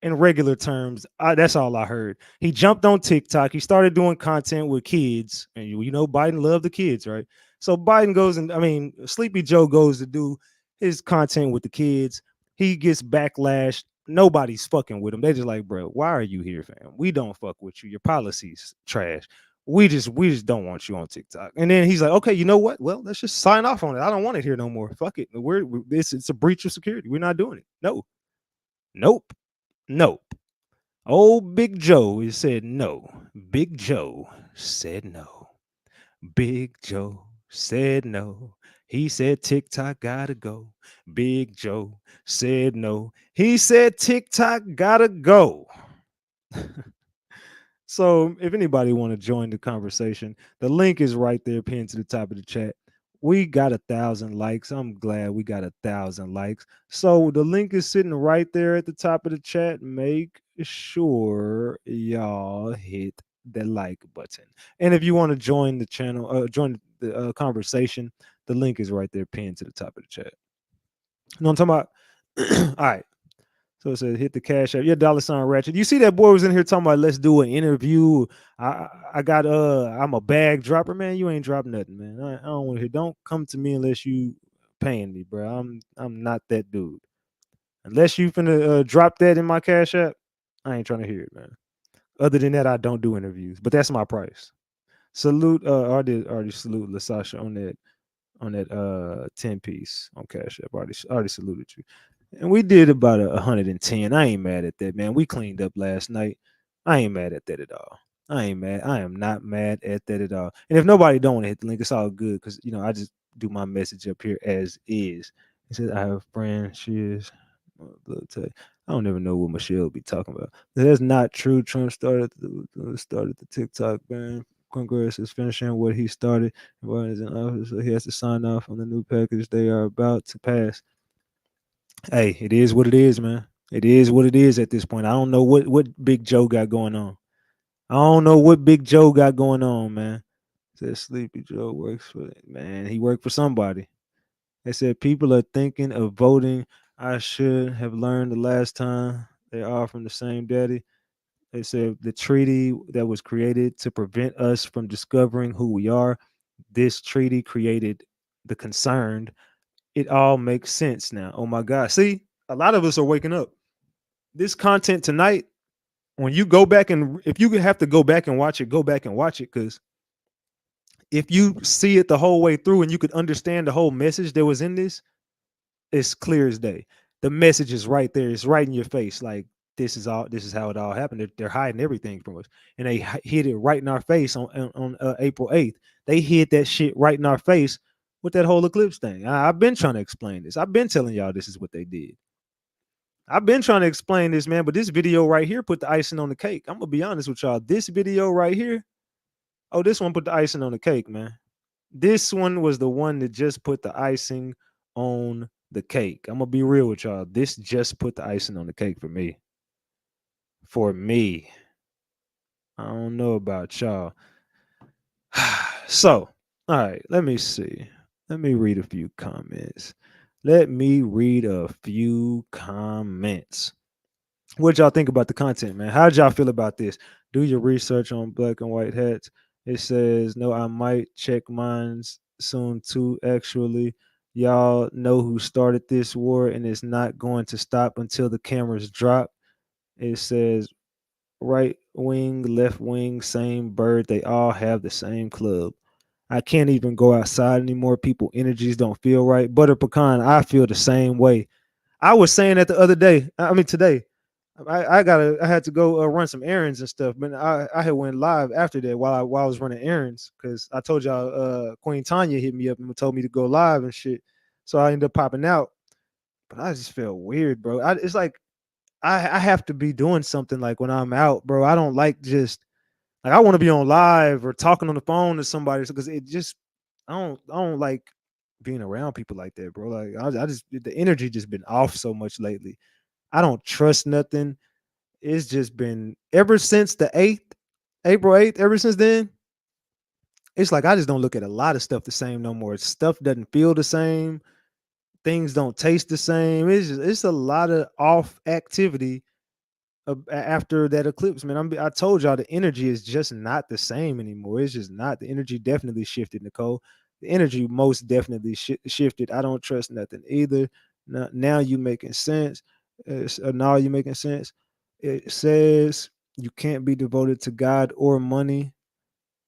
regular terms. That's all I heard. He jumped on TikTok. He started doing content with kids, and you know Biden loved the kids, right? So Biden goes and Sleepy Joe goes to do his content with the kids. He gets backlash. Nobody's fucking with him. They just like, bro, why are you here, fam? We don't fuck with you. Your policies trash. We just don't want you on TikTok. And then he's like, okay, you know what? Well, let's just sign off on it. I don't want it here no more. Fuck it. It's a breach of security. We're not doing it. No. Nope. Nope. Old Big Joe he said no. Big Joe said no. Big Joe said no. He said TikTok gotta go. Big Joe said no. He said TikTok gotta go. So if anybody want to join the conversation, the link is right there pinned to the top of the chat. We got 1,000 likes. I'm glad we got 1,000 likes. So the link is sitting right there at the top of the chat. Make sure y'all hit the like button. And if you want to join the channel, join the conversation, the link is right there pinned to the top of the chat. You know what I'm talking about? All right. So it says hit the cash app. Yeah, $ Ratchet. You see that boy was in here talking about let's do an interview. I'm a bag dropper, man. You ain't dropped nothing, man. I don't want to hear. Don't come to me unless you paying me, bro. I'm not that dude. Unless you finna drop that in my cash app, I ain't trying to hear it, man. Other than that, I don't do interviews, but that's my price. Salute, I already salute Lasasha on that 10 piece on cash app. Already saluted you. And we did about 110. I ain't mad at that, man. We cleaned up last night. I ain't mad at that at all. I ain't mad. I am not mad at that at all. And if nobody don't want to hit the link, it's all good because I just do my message up here as is. It says I have a friend. She is. I don't ever know what Michelle be talking about. That's not true. Trump started the TikTok ban. Congress is finishing what he started. Biden is in office, so he has to sign off on the new package they are about to pass. Hey, it is what it is, man. It is what it is at this point. I don't know what Big Joe got going on. I don't know what Big Joe got going on, man. Says Sleepy Joe works for man. He worked for somebody. They said people are thinking of voting. I should have learned the last time they are from the same daddy. They said the treaty that was created to prevent us from discovering who we are. This treaty created the concerned. It all makes sense now. Oh my God. See, a lot of us are waking up. This content tonight, when you go back and if you have to go back and watch it, go back and watch it. Because if you see it the whole way through and you could understand the whole message that was in this, it's clear as day. The message is right there. It's right in your face. Like this is how it all happened. They're hiding everything from us. And they hid it right in our face on April 8th. They hid that shit right in our face with that whole eclipse thing. I've been trying to explain this. I've been telling y'all this is what they did. I've been trying to explain this, man, but this video right here put the icing on the cake. I'm gonna be honest with y'all. This video right here, this one put the icing on the cake, man. This one was the one that just put the icing on the cake. I'm gonna be real with y'all. This just put the icing on the cake for me. For me. I don't know about y'all. So, all right, let me see. Let me read a few comments. What y'all think about the content, man? How'd y'all feel about this? Do your research on black and white hats. It says, no, I might check mine soon too. Actually, y'all know who started this war and it's not going to stop until the cameras drop. It says, right wing, left wing, same bird. They all have the same club. I can't even go outside anymore. People energies don't feel right. Butter pecan, I feel the same way. I was saying that the other day. Today. I had to go run some errands and stuff, but I had went live after that while I was running errands because I told y'all Queen Tanya hit me up and told me to go live and shit. So I ended up popping out, but I just felt weird, bro. It's like I have to be doing something like when I'm out, bro. I don't like just like I want to be on live or talking on the phone to somebody because it just I don't like being around people like that, bro. Like I just the energy just been off so much lately. I don't trust nothing. It's just been ever since the 8th, April 8th, ever since then, it's like I just don't look at a lot of stuff the same no more. Stuff doesn't feel the same. Things don't taste the same. It's a lot of off activity after that eclipse, man. I told y'all the energy is just not the same anymore. It's just not. The energy definitely shifted, Nicole. The energy most definitely shifted. I don't trust nothing either. Now you making sense. Now you making sense. It says you can't be devoted to God or money.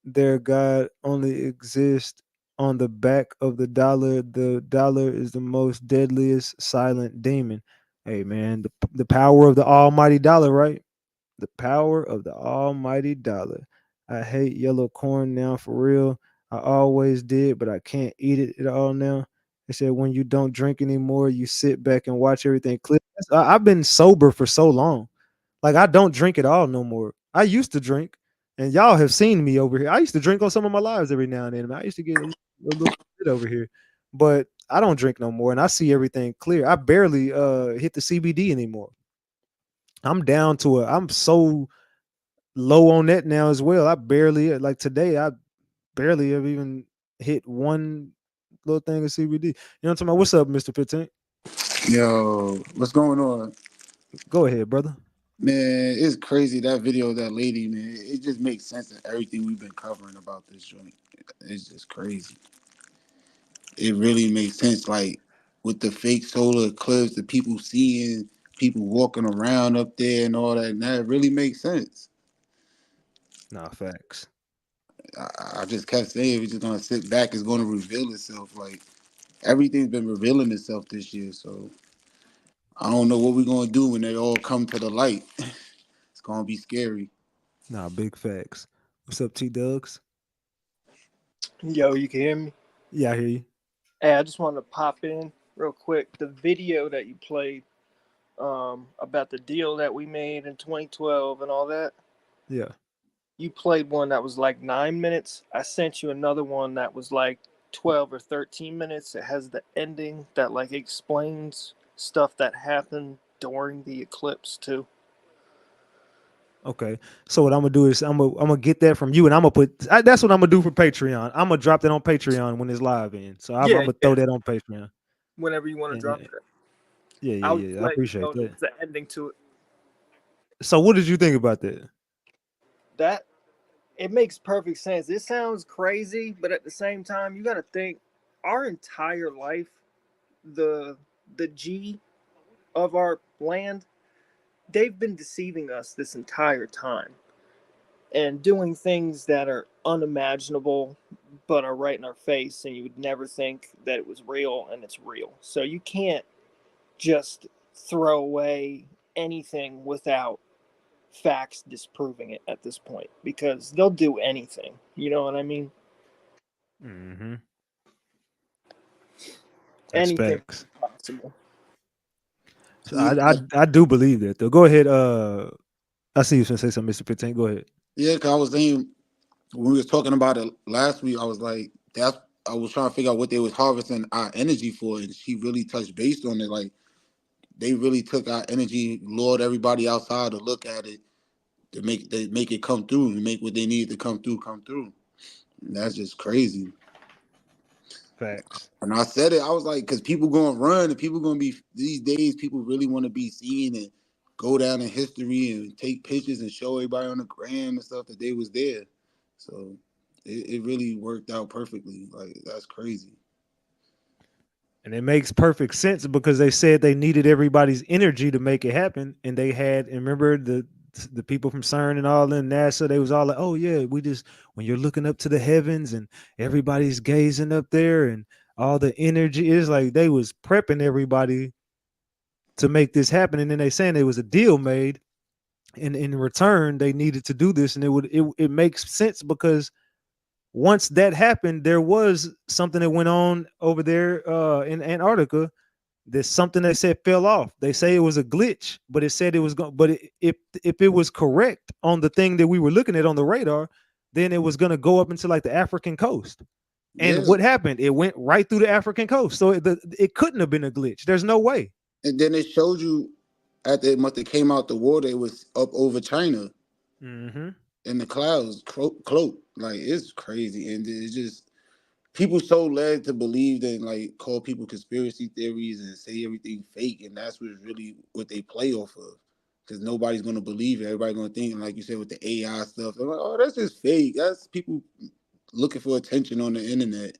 Their God only exists on the back of the dollar. The dollar is the most deadliest silent demon. Hey man, the power of the almighty dollar, right? The power of the almighty dollar. I hate yellow corn now for real. I always did, but I can't eat it at all now. They said when you don't drink anymore, you sit back and watch everything clear. I've been sober for so long. Like I don't drink at all no more. I used to drink, and y'all have seen me over here. I used to drink on some of my lives every now and then. I used to get a little bit over here, but I don't drink no more, and I see everything clear. I barely hit the CBD anymore. I'm down to I'm so low on that now as well. I barely like today. I barely have even hit one little thing of CBD. You know what I'm talking about? What's up, Mr. 15? Yo, what's going on? Go ahead, brother. Man, it's crazy that video of that lady, man. It just makes sense of everything we've been covering about this joint. It's just crazy. It really makes sense, like with the fake solar eclipse, the people seeing people walking around up there and all that, and that really makes sense. Nah, facts. I just kept saying we're just gonna sit back, it's gonna reveal itself. Like everything's been revealing itself this year, so I don't know what we're gonna do when they all come to the light. It's gonna be scary. Nah, big facts. What's up, T Dugs? Yo, you can hear me? Yeah, I hear you. Hey, I just wanted to pop in real quick. The video that you played about the deal that we made in 2012 and all that, Yeah. you played one that was like 9 minutes. I sent you another one that was like 12 or 13 minutes. It has the ending that like explains stuff that happened during the eclipse too. Okay. So what I'm gonna do is I'm gonna get that from you, and I'm gonna that's what I'm gonna do for Patreon. I'm gonna drop that on Patreon when it's live in. So I'm gonna throw that on Patreon. Whenever you want to drop it. Yeah. I appreciate that. There's the ending to it. So what did you think about that? That it makes perfect sense. It sounds crazy, but at the same time, you got to think our entire life, the G of our land, they've been deceiving us this entire time and doing things that are unimaginable but are right in our face, and you would never think that it was real, and it's real. So you can't just throw away anything without facts disproving it at this point, because they'll do anything. You know what I mean? Mm-hmm. Anything Facts. possible. So I do believe that though. Go ahead. I see you gonna say something, Mr. 15. Go ahead. Yeah, cause I was saying when we was talking about it last week, I was like, I was trying to figure out what they was harvesting our energy for, and she really touched base on it. Like they really took our energy, lured everybody outside to look at it, to make it come through, and make what they needed to come through. And that's just crazy. Facts. And I said it, I was like, because people gonna run, and people gonna be these days. People really want to be seen and go down in history and take pictures and show everybody on the gram and stuff that they was there. So it really worked out perfectly. Like that's crazy. And it makes perfect sense because they said they needed everybody's energy to make it happen. And they had, and remember the people from CERN and all in NASA, they was all like, oh yeah, when you're looking up to the heavens and everybody's gazing up there and all the energy, is like they was prepping everybody to make this happen. And then they saying there was a deal made, and in return they needed to do this. And it makes sense because once that happened, there was something that went on over there in Antarctica. There's something they said fell off. They say it was a glitch, but it said it was going. But if it was correct on the thing that we were looking at on the radar, then it was going to go up into like the African coast. And Yeah. what happened? It went right through the African coast. So it couldn't have been a glitch. There's no way. And then it showed you after it must have came out the water, it was up over China in the clouds, cloak. Like, it's crazy. And it's just people so led to believe that, like, call people conspiracy theories and say everything fake. And that's really what they play off of. Because nobody's going to believe it. Everybody's going to think, like you said, with the AI stuff, they're like, oh, that's just fake. That's people looking for attention on the internet.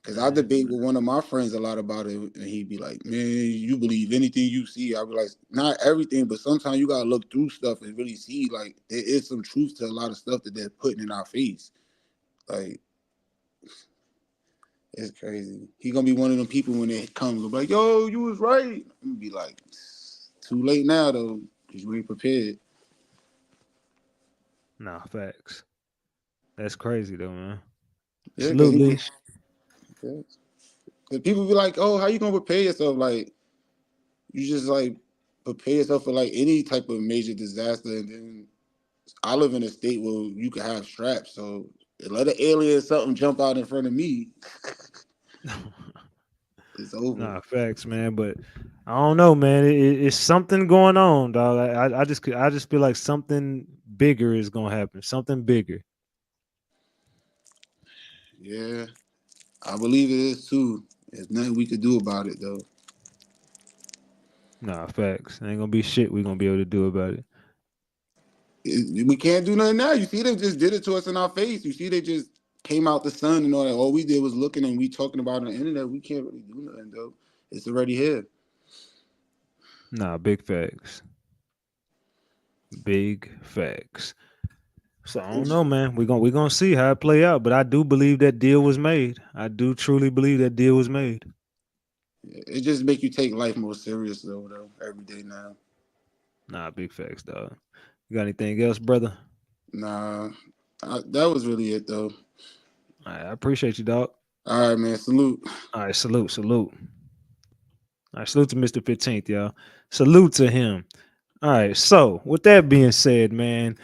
Because I debate with one of my friends a lot about it, and he'd be like, man, you believe anything you see. I'd be like, not everything, but sometimes you got to look through stuff and really see, like, there is some truth to a lot of stuff that they're putting in our face. Like, it's crazy. He going to be one of them people when they come, go like, yo, you was right. I'm going to be like, too late now, though, because you ain't prepared. Nah, facts. That's crazy, though, man. Yeah, Absolutely. And people be like, oh, how you gonna prepare yourself? Like, you just like prepare yourself for like any type of major disaster. And then I live in a state where you can have straps, so let an alien or something jump out in front of me, it's over. Nah, facts, man. But I don't know, man. It's something going on, dog. I just feel like something bigger is gonna happen. Something bigger. Yeah, I believe it is too. There's nothing we could do about it, though. Nah, facts. Ain't gonna be shit we gonna be able to do about it. We can't do nothing now. You see, they just did it to us in our face. You see, they just came out the sun and all that. All we did was looking and we talking about it on the internet. We can't really do nothing, though. It's already here. Nah, big facts. Big facts. So I don't know, man. We're gonna see how it play out. But I do believe that deal was made. I do truly believe that deal was made. It just make you take life more serious, though, every day now. Nah, big facts, dog. You got anything else, brother? Nah, that was really it, though. All right, I appreciate you, dog. All right, man. Salute. All right, salute. All right, salute to Mr. 15th, y'all. Salute to him. All right, so with that being said, man,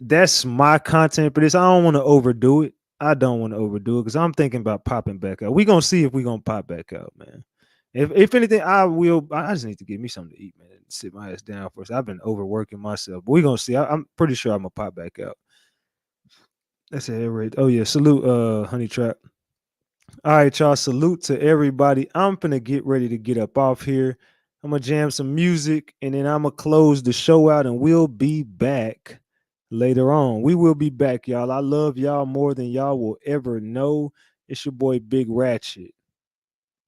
that's my content for this. I don't want to overdo it. Because I'm thinking about popping back out. We're going to see if we're going to pop back out, man. If anything, I just need to get me something to eat, man, and sit my ass down first. I've been overworking myself. But we're going to see. I'm pretty sure I'm going to pop back out. That's it, right? Oh, yeah. Salute, Honey Trap. All right, y'all. Salute to everybody. I'm finna get ready to get up off here. I'm going to jam some music, and then I'm going to close the show out, and we'll be back later on. We will be back, y'all. I love y'all more than y'all will ever know. It's your boy, Big Ratchet.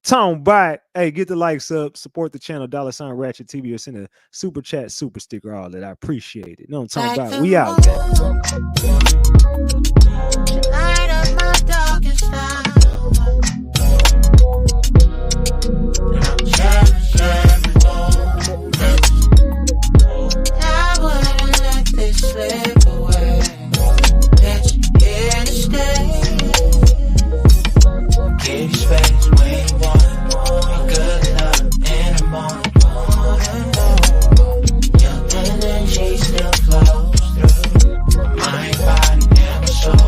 Tone back. Hey, get the likes up. Support the channel. $ Ratchet TV or send a super chat, super sticker, all that. I appreciate it. No, I'm talking about. We out. Light up my darkest hour. And I'll cherish every moment. I wouldn't let this slip away. Let you here to stay. Give you space when you want it. Good love in the morning. Your energy still flows through my body and my soul.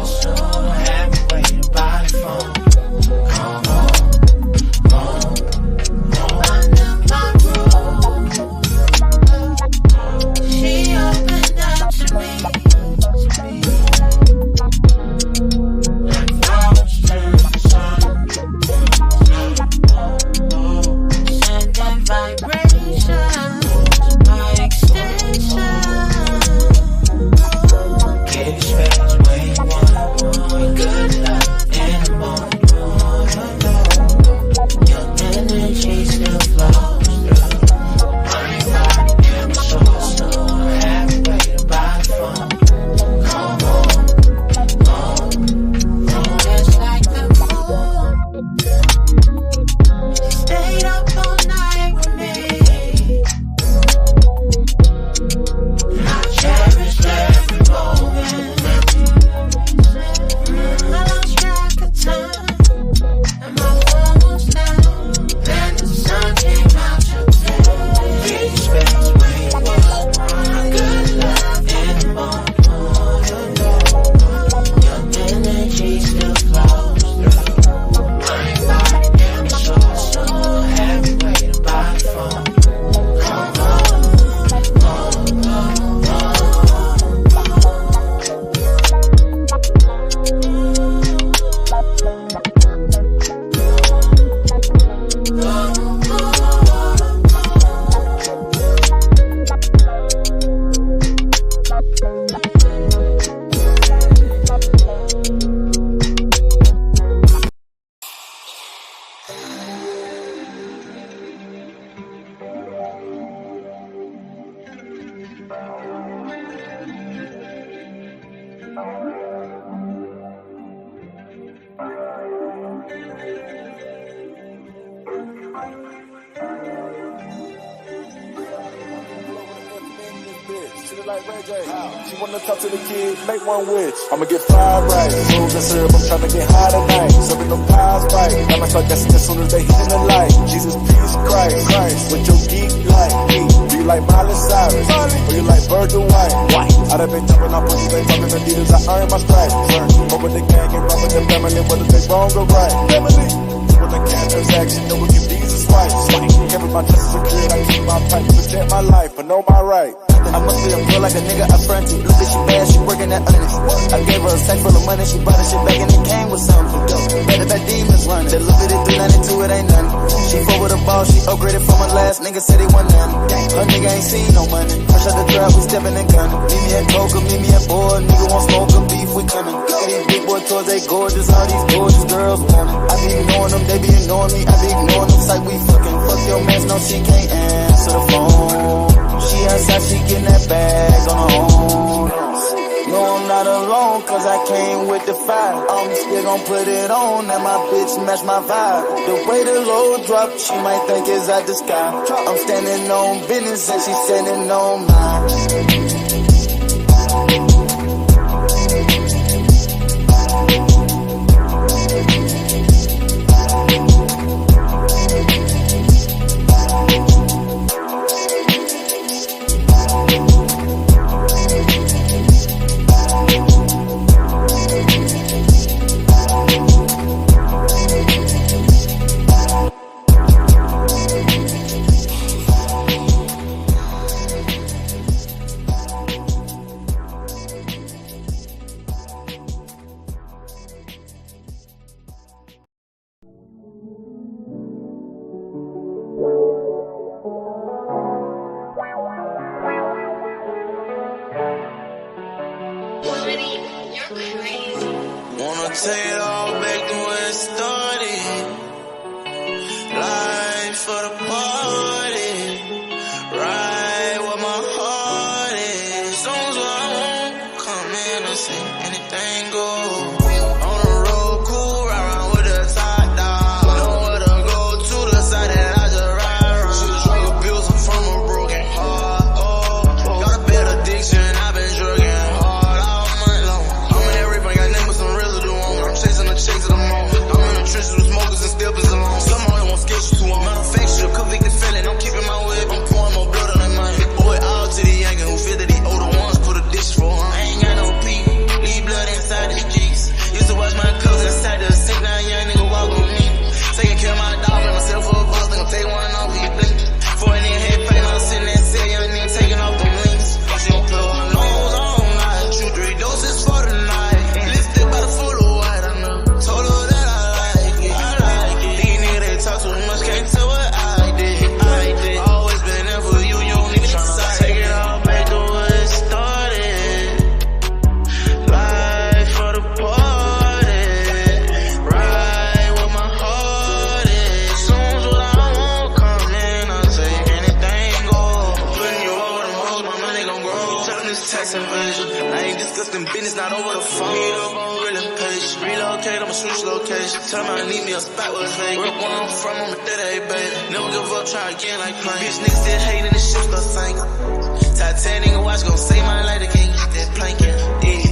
like Ray J. She wanna talk to the kid, make one wish. I'ma get fried right. Fools and syrup, I'm tryna get high tonight. Serving them pies right. I might start dancing as soon as they hit in the light. Jesus, peace, Christ. With your geek like me. Do you like Miley Cyrus? Or you like Virgil White? I done been jumping on pussies, ain't talking Adidas, I earned my stripes. But with the gang and run with the family, whether they wrong or right. Family. With the cash transaction, no one can visa swipe. Kept my trust secured, I keep my pipe to protect my life, but know my right. I must be a girl like a nigga I fronted. Look at she bad, she working at honest. I gave her a sack full of money, she brought her shit back and it came with something. Better back demons running. That look at it 392, it ain't nothing. She full with a ball, she upgraded from her last nigga, said he wasn't nothing. Her nigga ain't seen no money. Fresh out the trap, we stepping and gunning. Meet me at Coca, meet me at Boy. Nigga want smoke and beef, we coming. These big boy toys, they gorgeous. All these gorgeous girls want it. I be ignoring them, they be ignoring me. I be ignoring them, like we fucking. Fuck your man, no, she can't answer the phone. She outside, she getting that bag on her own. No, I'm not alone, cause I came with the fire. I'm still gon' put it on, and my bitch match my vibe. The way the low drop, she might think it's out the sky. I'm standing on business, and she's standing on mine. Wanna take it all back to where it started. Life for the party. Right where my heart is. Songs where I won't come in and say anything goes. On the road, cool, ride around with the top down. Nowhere to go to the side that I just ride around. She drug abuse, I'm from a broken heart. Oh, got a bad addiction, I've been drugging hard all month long. I'm in everything, got nothing but some residue on. I'm chasing the chase of the moment. I'm in the trenches with smokers and steppers alone. Somehow they won't sketch you to a manufacturer, convicted felon. I'm keeping my whip, I'm pouring more blood on that money. Boy, out to the Yankee who feel that the older ones put a dish for him. I ain't got no pee, leave blood inside these G's. Used to watch my cousin inside the sink, now a young nigga walk with me. Taking care of my dog and myself for a boss, nigga take one off, he blink. For a nigga head pain, I'm sitting there, say young nigga taking off them links. She gon' put her nose on night, chew 3 doses for the night. Lifted by the full of white, I know. Told her that I like it, I like it. These niggas, they talk too much, can't tell what I did, I did. Always been there for you, you don't need to decide. Take it all back to where it started. Life for the party. Right where my heart is. Soon as what I want come in, I'll say anything goes. Putting you over them hoes, my money gon' grow. Telling this tax invasion. I ain't discussing business, not over the phone. Meet up on real impatient. Relocate, I'ma switch location. Tell me I need me a spot where it's vacant. Where I'm from, I'm a dead baby. Never give up, try again like playing. Bitch niggas still hating, the shit start sinking. Titanic watch gon' save my life, they can't get that planking. Yeah.